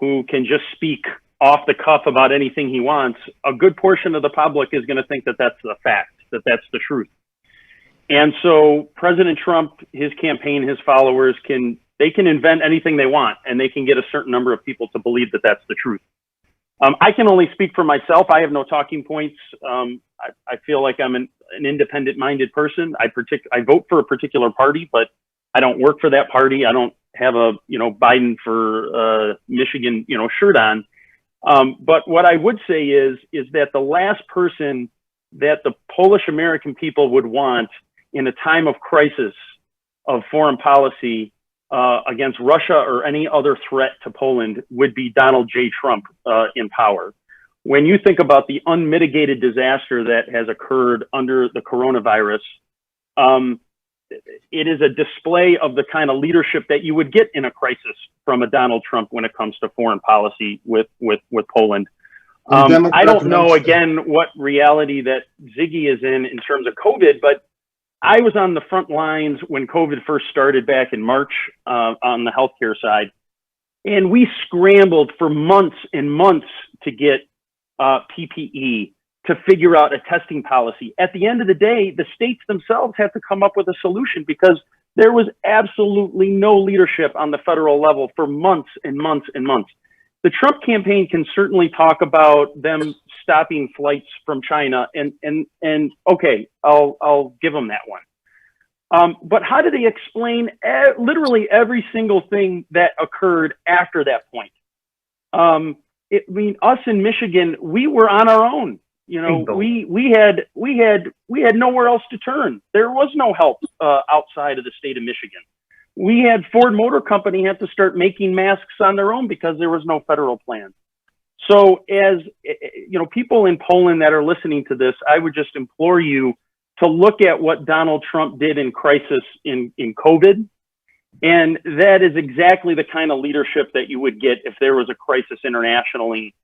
Speaker 9: who can just speak off the cuff about anything he wants, a good portion of the public is going to think that that's the fact, that that's the truth. And so President Trump, his campaign, his followers can invent anything they want, and they can get a certain number of people to believe that that's the truth. I can only speak for myself. I have no talking points. I feel like I'm an independent-minded person. I vote for a particular party, but I don't work for that party. I don't have a Biden for Michigan shirt on. But what I would say is that the last person that the Polish American people would want in a time of crisis of foreign policy against Russia or any other threat to Poland would be Donald J. Trump in power. When you think about the unmitigated disaster that has occurred under the coronavirus, it is a display of the kind of leadership that you would get in a crisis from a Donald Trump when it comes to foreign policy with Poland. I don't know, again, what reality that Ziggy is in terms of COVID, but I was on the front lines when COVID first started back in March on the healthcare side, and we scrambled for months and months to get PPE, to figure out a testing policy. At the end of the day, the states themselves had to come up with a solution because there was absolutely no leadership on the federal level for months and months and months. The Trump campaign can certainly talk about them stopping flights from China, and okay, I'll give them that one. But how do they explain literally every single thing that occurred after that point? Us in Michigan, we were on our own. We had nowhere else to turn. There was no help outside of the state of Michigan. We had Ford Motor Company had to start making masks on their own because there was no federal plan. So as people in Poland that are listening to this, I would just implore you to look at what Donald Trump did in crisis in COVID. And that is exactly the kind of leadership that you would get if there was a crisis internationally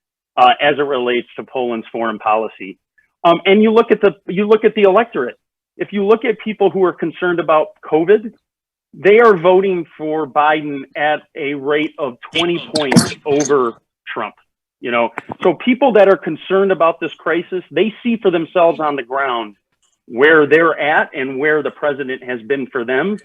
Speaker 9: as it relates to Poland's foreign policy. And you look at the electorate. If you look at people who are concerned about COVID, they are voting for Biden at a rate of 20 points over Trump. You know, so people that are concerned about this crisis, they see for themselves on the ground where they're at and where the president has been for them.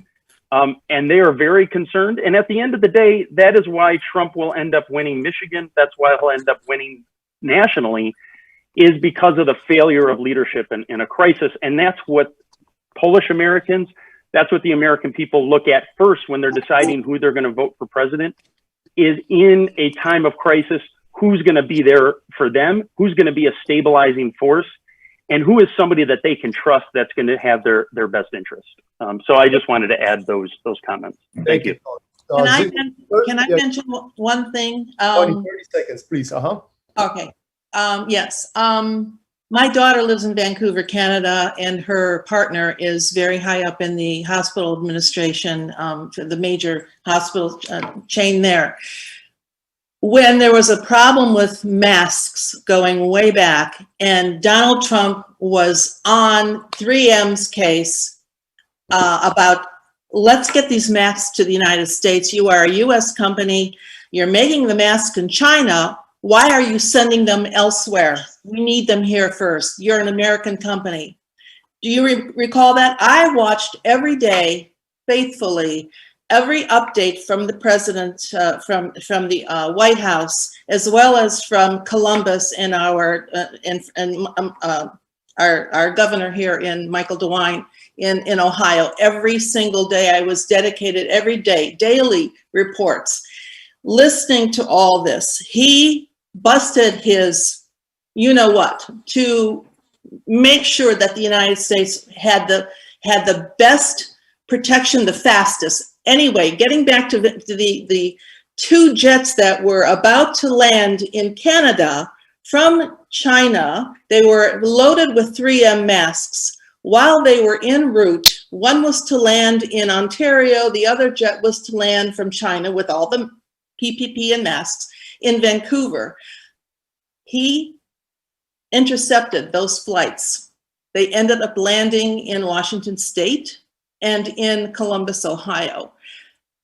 Speaker 9: And they are very concerned. And at the end of the day, that is why Trump will end up winning Michigan. That's why he'll end up winning nationally, is because of the failure of leadership in a crisis. And that's what Polish Americans, that's what the American people look at first when they're deciding who they're going to vote for president, is in a time of crisis, who's going to be there for them, who's going to be a stabilizing force, and who is somebody that they can trust that's going to have their best interest. So I just wanted to add those comments. Thank you.
Speaker 3: Can I mention one thing?
Speaker 1: 30 seconds, please.
Speaker 3: Okay. Yes. My daughter lives in Vancouver, Canada, and her partner is very high up in the hospital administration for the major hospital chain there. When there was a problem with masks going way back, and Donald Trump was on 3M's case about, let's get these masks to the United States. You are a US company. You're making the masks in China. Why are you sending them elsewhere? We need them here first. You're an American company. Do you recall that? I watched every day, faithfully, every update from the president, from the White House, as well as from Columbus and our governor here in Michael DeWine in Ohio. Every single day I was dedicated, every day, daily reports, listening to all this. He busted his, you know what, to make sure that the United States had the best protection, the fastest. Anyway, getting back to the two jets that were about to land in Canada from China, they were loaded with 3M masks. While they were en route, one was to land in Ontario, the other jet was to land from China with all the PPE and masks in Vancouver. He intercepted those flights. They ended up landing in Washington State and in Columbus, Ohio.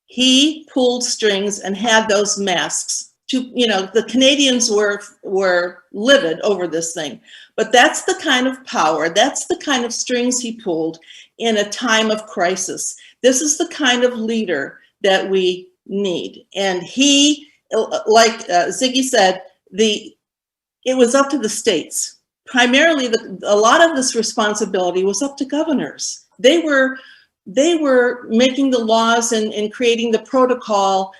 Speaker 3: He pulled strings and had those masks. The Canadians were livid over this thing, but that's the kind of power, that's the kind of strings he pulled in a time of crisis. This is the kind of leader that we need. And he, like Ziggy said, it was up to the states. Primarily, a lot of this responsibility was up to governors. They were making the laws and creating the protocol.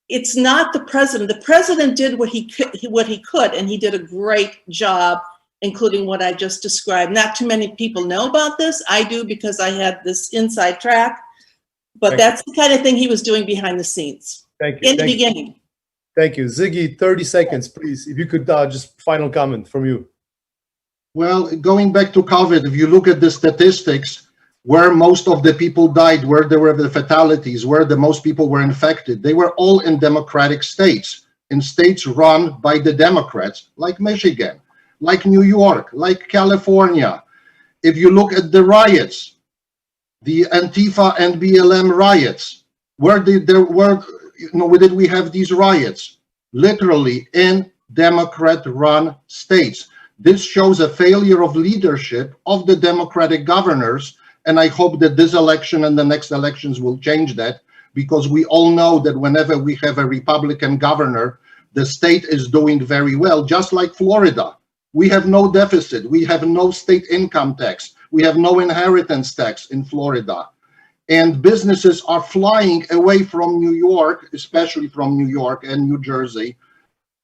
Speaker 3: It's not the president. The president did what he could, and he did a great job, including what I just described. Not too many people know about this. I do, because I had this inside track, but that's the kind of thing he was doing behind the scenes.
Speaker 1: Thank you.
Speaker 3: In the beginning.
Speaker 1: Thank you. Ziggy, 30 seconds, please. If you could just final comment from you.
Speaker 4: Well, going back to COVID, if you look at the statistics, where most of the people died, where there were the fatalities, where the most people were infected, they were all in Democratic states, in states run by the Democrats, like Michigan, like New York, like California. If you look at the riots, the Antifa and BLM riots, where did we have these riots? Literally in Democrat-run states. This shows a failure of leadership of the Democratic governors. And I hope that this election and the next elections will change that, because we all know that whenever we have a Republican governor, the state is doing very well, just like Florida. We have no deficit. We have no state income tax. We have no inheritance tax in Florida. And businesses are flying away from New York, especially from New York and New Jersey,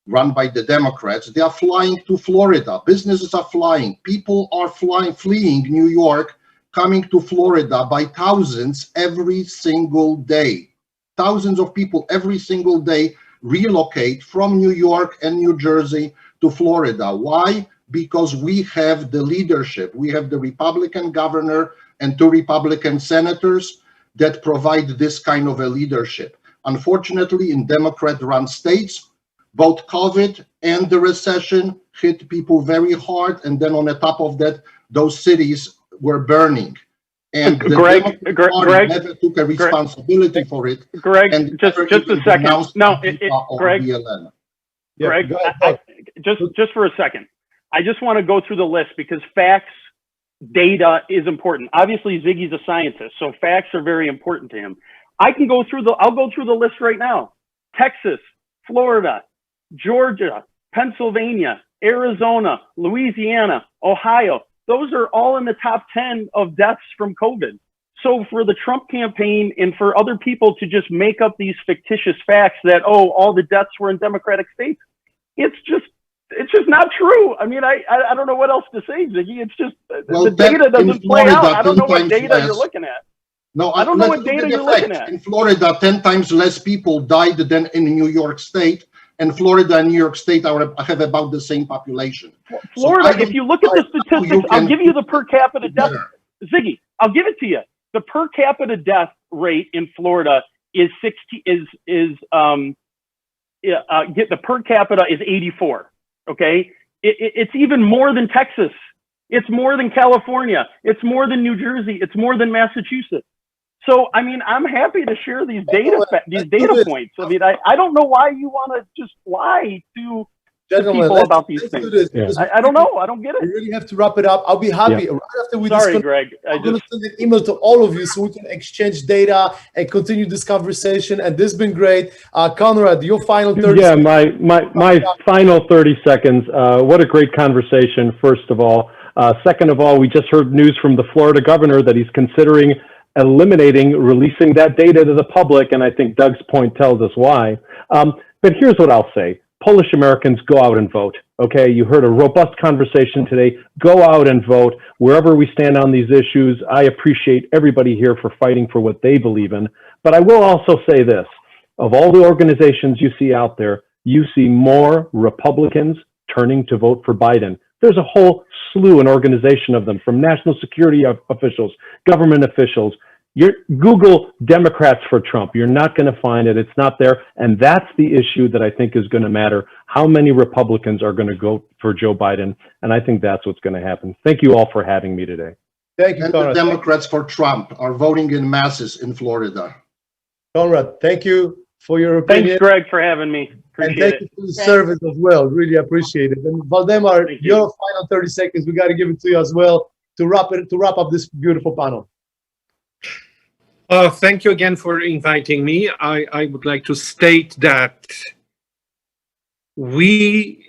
Speaker 4: run by the Democrats. They are flying to Florida. Businesses are flying. People are fleeing New York, coming to Florida by thousands every single day. Thousands of people every single day relocate from New York and New Jersey to Florida. Why? Because we have the leadership. We have the Republican governor and 2 Republican senators that provide this kind of a leadership. Unfortunately, in Democrat-run states, both COVID and the recession hit people very hard. And then on the top of that, those cities were burning. And the Democratic Party never took a responsibility for it.
Speaker 9: Greg,
Speaker 4: and
Speaker 9: just a second. No, Greg, Greg, just for a second. I just want to go through the list because facts, data is important. Obviously, Ziggy's a scientist, so facts are very important to him. I'll go through the list right now. Texas, Florida, Georgia, Pennsylvania, Arizona, Louisiana, Ohio. Those are all in the top 10 of deaths from COVID. So for the Trump campaign and for other people to just make up these fictitious facts that, oh, all the deaths were in Democratic states, it's just not true. I mean, I don't know what else to say, Ziggy. It's just, the data doesn't play out. I don't know what data you're looking at.
Speaker 4: No,
Speaker 9: I don't know what data you're looking at.
Speaker 4: In Florida, 10 times less people died than in New York State. And Florida and New York State have about the same population.
Speaker 9: Florida, if you look at the statistics, I'll give you the per capita death. Ziggy, I'll give it to you. The per capita death rate in Florida is the per capita is 84. Okay, it's even more than Texas. It's more than California. It's more than New Jersey. It's more than Massachusetts. So, I mean, I'm happy to share these data points. I mean, I don't know why you want to just lie to people about these things.
Speaker 1: Yeah.
Speaker 9: I don't know. I don't get it.
Speaker 1: We really have to wrap it up. I'll be happy right after we
Speaker 9: Sorry,
Speaker 1: discuss.
Speaker 9: Greg.
Speaker 1: I'm going to send an email to all of you so we can exchange data and continue this conversation. And this has been great. Conrad, your final 30 seconds.
Speaker 5: My final 30 seconds. What a great conversation, first of all. Second of all, we just heard news from the Florida governor that he's considering releasing that data to the public, and I think Doug's point tells us why. But here's what I'll say. Polish Americans, go out and vote, okay? You heard a robust conversation today. Go out and vote wherever we stand on these issues. I appreciate everybody here for fighting for what they believe in. But I will also say this. Of all the organizations you see out there, you see more Republicans turning to vote for Biden. There's a whole slew and organization of them, from national security officials, government officials. Google Democrats for Trump. You're not going to find it. It's not there. And that's the issue that I think is going to matter. How many Republicans are going to go for Joe Biden? And I think that's what's going to happen. Thank you all for having me today.
Speaker 1: Thank you,
Speaker 4: And
Speaker 1: Conrad.
Speaker 4: the Democrats for Trump are voting in masses in Florida.
Speaker 1: Conrad, thank you for your opinion.
Speaker 9: Thanks, Greg, for having me.
Speaker 1: And
Speaker 9: Appreciate
Speaker 1: thank
Speaker 9: it.
Speaker 1: you for the service as well. Really appreciate it. And Valdemar, your final 30 seconds, we got to give it to you as well to wrap up this beautiful panel.
Speaker 7: Thank you again for inviting me. I would like to state that we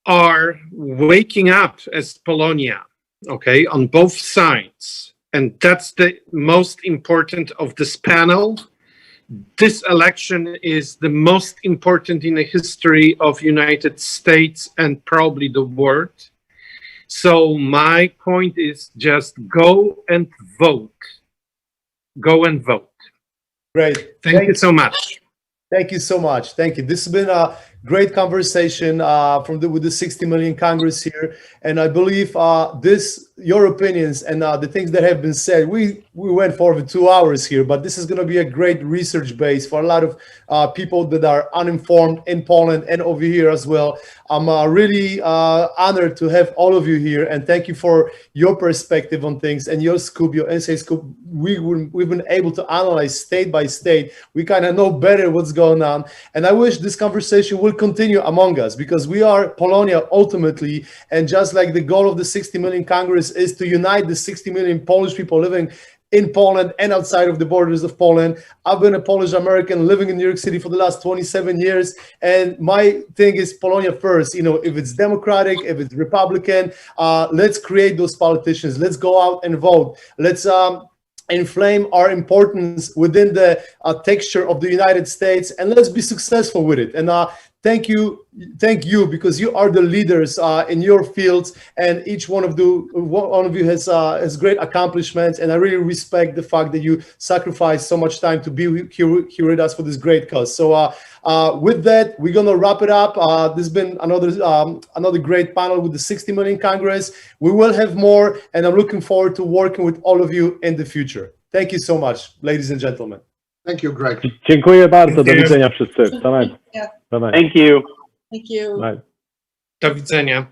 Speaker 7: are waking up as Polonia, okay, on both sides. And that's the most important of this panel. This election is the most important in the history of United States and probably the world. So my point is just go and vote. Go and vote.
Speaker 1: Great.
Speaker 7: Thank you so much.
Speaker 1: Thank you so much. Thank you. This has been a great conversation with the 60 million Congress here. And I believe your opinions and the things that have been said, we went for over 2 hours here, but this is going to be a great research base for a lot of people that are uninformed in Poland and over here as well. I'm really honored to have all of you here, and thank you for your perspective on things and your scoop, your essay scoop. We've been able to analyze state by state. We kind of know better what's going on, and I wish this conversation will continue among us, because we are Polonia ultimately, and just like the goal of the 60 million Congress is to unite the 60 million Polish people living in Poland and outside of the borders of Poland. I've been a Polish American living in New York City for the last 27 years. And my thing is Polonia first. You know, if it's Democratic, if it's Republican, let's create those politicians. Let's go out and vote. Let's inflame our importance within the texture of the United States, and let's be successful with it. And thank you, because you are the leaders in your fields, and each one of you has great accomplishments, and I really respect the fact that you sacrificed so much time to be here with us for this great cause. So with that, we're gonna wrap it up. This has been another great panel with the 60 million Congress. We will have more, and I'm looking forward to working with all of you in the future. Thank you so much, ladies and gentlemen.
Speaker 4: Thank you, Greg.
Speaker 5: Dziękuję bardzo. Do widzenia wszyscy. Bye-bye.
Speaker 3: Yeah.
Speaker 5: Bye-bye.
Speaker 9: Thank you.
Speaker 3: Thank you.
Speaker 5: Bye.
Speaker 7: Do widzenia.